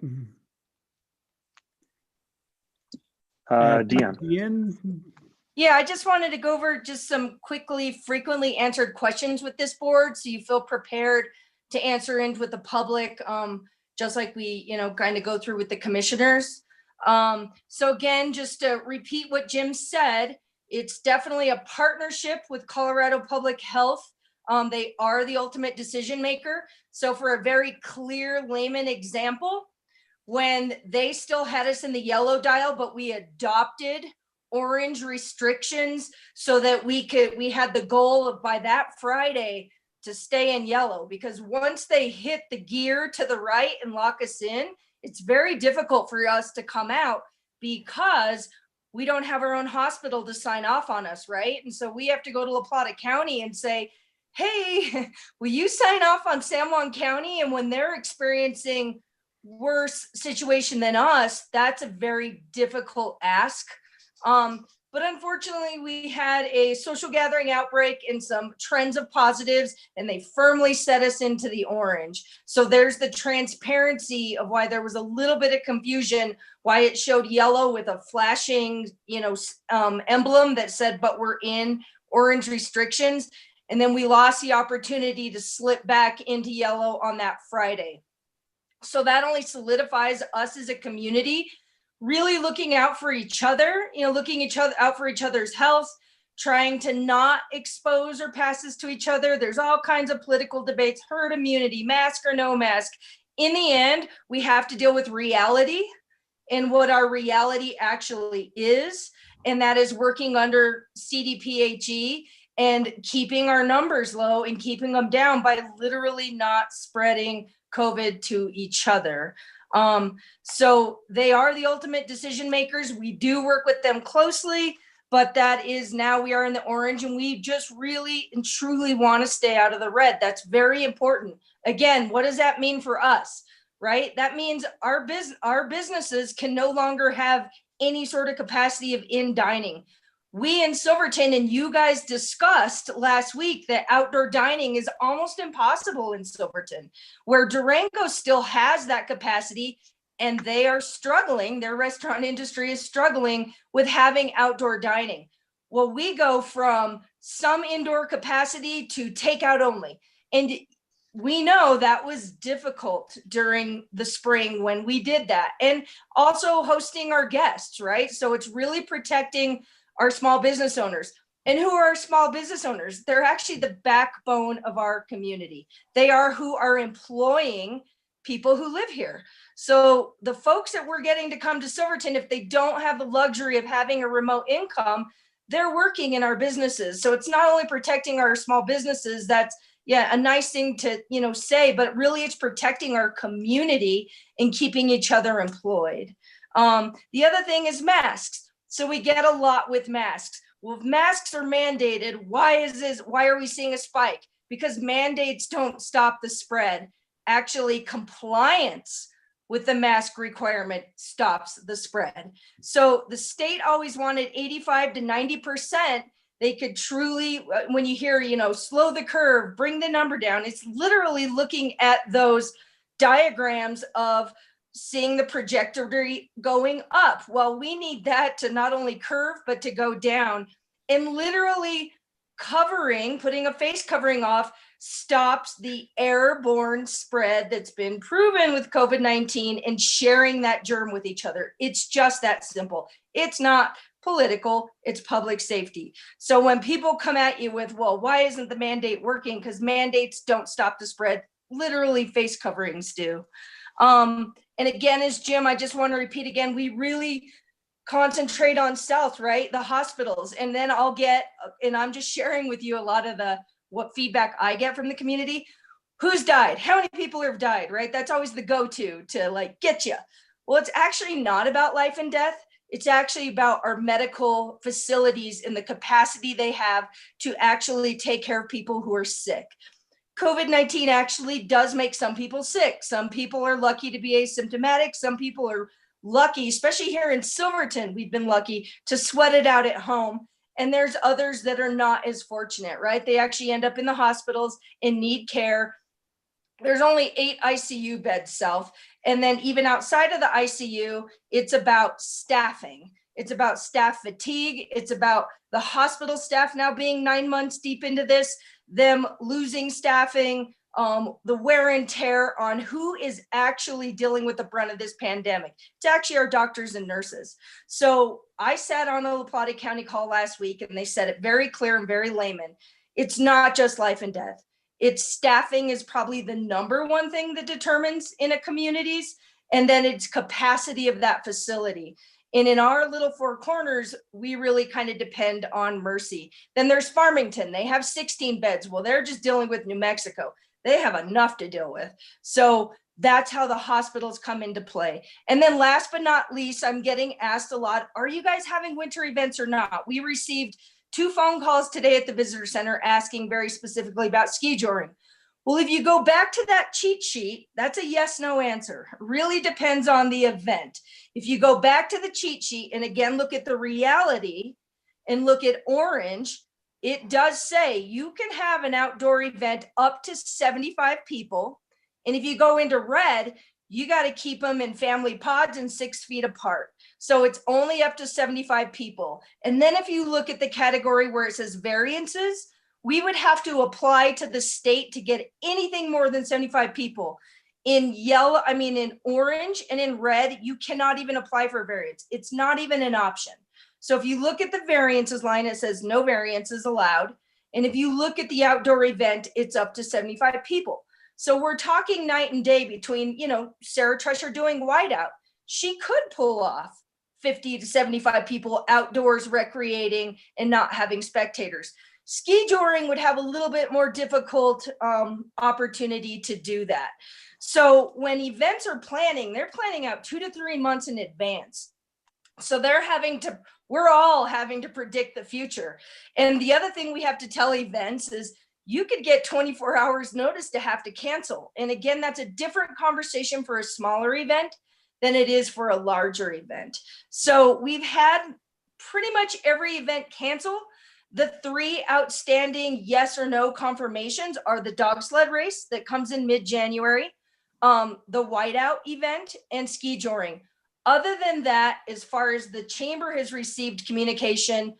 Deanne. Yeah, I just wanted to go over just some frequently answered questions with this board, so you feel prepared to answer in with the public, just like we, kind of go through with the commissioners. So again, just to repeat what Jim said, it's definitely a partnership with Colorado Public Health. They are the ultimate decision maker. So for a very clear layman example, when they still had us in the yellow dial, but we adopted orange restrictions so that we had the goal of by that Friday to stay in yellow, because once they hit the gear to the right and lock us in, it's very difficult for us to come out because we don't have our own hospital to sign off on us, right? And so we have to go to La Plata County and say, hey, will you sign off on San Juan County? And when they're experiencing worse situation than us, that's a very difficult ask. But unfortunately, we had a social gathering outbreak and some trends of positives, and they firmly set us into the orange. So there's the transparency of why there was a little bit of confusion, why it showed yellow with a flashing, emblem that said, but we're in orange restrictions. And then we lost the opportunity to slip back into yellow on that Friday. So that only solidifies us as a community really looking out for each other, looking out for each other's health, trying to not expose or pass this to each other. There's all kinds of political debates, herd immunity, mask or no mask. In the end, we have to deal with reality and what our reality actually is. And that is working under CDPHE and keeping our numbers low and keeping them down by literally not spreading COVID to each other. So they are the ultimate decision makers. We do work with them closely, but that is now we are in the orange and we just really and truly want to stay out of the red. That's very important. Again, what does that mean for us, right? That means our businesses can no longer have any sort of capacity of in dining. We in Silverton and you guys discussed last week that outdoor dining is almost impossible in Silverton, where Durango still has that capacity and they are struggling. Their restaurant industry is struggling with having outdoor dining. Well, we go from some indoor capacity to takeout only. And we know that was difficult during the spring when we did that. And also hosting our guests, right? So it's really protecting our small business owners. And who are our small business owners? They're actually the backbone of our community. They are who are employing people who live here. So the folks that we're getting to come to Silverton, if they don't have the luxury of having a remote income, they're working in our businesses. So it's not only protecting our small businesses, that's a nice thing to say, but really it's protecting our community and keeping each other employed. The other thing is masks. So we get a lot with masks. Well, if masks are mandated, why are we seeing a spike? Because mandates don't stop the spread. Actually, compliance with the mask requirement stops the spread. So the state always wanted 85 to 90%. They could truly, when you hear, slow the curve, bring the number down, it's literally looking at those diagrams of seeing the trajectory going up. Well, we need that to not only curve, but to go down. And literally putting a face covering off stops the airborne spread that's been proven with COVID-19 and sharing that germ with each other. It's just that simple. It's not political, it's public safety. So when people come at you with, well, why isn't the mandate working? Because mandates don't stop the spread. Literally face coverings do. And again, as Jim, I just want to repeat again, we really concentrate on South, right? The hospitals. And then I'm just sharing with you a lot of what feedback I get from the community. Who's died? How many people have died, right? That's always the go-to to get you. Well, it's actually not about life and death. It's actually about our medical facilities and the capacity they have to actually take care of people who are sick. COVID-19 actually does make some people sick. Some people are lucky to be asymptomatic. Some people are lucky, especially here in Silverton, we've been lucky to sweat it out at home. And there's others that are not as fortunate, right? They actually end up in the hospitals and need care. There's only 8 ICU beds, South. And then even outside of the ICU, it's about staffing. It's about staff fatigue. It's about the hospital staff now being 9 months deep into this, them losing staffing, the wear and tear on who is actually dealing with the brunt of this pandemic. It's actually our doctors and nurses. So I sat on a La Plata County call last week and they said it very clear and very layman. It's not just life and death. It's staffing is probably the number one thing that determines in a communities, and then it's capacity of that facility. And in our little Four Corners, we really kind of depend on Mercy. Then there's Farmington. They have 16 beds. Well, they're just dealing with New Mexico. They have enough to deal with. So that's how the hospitals come into play. And then last but not least, I'm getting asked a lot, are you guys having winter events or not? We received 2 phone calls today at the visitor center asking very specifically about ski joring. Well, if you go back to that cheat sheet, that's a yes, no answer. It really depends on the event. If you go back to the cheat sheet and again, look at the reality, and look at orange, it does say you can have an outdoor event up to 75 people. And if you go into red, you got to keep them in family pods and 6 feet apart. So it's only up to 75 people. And then if you look at the category where it says variances, we would have to apply to the state to get anything more than 75 people. In orange and in red, you cannot even apply for variance. It's not even an option. So if you look at the variances line, it says no variances allowed. And if you look at the outdoor event, it's up to 75 people. So we're talking night and day between, Sarah Tresher doing whiteout. She could pull off 50 to 75 people outdoors recreating and not having spectators. Ski joring would have a little bit more difficult opportunity to do that. So when events are planning, they're planning out 2 to 3 months in advance. So we're all having to predict the future. And the other thing we have to tell events is you could get 24 hours notice to have to cancel. And again, that's a different conversation for a smaller event than it is for a larger event. So we've had pretty much every event cancel. The 3 outstanding yes or no confirmations are the dog sled race that comes in mid-January, the whiteout event, and ski joring. Other than that, as far as the chamber has received communication,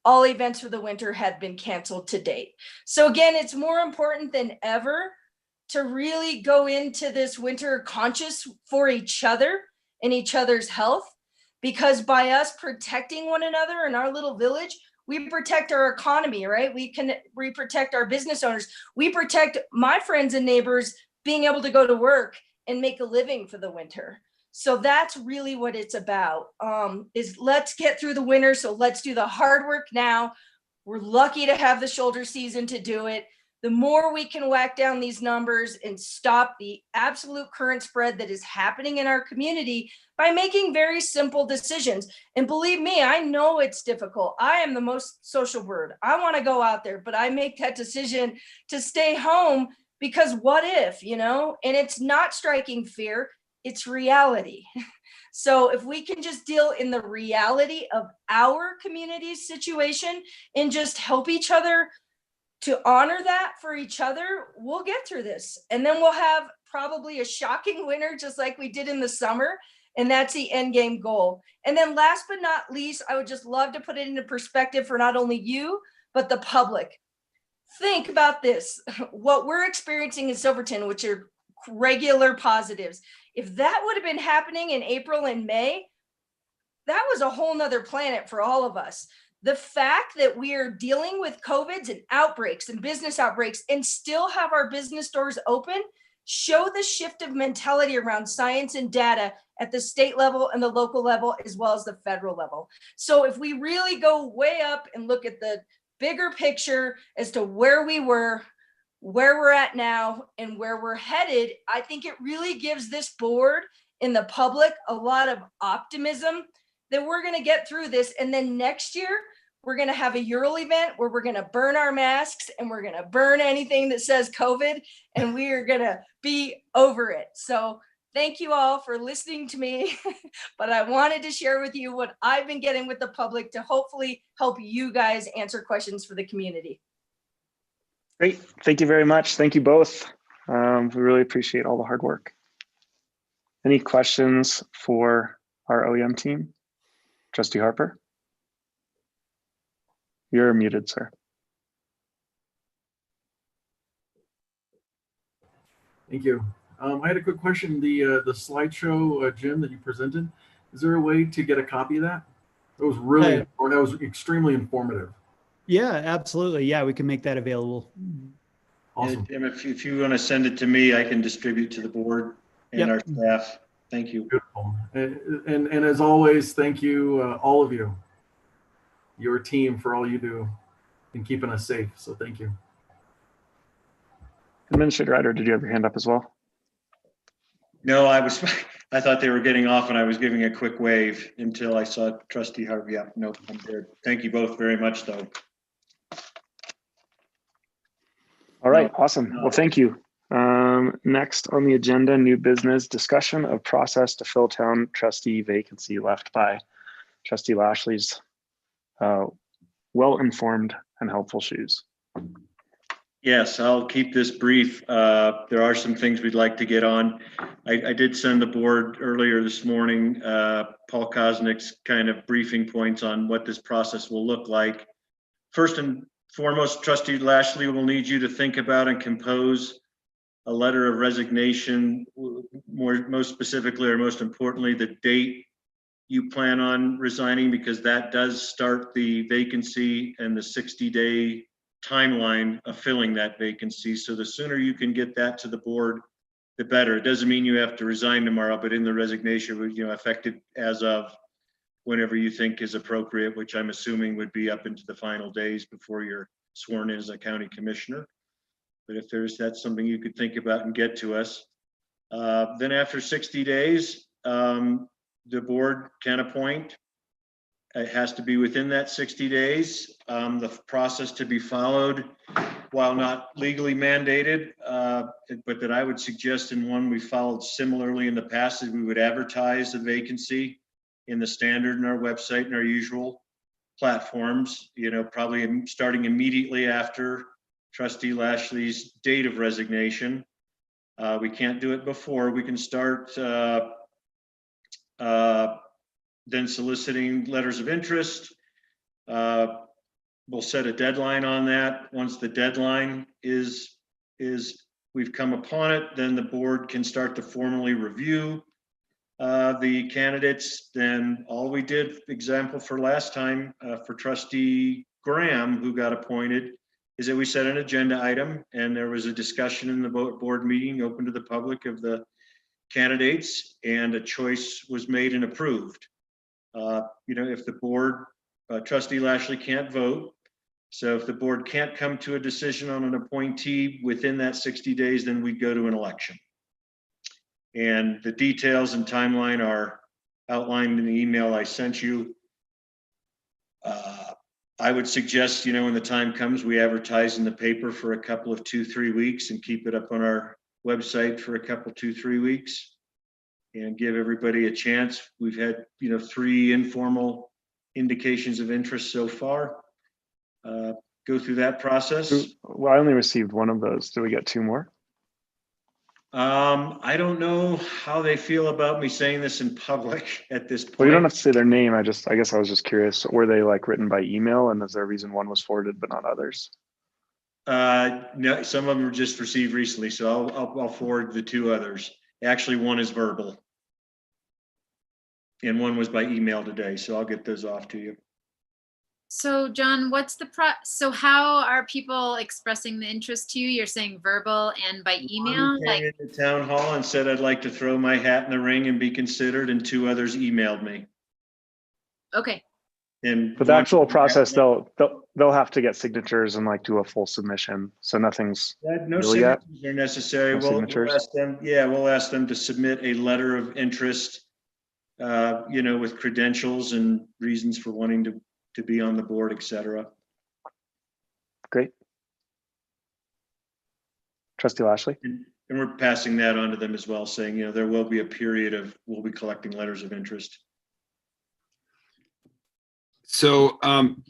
all events for the winter had been canceled to date. So again, it's more important than ever to really go into this winter conscious for each other and each other's health, because by us protecting one another in our little village, we protect our economy, right? We protect our business owners. We protect my friends and neighbors being able to go to work and make a living for the winter. So that's really what it's about, is let's get through the winter. So let's do the hard work now. We're lucky to have the shoulder season to do it. The more we can whack down these numbers and stop the absolute current spread that is happening in our community by making very simple decisions. And believe me, I know it's difficult. I am the most social bird. I want to go out there, but I make that decision to stay home because what if, and it's not striking fear. It's reality. So if we can just deal in the reality of our community's situation and just help each other to honor that for each other, we'll get through this. And then we'll have probably a shocking winter, just like we did in the summer. And that's the end game goal. And then last but not least, I would just love to put it into perspective for not only you, but the public. Think about this. What we're experiencing in Silverton, which are regular positives, if that would have been happening in April and May, that was a whole nother planet for all of us. The fact that we are dealing with COVIDs and outbreaks and business outbreaks and still have our business doors open show the shift of mentality around science and data at the state level and the local level, as well as the federal level. So if we really go way up and look at the bigger picture as to where we were, where we're at now, and where we're headed, I think it really gives this board and the public a lot of optimism that we're going to get through this. And then next year, we're going to have a Ural event where we're going to burn our masks and we're going to burn anything that says COVID, and we are going to be over it. So thank you all for listening to me, but I wanted to share with you what I've been getting with the public to hopefully help you guys answer questions for the community. Great. Thank you very much. Thank you both. We really appreciate all the hard work. Any questions for our OEM team? Trustee Harper? You're muted, sir. Thank you. I had a quick question. The slideshow, Jim, that you presented, is there a way to get a copy of that? It was really, or that was extremely informative. Yeah, absolutely. Yeah, we can make that available. Awesome. Tim, if you want to send it to me, I can distribute to the board and our staff. Thank you. Beautiful. And as always, thank you, all of you, your team, for all you do in keeping us safe. So thank you. Administrator Ryder, did you have your hand up as well? No, I thought they were getting off and I was giving a quick wave until I saw Trustee Harvey up. Nope, I'm there. Thank you both very much, though. All right, awesome. Well, thank you. Next on the agenda, new business, discussion of process to fill town trustee vacancy left by Trustee Lashley's well-informed and helpful shoes. Yes, I'll keep this brief. There are some things we'd like to get on. I did send the board earlier this morning, Paul Kosnick's kind of briefing points on what this process will look like. First and foremost, Trustee Lashley will need you to think about and compose a letter of resignation, most specifically or most importantly, the date you plan on resigning, because that does start the vacancy and the 60-day timeline of filling that vacancy. So the sooner you can get that to the board, the better. It doesn't mean you have to resign tomorrow, but in the resignation, effective as of whenever you think is appropriate, which I'm assuming would be up into the final days before you're sworn in as a county commissioner. But if that's something you could think about and get to us. Then after 60 days, the board can appoint. It has to be within that 60 days. The process to be followed, while not legally mandated, but that I would suggest, in one we followed similarly in the past, is we would advertise the vacancy in the standard in our website and our usual platforms, probably starting immediately after Trustee Lashley's date of resignation. We can't do it before. We can start then soliciting letters of interest. We'll set a deadline on that. Once the deadline is we've come upon it, then the board can start to formally review the candidates. Then all we did, example for last time, for Trustee Graham, who got appointed, is that we set an agenda item, and there was a discussion in the board meeting open to the public of the candidates, and a choice was made and approved. If the board, Trustee Lashley can't vote, so if the board can't come to a decision on an appointee within that 60 days, then we go to an election. And the details and timeline are outlined in the email I sent you. I would suggest, when the time comes, we advertise in the paper for a couple of 2-3 weeks and keep it up on our website for a couple, 2-3 weeks, and give everybody a chance. We've had, 3 informal indications of interest so far. Go through that process. Well, I only received one of those. Do we get 2 more? I don't know how they feel about me saying this in public at this point. Well, you don't have to say their name. I guess I was just curious. Were they written by email, and is there a reason one was forwarded but not others? No, some of them were just received recently, so I'll forward the 2 others. Actually, one is verbal, and one was by email today, so I'll get those off to you. So John, so how are people expressing the interest to you? You're saying verbal and by email? One came into town hall and said, I'd like to throw my hat in the ring and be considered, and 2 others emailed me. Okay. But the actual process, they'll have to get signatures and do a full submission. So nothing's no really yet. signatures are necessary. No signatures? We'll ask them to submit a letter of interest, with credentials and reasons for wanting to be on the board, etc. Great. Trustee Lashley. And we're passing that on to them as well, saying, there will be a period of, we'll be collecting letters of interest. So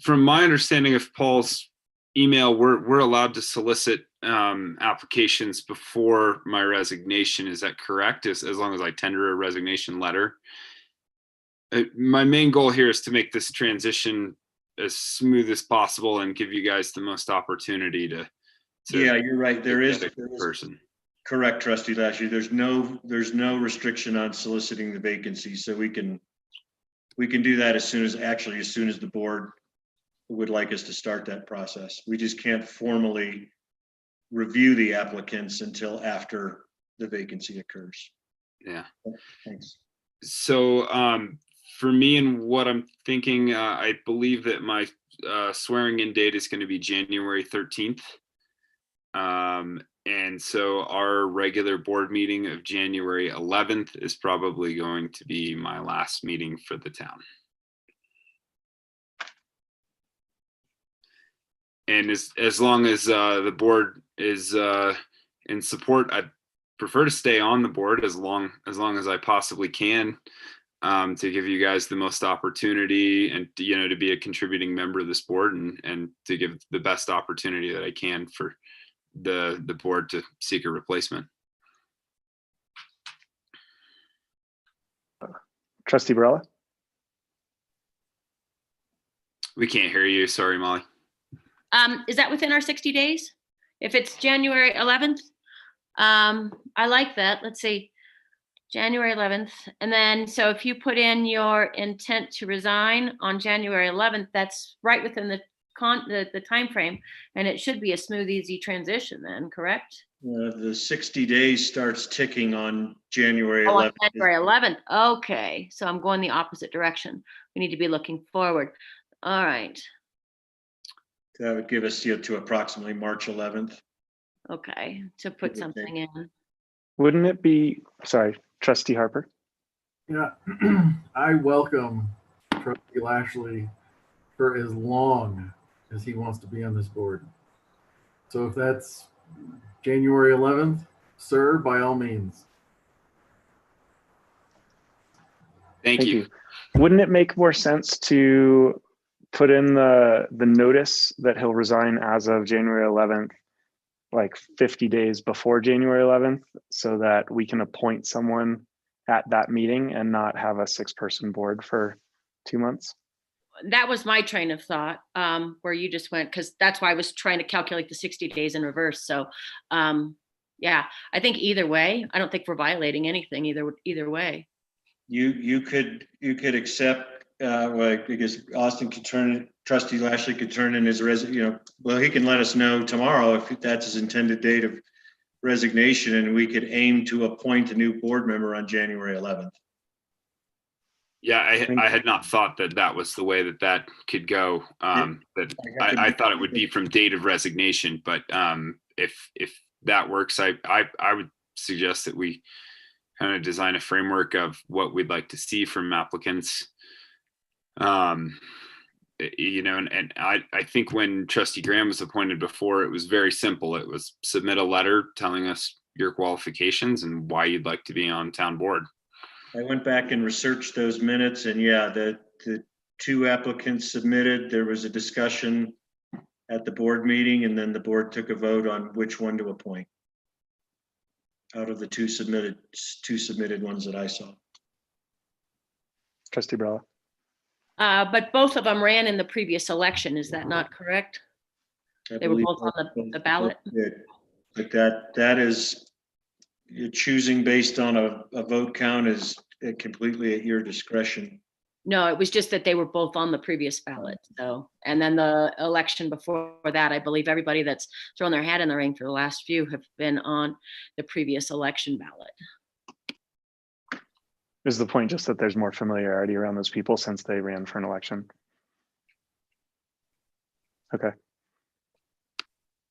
from my understanding of Paul's email, we're allowed to solicit applications before my resignation. Is that correct? As long as I tender a resignation letter? My main goal here is to make this transition as smooth as possible and give you guys the most opportunity to yeah, you're right. There is person. Correct, Trustee Lashley. There's no restriction on soliciting the vacancy, so we can do that as soon as the board would like us to start that process. We just can't formally review the applicants until after the vacancy occurs. Yeah. Thanks. So for me and what I'm thinking, I believe that my swearing in date is going to be January 13th. And so our regular board meeting of January 11th is probably going to be my last meeting for the town. And as long as the board is in support, I prefer to stay on the board as long as I possibly can. to give you guys the most opportunity and, to be a contributing member of this board and to give the best opportunity that I can for the board to seek a replacement. Trustee Barella? We can't hear you. Sorry, Molly. Is that within our 60 days? If it's January 11th? I like that. Let's see, January 11th. And then, so if you put in your intent to resign on January 11th, that's right within the time frame, and it should be a smooth, easy transition then, correct? The 60 days starts ticking on January Oh, on 11th. January 11th. Okay, so I'm going the opposite direction. We need to be looking forward. All right. That would give us to approximately March 11th. Okay, to put something in. Wouldn't it be, sorry, Trustee Harper? Yeah, I welcome Trustee Lashley for as long as he wants to be on this board. So if that's January 11th, sir, by all means. Thank you. Wouldn't it make more sense to put in the notice that he'll resign as of January 11th, like 50 days before January 11th, so that we can appoint someone at that meeting and not have a 6-person board for 2 months? That was my train of thought, where you just went, because that's why I was trying to calculate the 60 days in reverse. So, yeah, I think either way, I don't think we're violating anything either way. You could accept, because Austin could Trustee Lashley could turn in his he can let us know tomorrow if that's his intended date of resignation, and we could aim to appoint a new board member on January 11th. Yeah, I had not thought that was the way that could go. That I thought it would be from date of resignation, but if that works, I would suggest that we kind of design a framework of what we'd like to see from applicants. And I think when Trustee Graham was appointed before, it was very simple. It was submit a letter telling us your qualifications and why you'd like to be on town board. I went back and researched those minutes, and yeah, the 2 applicants submitted. There was a discussion at the board meeting, and then the board took a vote on which one to appoint out of the two submitted ones that I saw. Trustee Barella? But both of them ran in the previous election. Is that not correct? They were both on the ballot. But that is, you're choosing based on a vote count is completely at your discretion. No, it was just that they were both on the previous ballot. So, and then the election before that, I believe everybody that's thrown their hat in the ring for the last few have been on the previous election ballot. Is the point just that there's more familiarity around those people since they ran for an election? Okay.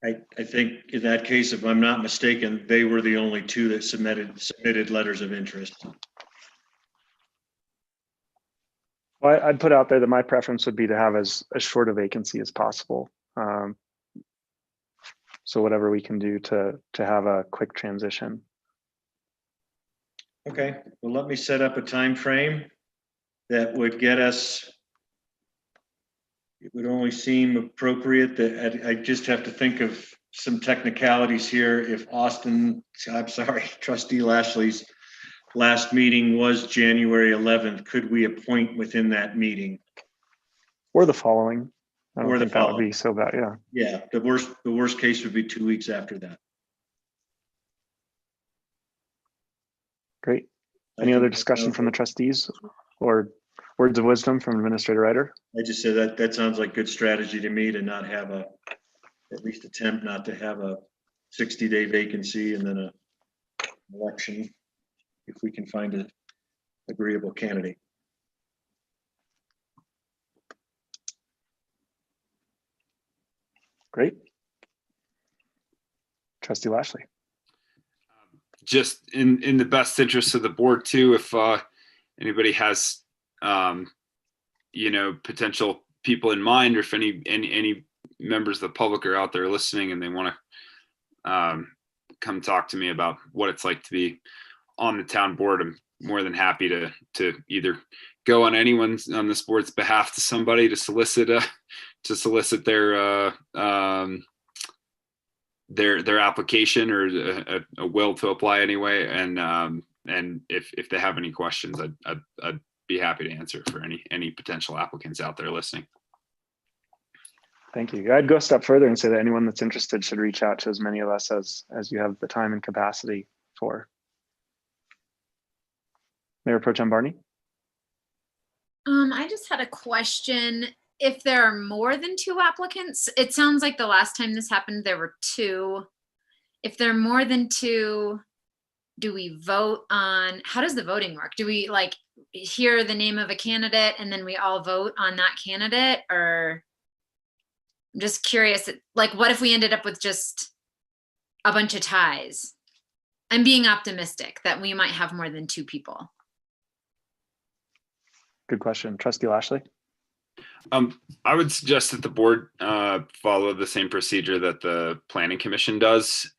I think in that case, if I'm not mistaken, they were the only 2 that submitted letters of interest. Well, I'd put out there that my preference would be to have as short a vacancy as possible. So whatever we can do to have a quick transition. Okay, well, let me set up a time frame that would get us. It would only seem appropriate that I just have to think of some technicalities here. If Trustee Lashley's last meeting was January 11th, could we appoint within that meeting? Or the following. I don't Or the think that would following. be so bad, yeah. Yeah, the worst case would be 2 weeks after that. Great. Any other discussion from the trustees or words of wisdom from Administrator Ryder? I just said that sounds like good strategy to me, to not have at least attempt not to have a 60-day vacancy and then an election, if we can find an agreeable candidate. Great. Trustee Lashley. Just in the best interest of the board too, if anybody has potential people in mind, or if any members of the public are out there listening and they want to come talk to me about what it's like to be on the town board, I'm more than happy to either go on anyone's on the sport's behalf to somebody to solicit their application or a will to apply anyway. And if they have any questions, I'd be happy to answer for any potential applicants out there listening. Thank you. I'd go a step further and say that anyone that's interested should reach out to as many of us as you have the time and capacity for. Mayor Pro Tem Barney? I just had a question. If there are more than 2 applicants, it sounds like the last time this happened, there were 2. If there are more than 2, do we vote on, how does the voting work? Do we like hear the name of a candidate and then we all vote on that candidate? Or I'm just curious, like what if we ended up with just a bunch of ties? I'm being optimistic that we might have more than 2 people. Good question. Trustee Lashley? I would suggest that the board follow the same procedure that the Planning Commission does,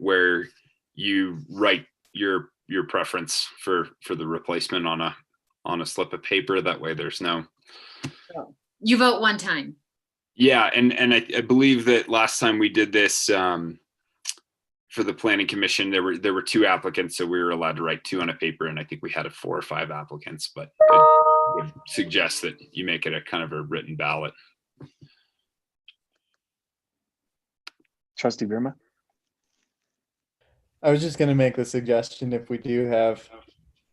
where you write your preference for the replacement on a slip of paper. That way there's no. You vote one time. Yeah, and I believe that last time we did this for the Planning Commission, there were 2 applicants, so we were allowed to write 2 on a paper, and I think we had 4 or 5 applicants, but I would suggest that you make it a kind of a written ballot. Trustee Birma? I was just going to make the suggestion, if we do have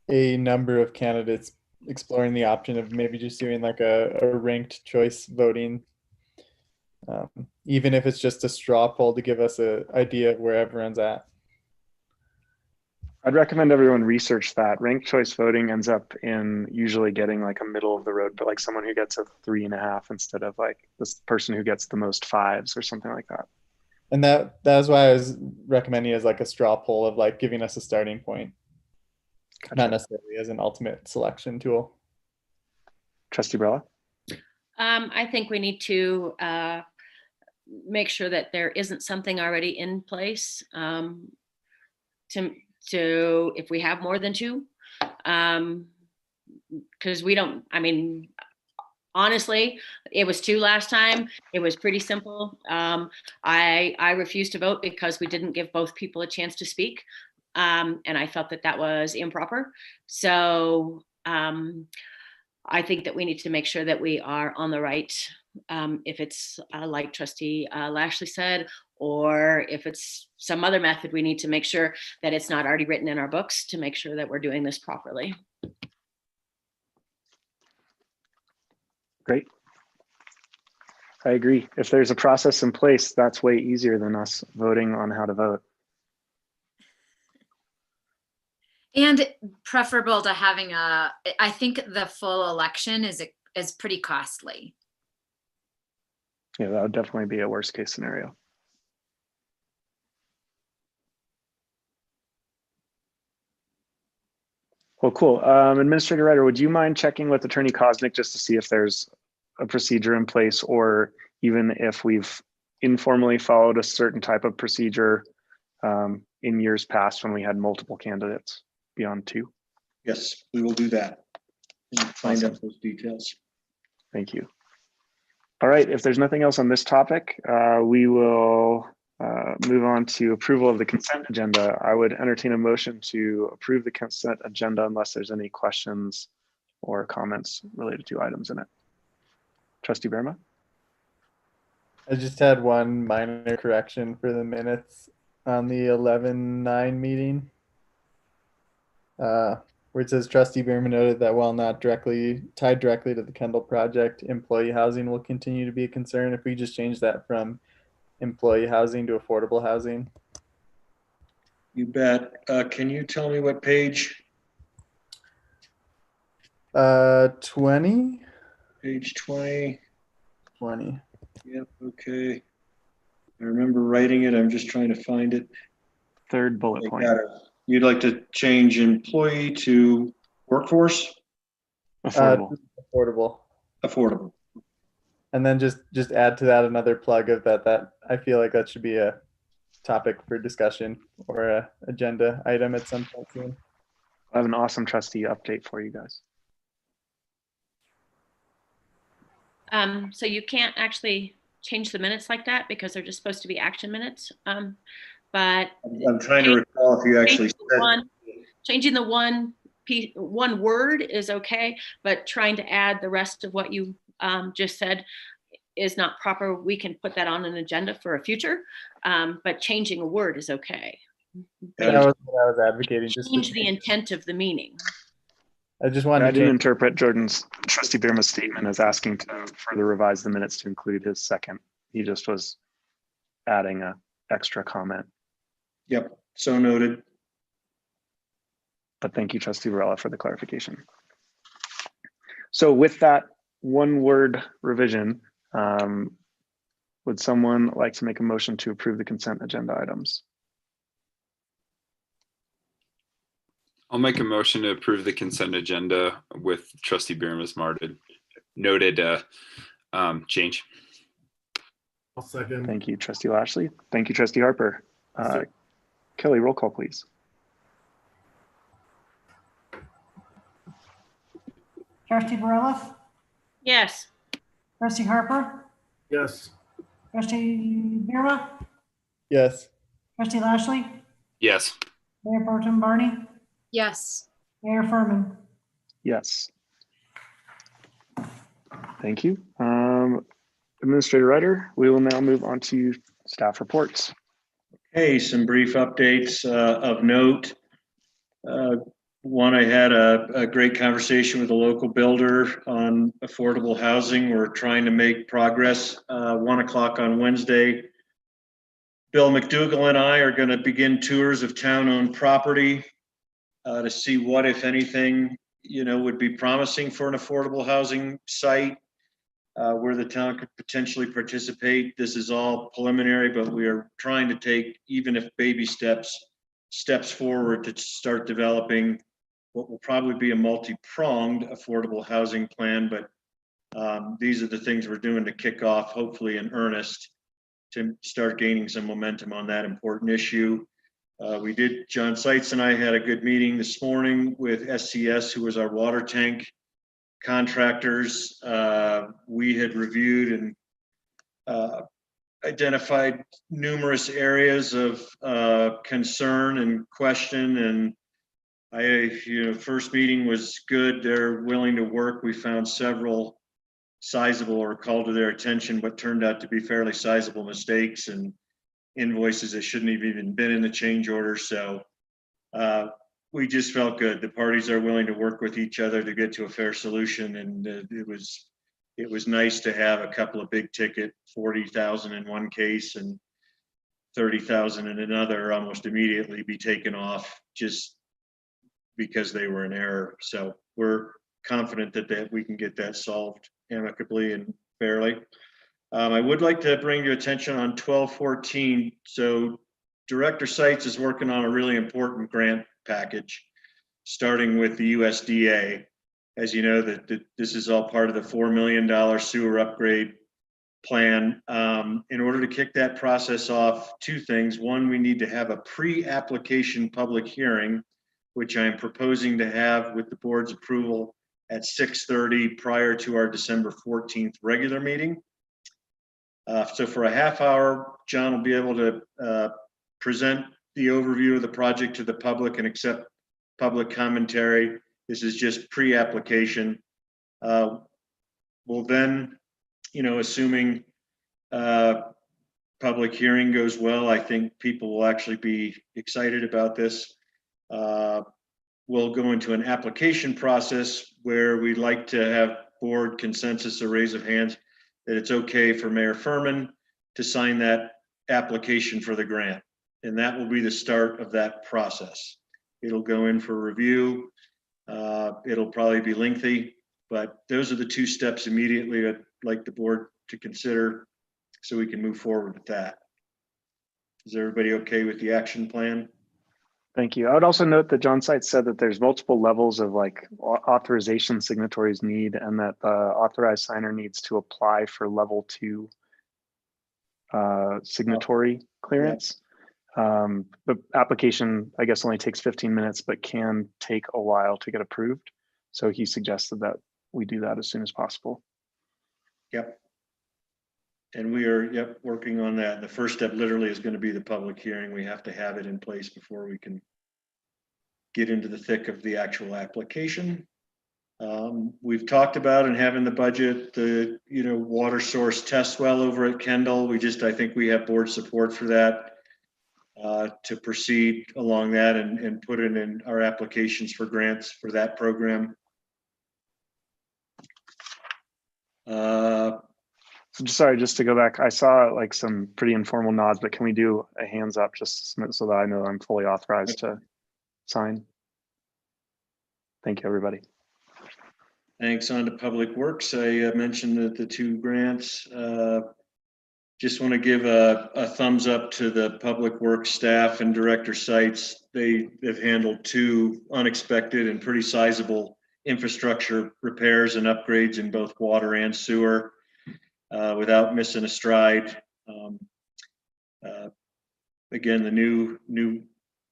a number of candidates, exploring the option of maybe just doing like a ranked choice voting, even if it's just a straw poll to give us an idea of where everyone's at. I'd recommend everyone research that. Ranked choice voting ends up in usually getting like a middle of the road, but like someone who gets a 3.5 instead of like this person who gets the most 5s or something like that. And that's why I was recommending as like a straw poll of like giving us a starting point, Gotcha. not necessarily as an ultimate selection tool. Trustee Brella? I think we need to make sure that there isn't something already in place to if we have more than 2, because we don't, I mean, honestly, it was 2 last time. It was pretty simple. I refused to vote because we didn't give both people a chance to speak. And I felt that was improper. So I think that we need to make sure that we are on the right, if it's like Trustee Lashley said, or if it's some other method, we need to make sure that it's not already written in our books to make sure that we're doing this properly. Great. I agree. If there's a process in place, that's way easier than us voting on how to vote. And preferable to having I think the full election is pretty costly. Yeah, that would definitely be a worst case scenario. Well, cool. Administrator Ryder, would you mind checking with Attorney Kosnick just to see if there's a procedure in place, or even if we've informally followed a certain type of procedure in years past when we had multiple candidates beyond 2? Yes, we will do that. And find Awesome. out those details. Thank you. All right, if there's nothing else on this topic, we will move on to approval of the consent agenda. I would entertain a motion to approve the consent agenda unless there's any questions or comments related to items in it. Trustee Birma? I just had one minor correction for the minutes on the 11/9 meeting. Where it says Trustee Bierman noted that while not tied directly to the Kendall project, employee housing will continue to be a concern. If we just change that from employee housing to affordable housing. You bet. Can you tell me what page? 20? Page 20. 20. Yep, okay. I remember writing it. I'm just trying to find it. Third bullet I point. got it. You'd like to change employee to workforce? Affordable. Affordable. Affordable. And then just add to that another plug of that I feel like that should be a topic for discussion or a agenda item at some point soon. I have an awesome trustee update for you guys. So you can't actually change the minutes like that because they're just supposed to be action minutes. But I'm trying to recall if you actually said. changing the one word is okay, but trying to add the rest of what you just said is not proper. We can put that on an agenda for a future, but changing a word is okay. That was what I was advocating. Just Change the intent of the meaning. I just wanted I to didn't change. interpret Trustee Birma's statement as asking to further revise the minutes to include his second. He just was adding a extra comment. Yep, so noted. But thank you, Trustee Varela, for the clarification. So with that one word revision, would someone like to make a motion to approve the consent agenda items? I'll make a motion to approve the consent agenda with Trustee Birma's noted change. I'll second. Thank you, Trustee Lashley. Thank you, Trustee Harper. Kelly, roll call, please. Trustee Varela, Yes. trustee Harper, Yes. trustee Birma, Yes. trustee Lashley, Yes. Mayor Pro Tem Barney, Yes. Mayor Furman. Yes. Thank you. Administrator Ryder, we will now move on to staff reports. Hey, some brief updates of note. One, I had a great conversation with a local builder on affordable housing. We're trying to make progress. 1 o'clock on Wednesday, Bill McDougall and I are going to begin tours of town-owned property to see what, if anything, would be promising for an affordable housing site where the town could potentially participate. This is all preliminary, but we are trying to take, even if baby steps forward to start developing what will probably be a multi-pronged affordable housing plan. But these are the things we're doing to kick off, hopefully in earnest, to start gaining some momentum on that important issue. John Seitz and I had a good meeting this morning with SCS, who was our water tank contractors. We had reviewed and identified numerous areas of concern and question, and first meeting was good. They're willing to work. We found several sizable, or called to their attention, but turned out to be fairly sizable mistakes and invoices that shouldn't have even been in the change order. So we just felt good. The parties are willing to work with each other to get to a fair solution, and it was nice to have a couple of big ticket, 40,000 in one case and 30,000 in another, almost immediately be taken off just because they were in error. So we're confident that we can get that solved amicably and fairly. I would like to bring your attention on 1214. So Director Seitz is working on a really important grant package, starting with the USDA. As you know, that this is all part of the $4 million sewer upgrade plan. In order to kick that process off, two things. One, we need to have a pre-application public hearing, which I'm proposing to have with the board's approval at 6:30 prior to our December 14th regular meeting. So for a half hour, John will be able to present the overview of the project to the public and accept public commentary. This is just pre-application. We'll then, assuming public hearing goes well, I think people will actually be excited about this. We'll go into an application process where we'd like to have board consensus, a raise of hands, that it's okay for Mayor Furman to sign that application for the grant. And that will be the start of that process. It'll go in for review. It'll probably be lengthy, but those are the two steps immediately I'd like the board to consider so we can move forward with that. Is everybody okay with the action plan? Thank you. I would also note that John Seitz said that there's multiple levels of authorization signatories need, and that the authorized signer needs to apply for level 2 signatory clearance. The application, I guess, only takes 15 minutes, but can take a while to get approved. So he suggested that we do that as soon as possible. Yep. And we are, yep, working on that. The first step literally is going to be the public hearing. We have to have it in place before we can get into the thick of the actual application. We've talked about and have in the budget the, water source test well over at Kendall. I think we have board support for that to proceed along that and put it in our applications for grants for that program. So just to go back, I saw like some pretty informal nods, but can we do a hands up just so that I know I'm fully authorized to sign? Thank you, everybody. Thanks. On to Public Works. I mentioned that the two grants. Just want to give a thumbs up to the Public Works staff and director sites. They have handled two unexpected and pretty sizable infrastructure repairs and upgrades in both water and sewer without missing a stride. Again, the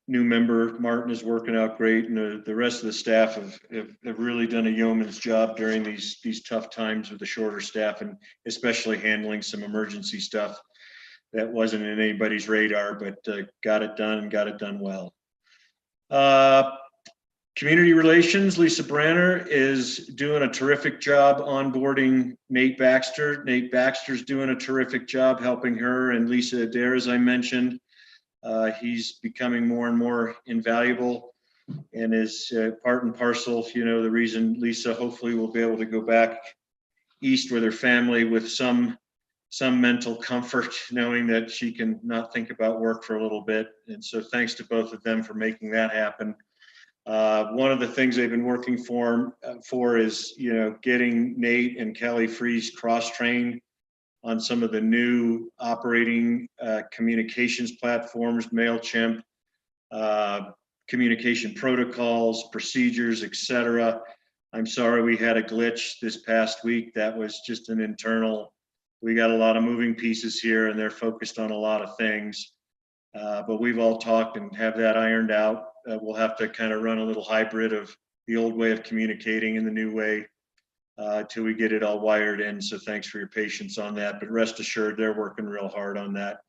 new member, Martin, is working out great, and the rest of the staff have really done a yeoman's job during these tough times with the shorter staff, and especially handling some emergency stuff that wasn't in anybody's radar, but got it done and got it done well. Community relations, Lisa Branner is doing a terrific job onboarding Nate Baxter. Nate Baxter's doing a terrific job helping her and Lisa Adair, as I mentioned. He's becoming more and more invaluable and is part and parcel, the reason Lisa hopefully will be able to go back east with her family with some mental comfort, knowing that she can not think about work for a little bit. And so thanks to both of them for making that happen. One of the things they've been working for is, getting Nate and Kelly Freeze cross-trained on some of the new operating communications platforms, MailChimp, communication protocols, procedures, etc. I'm sorry we had a glitch this past week. That was just an internal, we got a lot of moving pieces here and they're focused on a lot of things. But we've all talked and have that ironed out. We'll have to kind of run a little hybrid of the old way of communicating and the new way till we get it all wired in. So thanks for your patience on that, but rest assured they're working real hard on that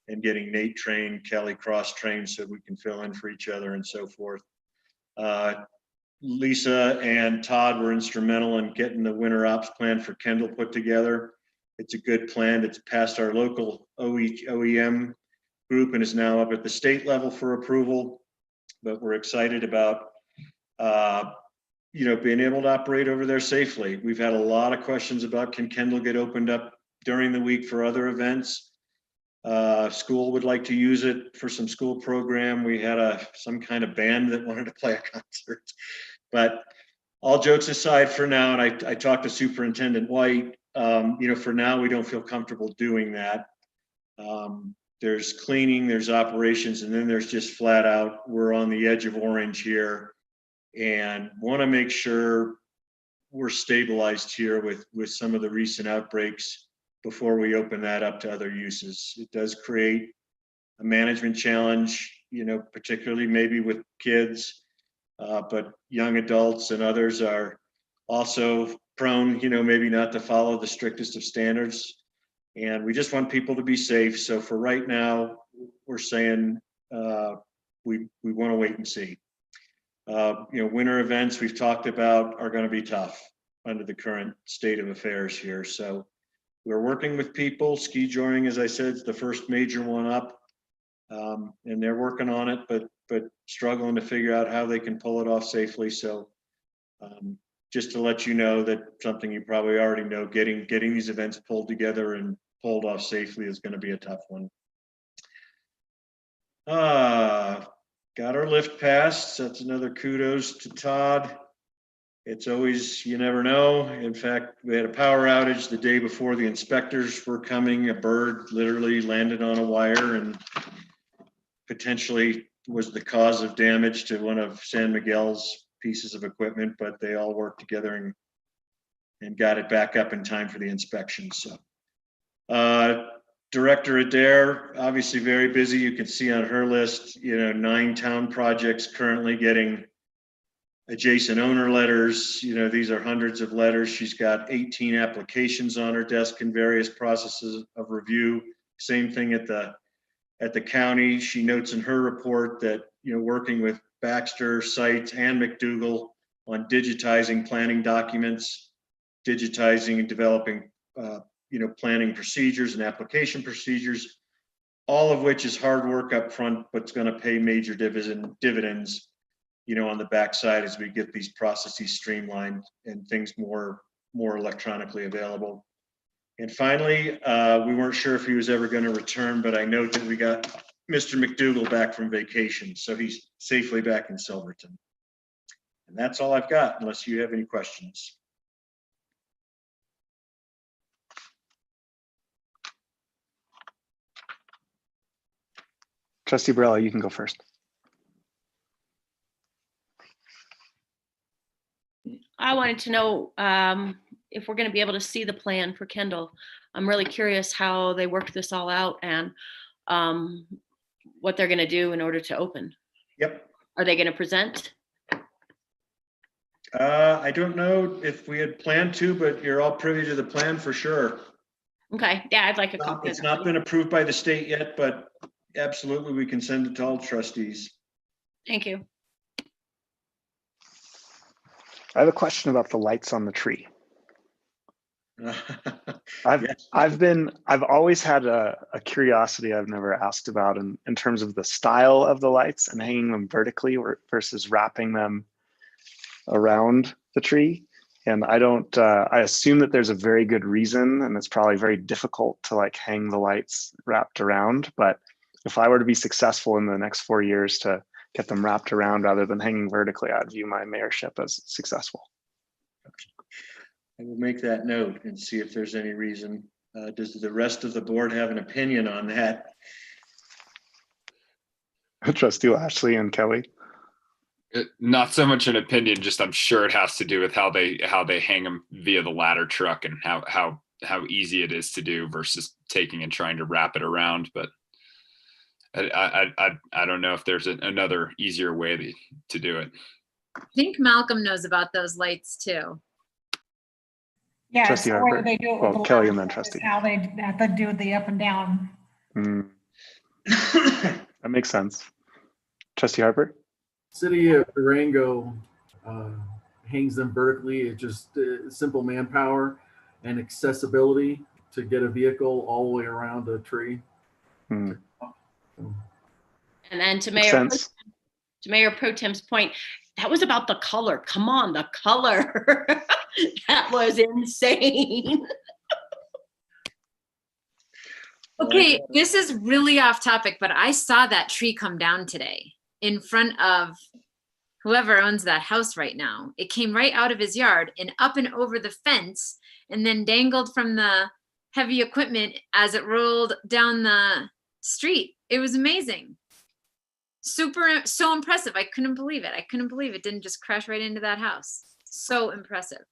and getting Nate trained, Kelly cross-trained so we can fill in for each other and so forth. Lisa and Todd were instrumental in getting the winter ops plan for Kendall put together. It's a good plan. It's passed our local OEM group and is now up at the state level for approval, but we're excited about being able to operate over there safely. We've had a lot of questions about, can Kendall get opened up during the week for other events? School would like to use it for some school program. We had some kind of band that wanted to play a concert. But all jokes aside for now, and I talked to Superintendent White, for now we don't feel comfortable doing that. There's cleaning, there's operations, and then there's just flat out, we're on the edge of orange here and want to make sure we're stabilized here with some of the recent outbreaks before we open that up to other uses. It does create a management challenge, particularly maybe with kids, but young adults and others are also prone, maybe not to follow the strictest of standards. And we just want people to be safe. So for right now, we're saying we want to wait and see. Winter events we've talked about are going to be tough under the current state of affairs here. So we're working with people. Ski joring, as I said, is the first major one up, and they're working on it, but struggling to figure out how they can pull it off safely. So just to let you know that something you probably already know, getting these events pulled together and pulled off safely is going to be a tough one. Got our lift passed. That's another kudos to Todd. It's always, you never know. In fact, we had a power outage the day before the inspectors were coming. A bird literally landed on a wire and potentially was the cause of damage to one of San Miguel's pieces of equipment, but they all worked together and got it back up in time for the inspection. So Director Adair, obviously very busy. You can see on her list, 9 town projects currently getting adjacent owner letters. These are hundreds of letters. She's got 18 applications on her desk in various processes of review. Same thing at the county. She notes in her report that, working with Baxter, Sites, and McDougal on digitizing planning documents, digitizing and developing, planning procedures and application procedures, all of which is hard work up front, but it's going to pay major dividends, on the backside as we get these processes streamlined and things more electronically available. And finally, we weren't sure if he was ever going to return, but I note that we got Mr. McDougal back from vacation, so he's safely back in Silverton. And that's all I've got, unless you have any questions. Trustee Barella, you can go first. I wanted to know if we're going to be able to see the plan for Kendall. I'm really curious how they worked this all out and what they're going to do in order to open. Yep. Are they going to present? I don't know if we had planned to, but you're all privy to the plan for sure. Okay. Yeah, I'd like a copy. It's not been approved by the state yet, but absolutely we can send it to all trustees. Thank you. I have a question about the lights on the tree. Yes. I've always had a curiosity I've never asked about in terms of the style of the lights and hanging them vertically versus wrapping them around the tree. And I assume that there's a very good reason, and it's probably very difficult to like hang the lights wrapped around. But if I were to be successful in the next 4 years to get them wrapped around rather than hanging vertically, I'd view my mayorship as successful. I will make that note and see if there's any reason. Does the rest of the board have an opinion on that? Trustee Lashley and Kelly. Not so much an opinion, just I'm sure it has to do with how they hang them via the ladder truck and how easy it is to do versus taking and trying to wrap it around. But I don't know if there's another easier way to do it. I think Malcolm knows about those lights too. Yeah, Trustee it's the way Harper. they do it. Well, with the Kelly ladder and then truck is Trustee. How they have to do the up and down. That makes sense. Trustee Harper. City of Durango hangs them vertically. It just simple manpower and accessibility to get a vehicle all the way around a tree. Mm. And then to Makes sense. Mayor Pro Tem's point, that was about the color. Come on, the color. That was insane. Okay, this is really off topic, but I saw that tree come down today in front of whoever owns that house right now. It came right out of his yard and up and over the fence and then dangled from the heavy equipment as it rolled down the street. It was amazing. So impressive. I couldn't believe it. I couldn't believe it didn't just crash right into that house. So impressive.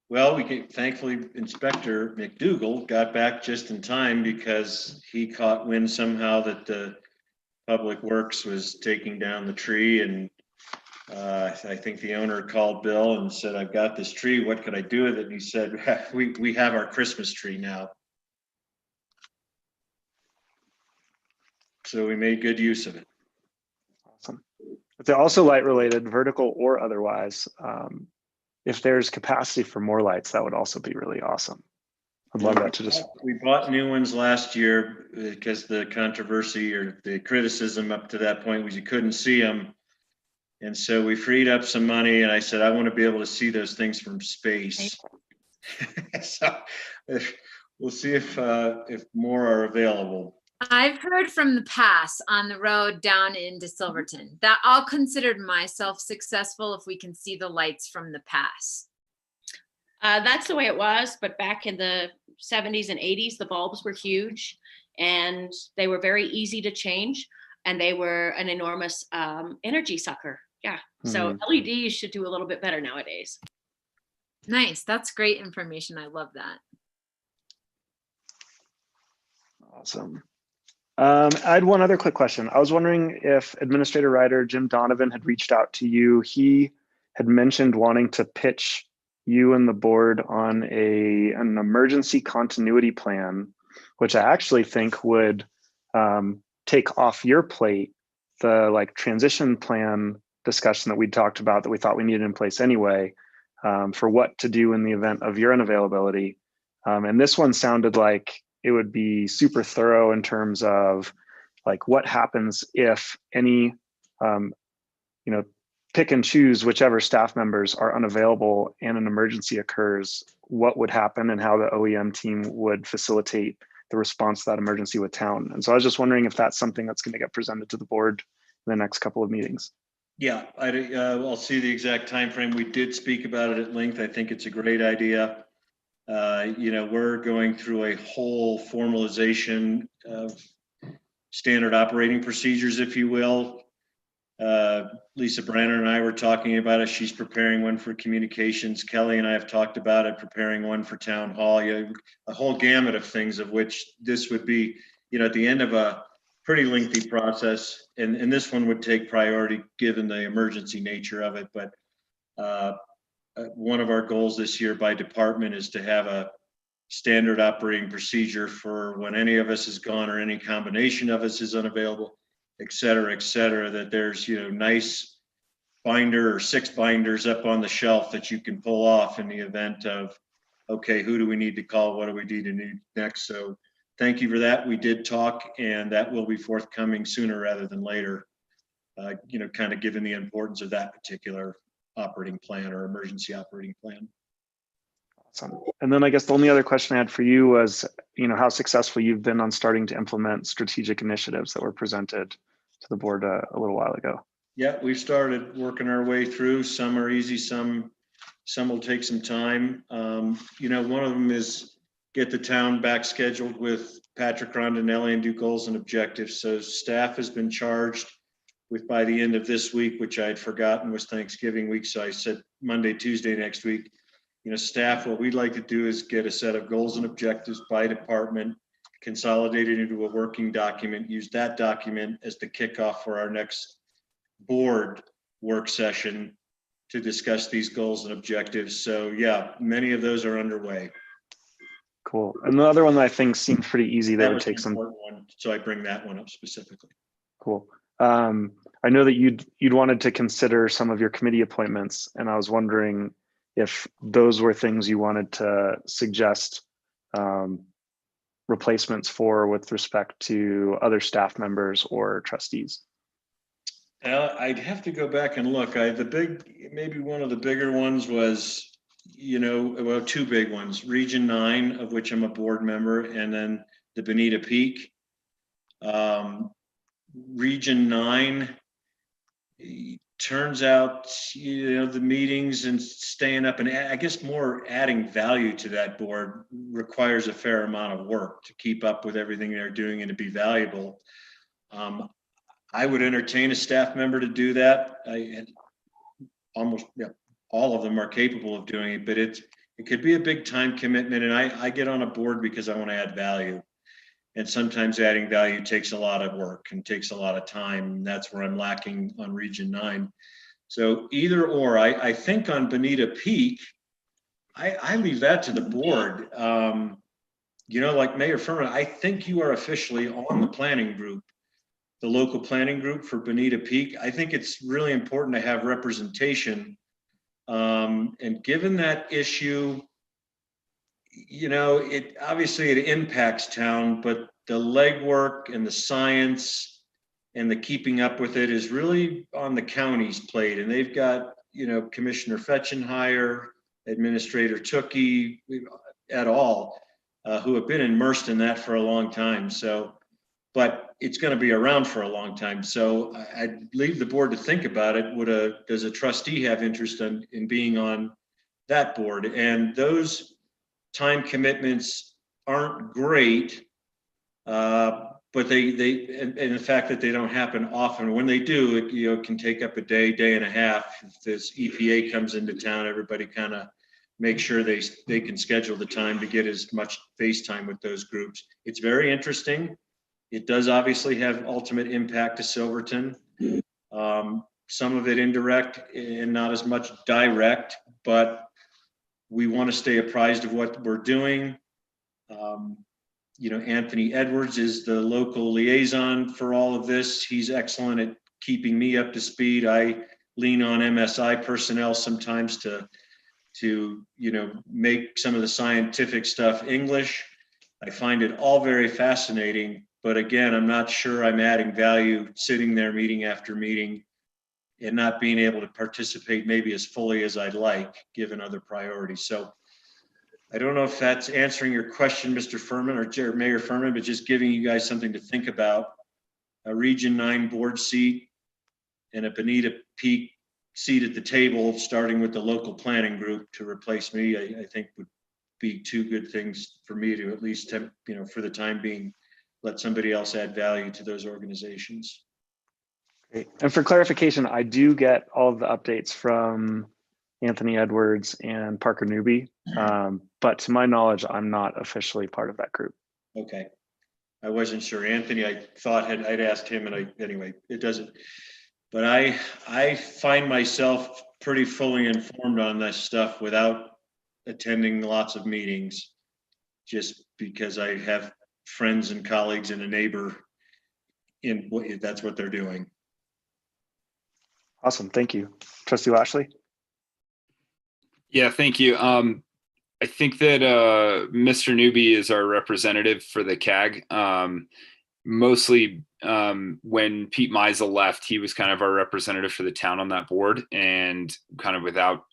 Well, thankfully, Inspector McDougal got back just in time because he caught wind somehow that the Public Works was taking down the tree. And I think the owner called Bill and said, "I've got this tree. What could I do with it?" And he said, we have our Christmas tree now. So we made good use of it. Awesome. If they're also light related, vertical or otherwise, if there's capacity for more lights, that would also be really awesome. I'd love that to just. We bought new ones last year because the controversy or the criticism up to that point was you couldn't see them. And so we freed up some money and I said, I want to be able to see those things from space. So we'll see if more are available. I've heard from the pass on the road down into Silverton that I'll consider myself successful if we can see the lights from the pass. That's the way it was, but back in the 70s and 80s, the bulbs were huge and they were very easy to change and they were an enormous energy sucker. Yeah, so LEDs should do a little bit better nowadays. Nice, that's great information. I love that. Awesome. I had one other quick question. I was wondering if Administrator Ryder Jim Donovan had reached out to you. He had mentioned wanting to pitch you and the board on an emergency continuity plan, which I actually think would take off your plate the transition plan discussion that we talked about that we thought we needed in place anyway, for what to do in the event of your unavailability. And this one sounded like it would be super thorough in terms of what happens if any, pick and choose whichever staff members are unavailable and an emergency occurs, what would happen and how the OEM team would facilitate the response to that emergency with town. And so I was just wondering if that's something that's going to get presented to the board in the next couple of meetings. Yeah, I'll see the exact time frame. We did speak about it at length. I think it's a great idea. We're going through a whole formalization of standard operating procedures, if you will. Lisa Branner and I were talking about it. She's preparing one for communications. Kelly and I have talked about it, preparing one for town hall. A whole gamut of things, of which this would be, at the end of a pretty lengthy process. And this one would take priority given the emergency nature of it. But one of our goals this year by department is to have a standard operating procedure for when any of us is gone or any combination of us is unavailable, et cetera, that there's, nice binder or 6 binders up on the shelf that you can pull off in the event of, okay, who do we need to call? What do we need to do next? So thank you for that. We did talk, and that will be forthcoming sooner rather than later, kind of given the importance of that particular operating plan or emergency operating plan. Awesome. And then I guess the only other question I had for you was, how successful you've been on starting to implement strategic initiatives that were presented to the board a little while ago. Yeah, we've started working our way through. Some are easy, some will take some time. One of them is get the town back scheduled with Patrick Rondinelli and do goals and objectives. So staff has been charged with, by the end of this week, which I had forgotten was Thanksgiving week. So I said Monday, Tuesday next week. Staff, what we'd like to do is get a set of goals and objectives by department, consolidated into a working document, use that document as the kickoff for our next board work session to discuss these goals and objectives. So yeah, many of those are underway. Cool. And the other one that I think seemed pretty easy, that would take some one, so I bring that one up specifically. Cool. I know that you'd wanted to consider some of your committee appointments, and I was wondering if those were things you wanted to suggest replacements for with respect to other staff members or trustees. I'd have to go back and look. Maybe one of the bigger ones was, 2 big ones, Region 9, of which I'm a board member, and then the Bonita Peak. Region 9, turns out, the meetings and staying up, and I guess more adding value to that board requires a fair amount of work to keep up with everything they're doing and to be valuable. I would entertain a staff member to do that. All of them are capable of doing it, but it could be a big time commitment. And I get on a board because I want to add value. And sometimes adding value takes a lot of work and takes a lot of time. And that's where I'm lacking on Region 9. So either or, I think on Bonita Peak, I leave that to the board. Like Mayor Furman, I think you are officially on the planning group, the local planning group for Bonita Peak. I think it's really important to have representation. And given that issue, it obviously it impacts town, but the legwork and the science and the keeping up with it is really on the county's plate. And they've got, Commissioner Fetchenheier, Administrator Tookie, et al., who have been immersed in that for a long time. So, but it's going to be around for a long time. So I'd leave the board to think about it. Does a trustee have interest in being on that board? And those time commitments aren't great, but and the fact that they don't happen often. When they do, it can take up a day and a half. If this EPA comes into town, everybody kind of make sure they can schedule the time to get as much face time with those groups. It's very interesting. It does obviously have ultimate impact to Silverton. Some of it indirect and not as much direct, but we want to stay apprised of what we're doing. Anthony Edwards is the local liaison for all of this. He's excellent at keeping me up to speed. I lean on MSI personnel sometimes to make some of the scientific stuff English. I find it all very fascinating, but again, I'm not sure I'm adding value sitting there meeting after meeting and not being able to participate maybe as fully as I'd like, given other priorities. So I don't know if that's answering your question, Mr. Furman or Mayor Furman, but just giving you guys something to think about. A Region 9 board seat and a Bonita Peak seat at the table, starting with the local planning group to replace me, I think would be two good things for me to at least, for the time being, let somebody else add value to those organizations. Great. And for clarification, I do get all of the updates from Anthony Edwards and Parker Newby, but to my knowledge, I'm not officially part of that group. Okay, I wasn't sure. Anthony, I thought I'd asked him, and anyway, it doesn't. But I find myself pretty fully informed on this stuff without attending lots of meetings, just because I have friends and colleagues and a neighbor that's what they're doing. Awesome, thank you. Trustee Lashley? Yeah, thank you. I think that Mr. Newby is our representative for the CAG. Mostly when Pete Meisel left, he was kind of our representative for the town on that board, and kind of without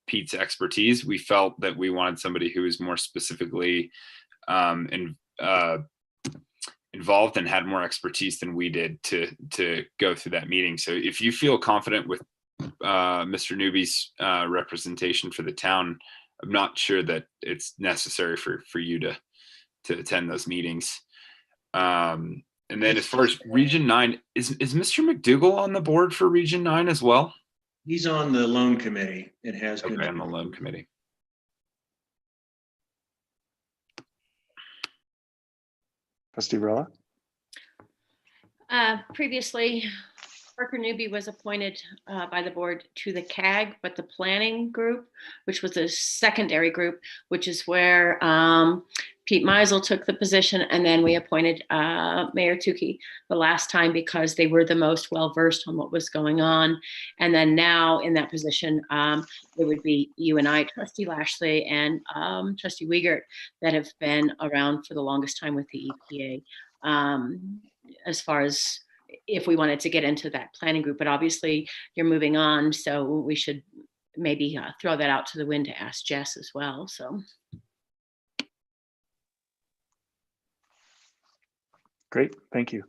Pete's expertise, we felt that we wanted somebody who was more specifically involved and had more expertise than we did to go through that meeting. So if you feel confident with Mr. Newby's representation for the town, I'm not sure that it's necessary for you to attend those meetings. And then as far as Region 9, is Mr. McDougall on the board for Region 9 as well? He's on the loan committee. It has been. Okay, on the loan committee. Trustee Varela? Previously, Parker Newby was appointed by the board to the CAG, but the planning group, which was a secondary group, which is where Pete Meisel took the position, and then we appointed Mayor Tukey the last time because they were the most well-versed on what was going on. And then now in that position, it would be you and I, Trustee Lashley and Trustee Wiegert, that have been around for the longest time with the EPA, as far as if we wanted to get into that planning group. But obviously you're moving on, so we should maybe throw that out to the wind to ask Jess as well. So. Great, thank you.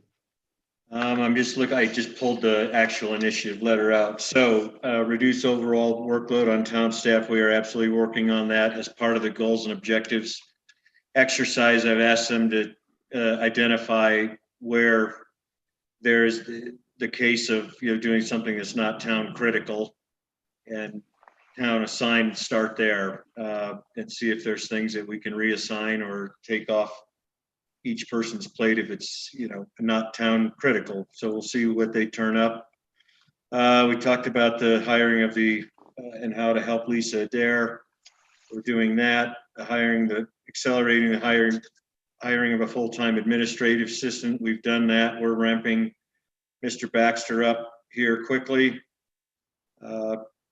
I'm just looking, I just pulled the actual initiative letter out. So reduce overall workload on town staff. We are absolutely working on that as part of the goals and objectives exercise. I've asked them to identify where there's the case of doing something that's not town critical, and town assigned, start there and see if there's things that we can reassign or take off each person's plate if it's not town critical. So we'll see what they turn up. We talked about the hiring of and how to help Lisa Adair. We're doing that. Accelerating the hiring of a full-time administrative assistant. We've done that. We're ramping Mr. Baxter up here quickly.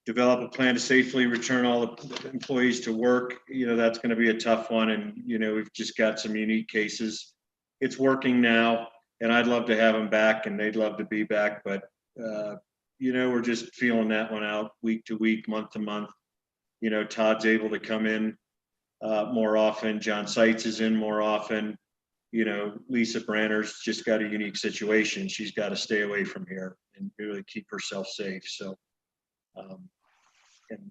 Develop a plan to safely return all the employees to work. That's going to be a tough one. And, we've just got some unique cases. It's working now, and I'd love to have them back, and they'd love to be back. But, we're just feeling that one out week to week, month to month. Todd's able to come in more often. John Seitz is in more often. Lisa Branner's just got a unique situation. She's got to stay away from here and really keep herself safe. So,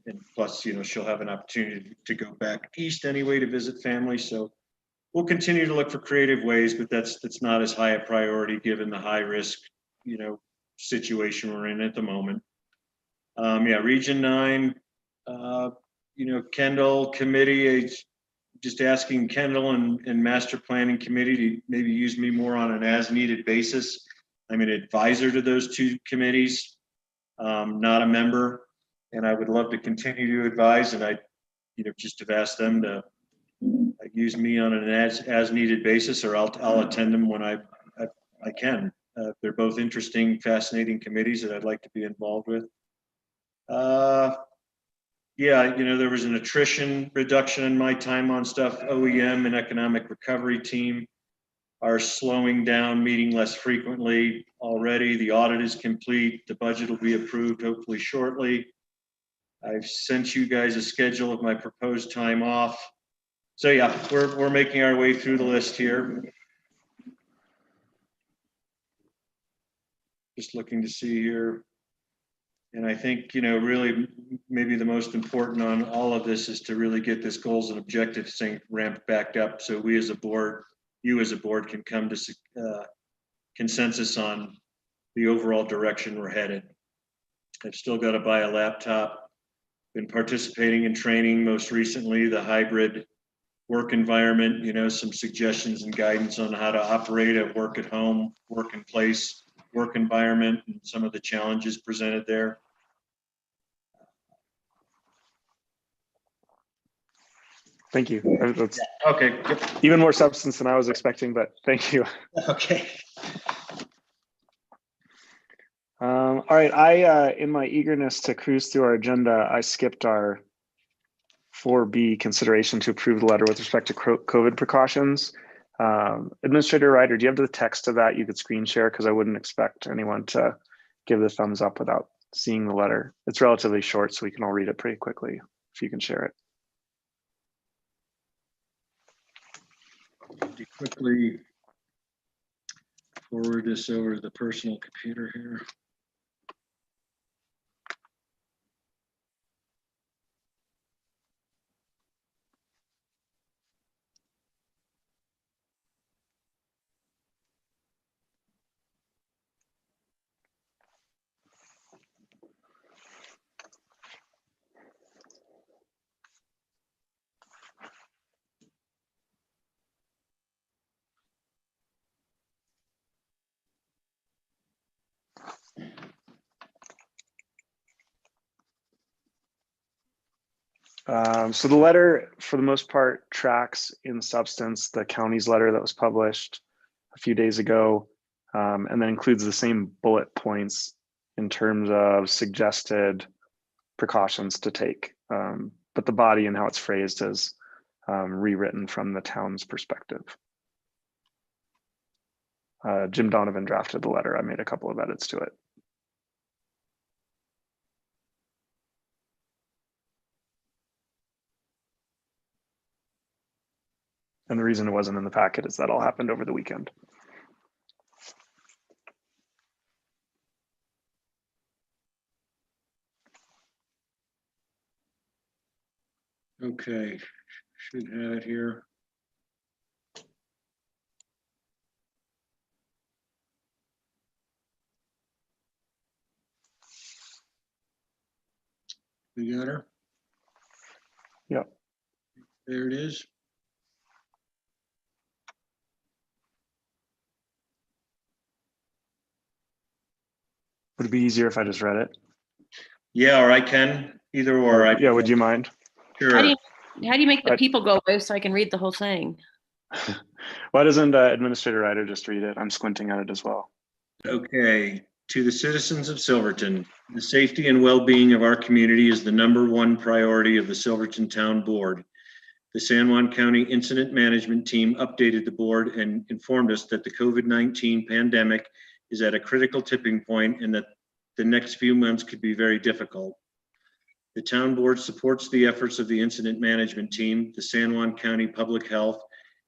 and plus, she'll have an opportunity to go back east anyway to visit family. So we'll continue to look for creative ways, but that's not as high a priority given the high risk, situation we're in at the moment. Region 9, Kendall committee, just asking Kendall and master planning committee to maybe use me more on an as needed basis. I'm an advisor to those two committees, not a member, and I would love to continue to advise. And I, just have asked them to use me on an as needed basis, or I'll attend them when I can. They're both interesting, fascinating committees that I'd like to be involved with. Yeah, there was an attrition reduction in my time on stuff. OEM and economic recovery team are slowing down, meeting less frequently already. The audit is complete. The budget will be approved hopefully shortly. I've sent you guys a schedule of my proposed time off. So yeah, we're making our way through the list here. Just looking to see here. And I think, really maybe the most important on all of this is to really get this goals and objectives thing ramped back up, so we as a board, you as a board, can come to consensus on the overall direction we're headed. I've still got to buy a laptop. Been participating in training, most recently the hybrid work environment, some suggestions and guidance on how to operate a work at home, work in place, work environment, and some of the challenges presented there. Thank you. That's Okay. even more substance than I was expecting, but thank you. Okay. All right. I, in my eagerness to cruise through our agenda, I skipped our 4B consideration to approve the letter with respect to COVID precautions. Administrator Ryder, do you have the text of that you could screen share? Because I wouldn't expect anyone to give the thumbs up without seeing the letter. It's relatively short, so we can all read it pretty quickly if you can share it. Quickly forward this over to the personal computer here. So the letter, for the most part, tracks in substance the county's letter that was published a few days ago, and then includes the same bullet points in terms of suggested precautions to take. But the body and how it's phrased is rewritten from the town's perspective. Jim Donovan drafted the letter. I made a couple of edits to it. And the reason it wasn't in the packet is that all happened over the weekend. Okay, should have it here. We got her? Yep. There it is. Would it be easier if I just read it? Yeah, or I can, either or. Yeah, would you mind? Sure. How do you make the people go away so I can read the whole thing? Why doesn't Administrator Ryder just read it? I'm squinting at it as well. Okay, to the citizens of Silverton, the safety and well-being of our community is the #1 priority of the Silverton Town Board. The San Juan County Incident Management Team updated the board and informed us that the COVID-19 pandemic is at a critical tipping point and that the next few months could be very difficult. The town board supports the efforts of the incident management team, the San Juan County Public Health,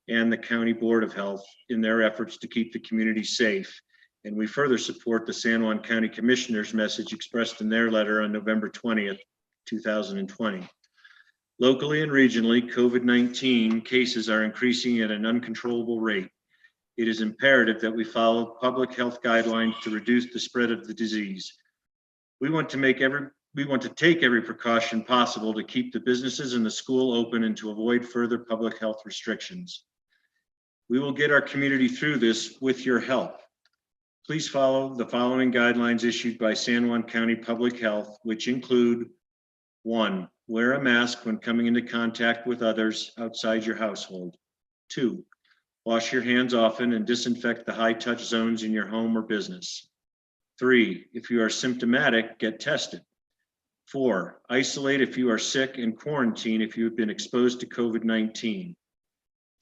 and the County Board of Health in their efforts to keep the community safe. And we further support the San Juan County Commissioner's message expressed in their letter on November 20th, 2020. Locally and regionally, COVID-19 cases are increasing at an uncontrollable rate. It is imperative that we follow public health guidelines to reduce the spread of the disease. We want to make we want to take every precaution possible to keep the businesses and the school open and to avoid further public health restrictions. We will get our community through this with your help. Please follow the following guidelines issued by San Juan County Public Health, which include: 1, wear a mask when coming into contact with others outside your household. 2, wash your hands often and disinfect the high-touch zones in your home or business. 3, if you are symptomatic, get tested. 4, isolate if you are sick and quarantine if you have been exposed to COVID-19.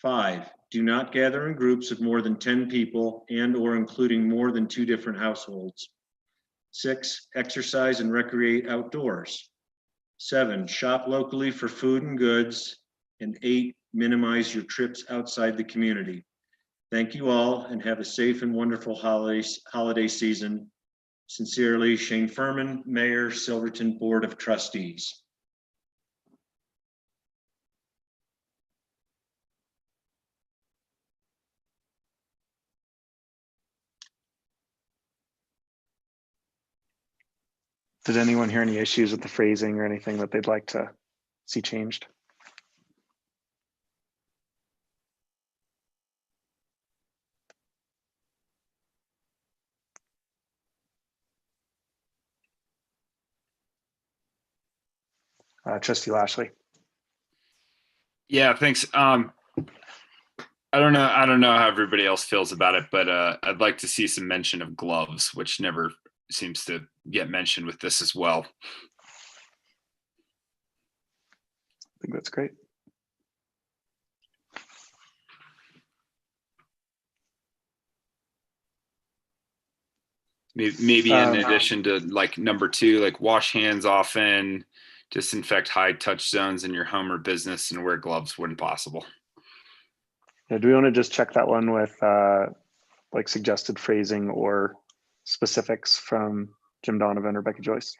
5, do not gather in groups of more than 10 people and or including more than 2 different households. 6, exercise and recreate outdoors. 7, shop locally for food and goods. And 8, minimize your trips outside the community. Thank you all and have a safe and wonderful holiday season. Sincerely, Shane Furman, Mayor, Silverton Board of Trustees. Did anyone hear any issues with the phrasing or anything that they'd like to see changed? Trustee Lashley. Yeah, thanks. I don't know how everybody else feels about it, but I'd like to see some mention of gloves, which never seems to get mentioned with this as well. I think that's great. Maybe in addition to like number 2, like wash hands often, disinfect high touch zones in your home or business, and wear gloves when possible. Yeah, do we want to just check that one with like suggested phrasing or specifics from Jim Donovan or Becky Joyce?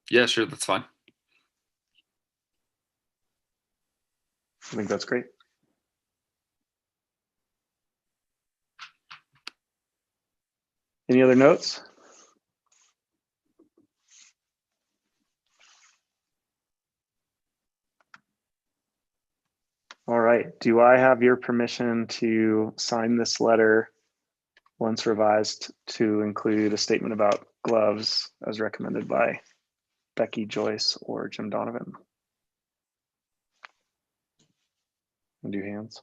Yeah, sure, that's fine. I think that's great. Any other notes? All right, do I have your permission to sign this letter once revised to include a statement about gloves as recommended by Becky Joyce or Jim Donovan? And do hands.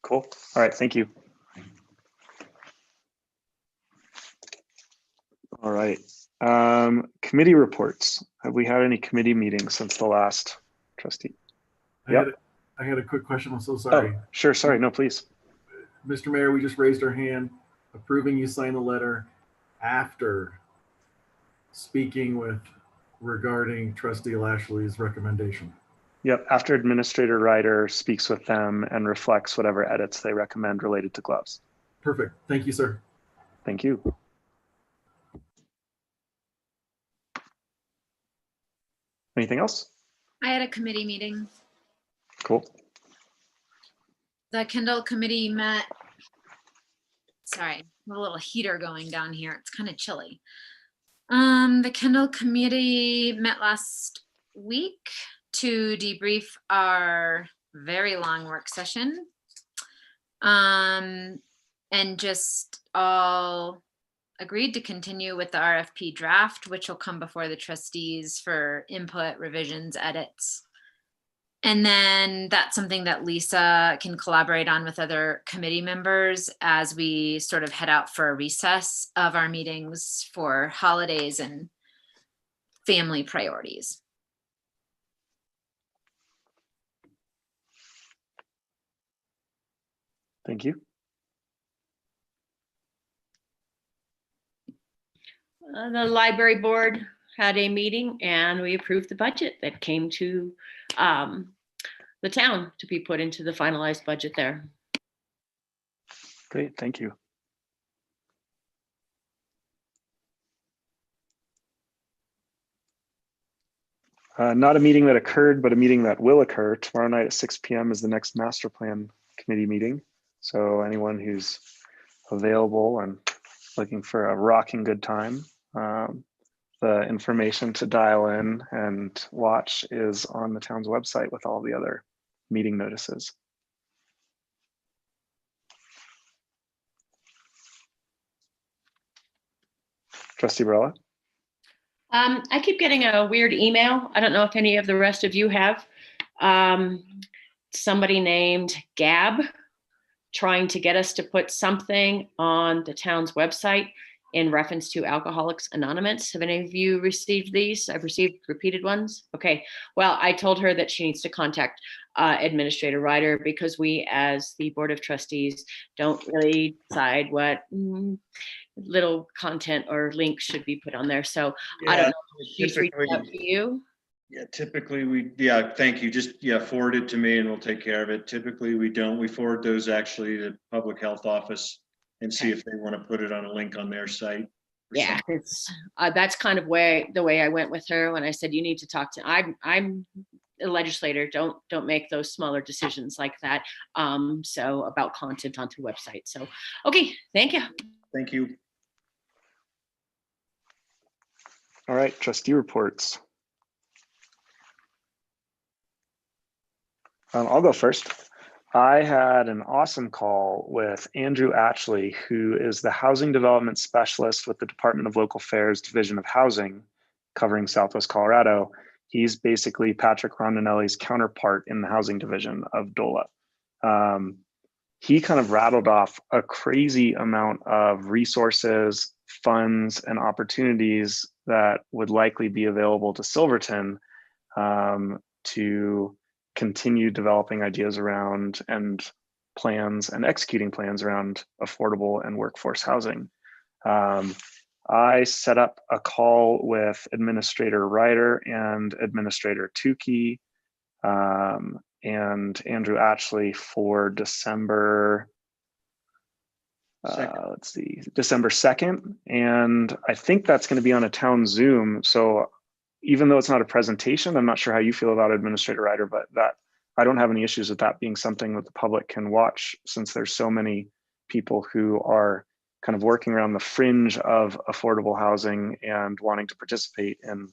Cool. All right, thank you. All right. Committee reports. Have we had any committee meetings since the last trustee? I had a quick question. I'm so sorry. Oh, sure. Sorry. No, please. Mr. Mayor, we just raised our hand approving you sign the letter after speaking with regarding Trustee Lashley's recommendation. Yep. After Administrator Ryder speaks with them and reflects whatever edits they recommend related to gloves. Perfect. Thank you, sir. Thank you. Anything else? I had a committee meeting. Cool. The Kendall committee met. Sorry, a little heater going down here. It's kind of chilly. The Kendall committee met last week to debrief our very long work session. And just all agreed to continue with the RFP draft, which will come before the trustees for input, revisions, edits. And then that's something that Lisa can collaborate on with other committee members as we sort of head out for a recess of our meetings for holidays and family priorities. Thank you. The library board had a meeting and we approved the budget that came to the town to be put into the finalized budget there. Great, thank you. Not a meeting that occurred, but a meeting that will occur. Tomorrow night at 6 p.m. is the next master plan committee meeting. So anyone who's available and looking for a rocking good time. The information to dial in and watch is on the town's website with all the other meeting notices. Trustee Barella? I keep getting a weird email. I don't know if any of the rest of you have. Somebody named Gab trying to get us to put something on the town's website in reference to Alcoholics Anonymous. Have any of you received these? I've received repeated ones. Okay. Well, I told her that she needs to contact Administrator Ryder, because we as the Board of Trustees don't really decide what little content or links should be put on there. So I don't know if she's reached out to you. Yeah, typically thank you. Just, forward it to me and we'll take care of it. Typically we don't. We forward those actually to Public Health Office and see if they want to put it on a link on their site. Yeah, it's that's kind of the way I went with her when I said you need to talk to. I'm a legislator. Don't make those smaller decisions like that. So about content onto websites. So okay, thank you. Thank you. All right, trustee reports. I'll go first. I had an awesome call with Andrew Atchley, who is the Housing Development Specialist with the Department of Local Affairs Division of Housing, covering Southwest Colorado. He's basically Patrick Rondinelli's counterpart in the Housing Division of DOLA. He kind of rattled off a crazy amount of resources, funds, and opportunities that would likely be available to Silverton to continue developing ideas around and plans and executing plans around affordable and workforce housing. I set up a call with Administrator Ryder and Administrator Tukey and Andrew Atchley for December, December 2nd. And I think that's going to be on a town Zoom. So even though it's not a presentation, I'm not sure how you feel about Administrator Ryder, but that I don't have any issues with that being something that the public can watch, since there's so many people who are kind of working around the fringe of affordable housing and wanting to participate in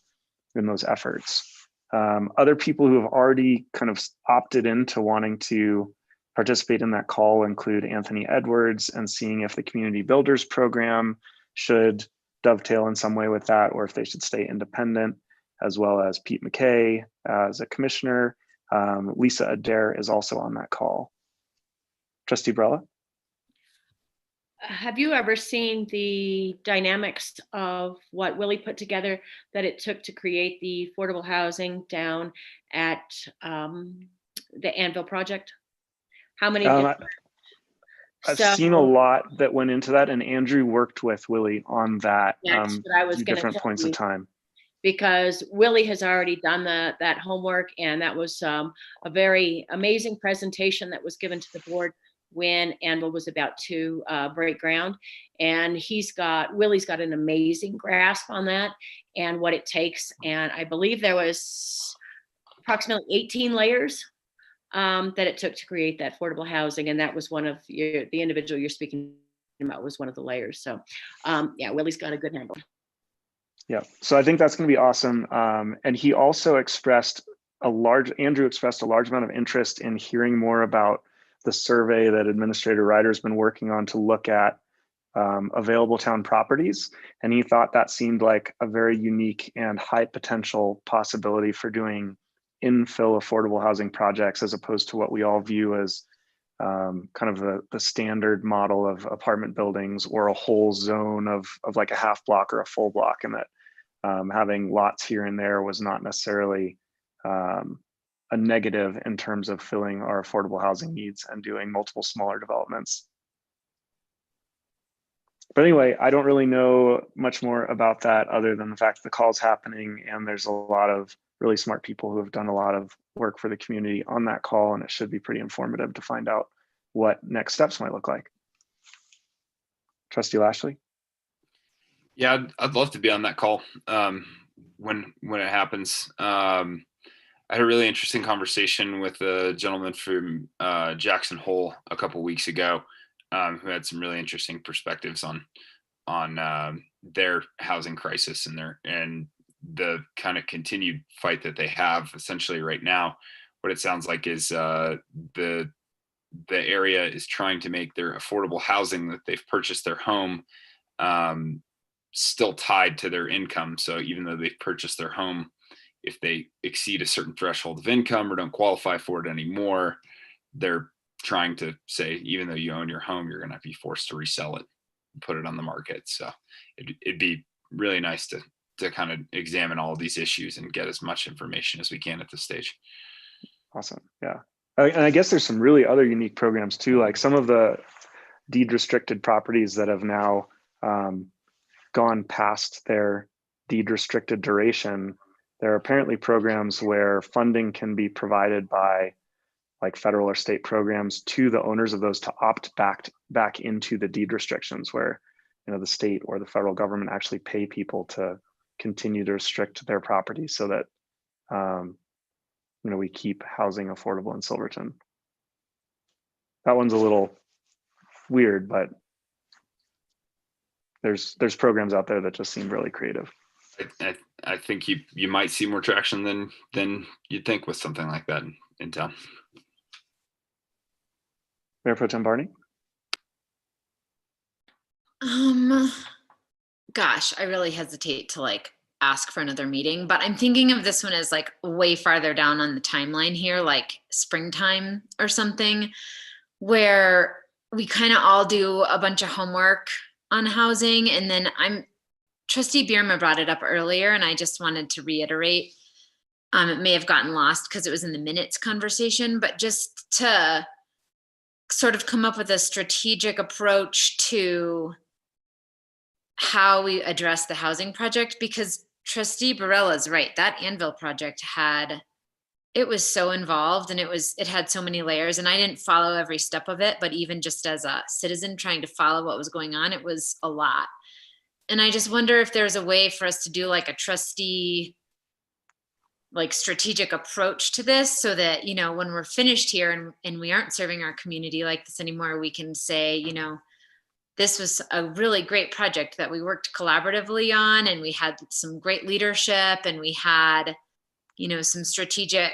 those efforts. Other people who have already kind of opted into wanting to participate in that call include Anthony Edwards, and seeing if the Community Builders Program should dovetail in some way with that, or if they should stay independent, as well as Pete McKay as a commissioner. Lisa Adair is also on that call. Trustee Barella? Have you ever seen the dynamics of what Willie put together that it took to create the affordable housing down at the Anvil project? How many? I've seen a lot that went into that, and Andrew worked with Willie on that That's what I was at gonna different tell points you. of time. Because Willie has already done that homework, and that was a very amazing presentation that was given to the board when Anvil was about to break ground. And Willie's got an amazing grasp on that and what it takes. And I believe there was approximately 18 layers that it took to create that affordable housing. And that was one of the individual you're speaking about was one of the layers. So yeah, Willie's got a good handle. Yeah, so I think that's going to be awesome. And he also Andrew expressed a large amount of interest in hearing more about the survey that Administrator Ryder's been working on to look at available town properties. And he thought that seemed like a very unique and high potential possibility for doing infill affordable housing projects, as opposed to what we all view as kind of the standard model of apartment buildings, or a whole zone of like a half block or a full block, and that having lots here and there was not necessarily a negative in terms of filling our affordable housing needs and doing multiple smaller developments. But anyway, I don't really know much more about that other than the fact that the call's happening, and there's a lot of really smart people who have done a lot of work for the community on that call, and it should be pretty informative to find out what next steps might look like. Trustee Lashley? Yeah, I'd love to be on that call when it happens. I had a really interesting conversation with a gentleman from Jackson Hole a couple weeks ago who had some really interesting perspectives on their housing crisis and the kind of continued fight that they have essentially right now. What it sounds like is the area is trying to make their affordable housing that they've purchased their home still tied to their income. So even though they've purchased their home, if they exceed a certain threshold of income or don't qualify for it anymore, they're trying to say, even though you own your home, you're going to be forced to resell it and put it on the market. So it'd be really nice to kind of examine all of these issues and get as much information as we can at this stage. Awesome. Yeah. And I guess there's some really other unique programs too, like some of the deed restricted properties that have now gone past their deed restricted duration. There are apparently programs where funding can be provided by like federal or state programs to the owners of those to opt back into the deed restrictions, where the state or the federal government actually pay people to continue to restrict their property so that we keep housing affordable in Silverton. That one's a little weird, but there's programs out there that just seem really creative. I think you might see more traction than you'd think with something like that in town. Mayor Pro Tem Barney? Gosh, I really hesitate to ask for another meeting, but I'm thinking of this one as way farther down on the timeline here, like springtime or something, where we kind of all do a bunch of homework on housing. And then Trustee Bierma brought it up earlier, and I just wanted to reiterate, it may have gotten lost because it was in the minutes conversation, but just to sort of come up with a strategic approach to how we address the housing project, because Trustee Barella's right. That Anvil project it was so involved, and it had so many layers, and I didn't follow every step of it, but even just as a citizen trying to follow what was going on, it was a lot. And I just wonder if there's a way for us to do a trustee strategic approach to this, so that, when we're finished here and we aren't serving our community like this anymore, we can say, this was a really great project that we worked collaboratively on, and we had some great leadership, and we had, some strategic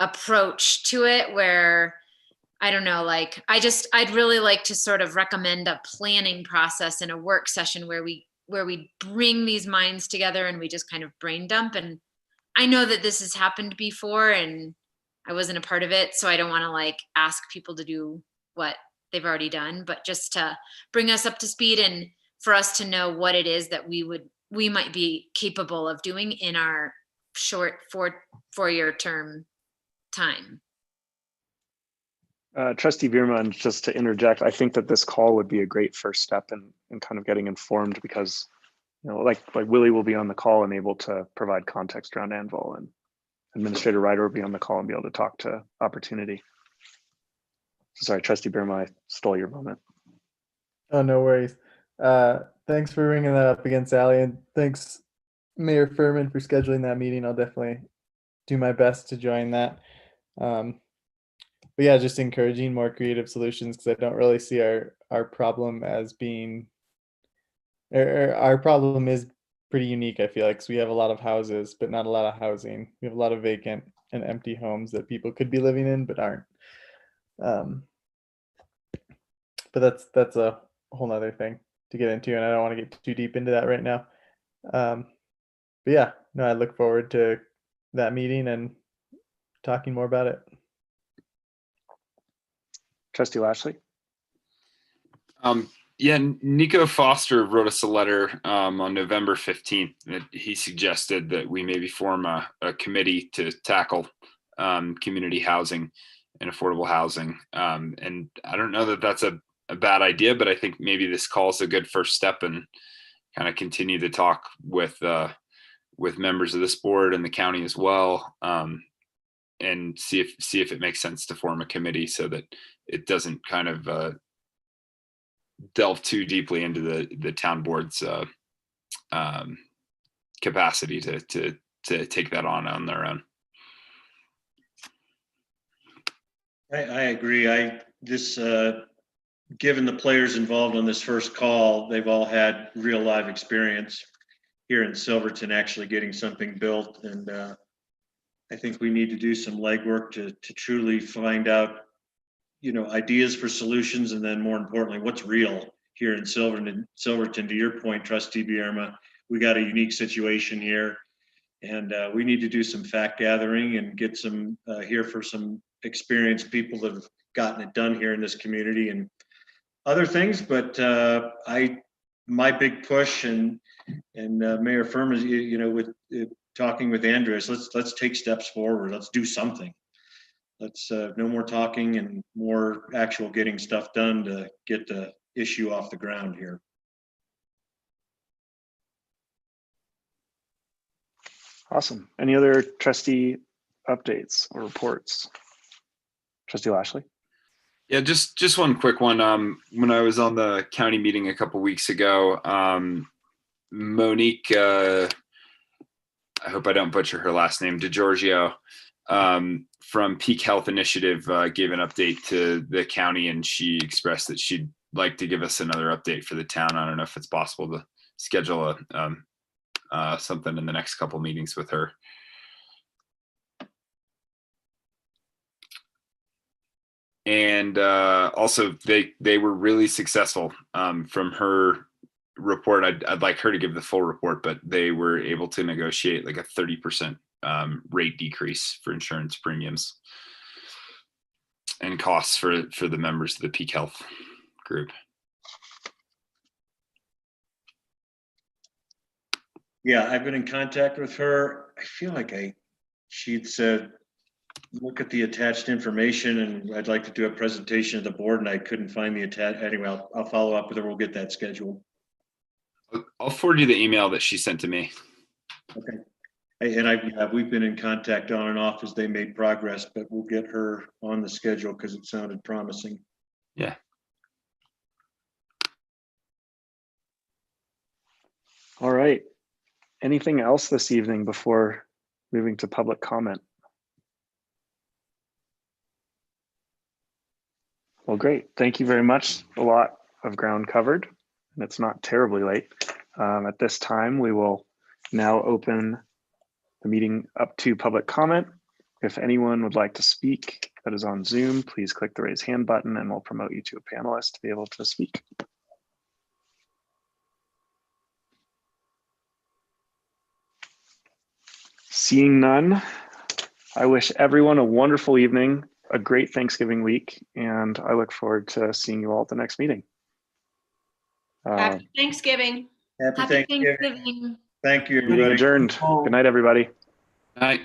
approach to it where, I don't know, I'd really like to sort of recommend a planning process and a work session where we bring these minds together and we just kind of brain dump. And I know that this has happened before and I wasn't a part of it, so I don't want to ask people to do what they've already done, but just to bring us up to speed and for us to know what it is that we might be capable of doing in our short four-year term time. Trustee Bierman, just to interject, I think that this call would be a great first step in kind of getting informed, because like Willie will be on the call and able to provide context around Anvil, and Administrator Ryder will be on the call and be able to talk to Opportunity. Sorry, Trustee Bierman, I stole your moment. Oh, no worries. Thanks for bringing that up again, Sally, and thanks, Mayor Furman, for scheduling that meeting. I'll definitely do my best to join that. But yeah, just encouraging more creative solutions, because I don't really see our problem as being, our problem is pretty unique, I feel like. So we have a lot of houses, but not a lot of housing. We have a lot of vacant and empty homes that people could be living in, but aren't. But that's a whole nother thing to get into, and I don't want to get too deep into that right now. But yeah, no, I look forward to that meeting and talking more about it. Trustee Lashley? Yeah, Nico Foster wrote us a letter on November 15th that he suggested that we maybe form a committee to tackle community housing and affordable housing. And I don't know that that's a bad idea, but I think maybe this call is a good first step, and kind of continue to talk with members of this board and the county as well, and see if it makes sense to form a committee so that it doesn't kind of delve too deeply into the town board's capacity to take that on their own. I agree. This given the players involved on this first call, they've all had real live experience here in Silverton actually getting something built. And I think we need to do some legwork to truly find out, ideas for solutions. And then more importantly, what's real here in Silverton. To your point, Trustee Bierma, we got a unique situation here. And we need to do some fact gathering and get some hear for some experienced people that have gotten it done here in this community and other things. But my big push and Mayor Firm is, with talking with Andreas, let's take steps forward. Let's do something. Let's no more talking and more actual getting stuff done to get the issue off the ground here. Awesome. Any other trustee updates or reports? Trustee Lashley? Yeah, just one quick one. When I was on the county meeting a couple weeks ago, Monique, I hope I don't butcher her last name, DeGiorgio, from Peak Health Initiative gave an update to the county, and she expressed that she'd like to give us another update for the town. I don't know if it's possible to schedule something in the next couple meetings with her. And also they were really successful. From her report, I'd like her to give the full report, but they were able to negotiate like a 30% rate decrease for insurance premiums and costs for the members of the Peak Health group. Yeah, I've been in contact with her. I feel like she'd said, look at the attached information and I'd like to do a presentation to the board, and I couldn't find the attached. Anyway, I'll follow up with her. We'll get that scheduled. I'll forward you the email that she sent to me. Okay. And we've been in contact on and off as they made progress, but we'll get her on the schedule because it sounded promising. Yeah. All right. Anything else this evening before moving to public comment? Well, great. Thank you very much. A lot of ground covered, and it's not terribly late. At this time, we will now open the meeting up to public comment. If anyone would like to speak that is on Zoom, please click the raise hand button and we'll promote you to a panelist to be able to speak. Seeing none, I wish everyone a wonderful evening, a great Thanksgiving week, and I look forward to seeing you all at the next meeting. Happy Thanksgiving. Happy Thanksgiving. Thanksgiving. Thank you, everybody. Adjourned. Good night, everybody. All right.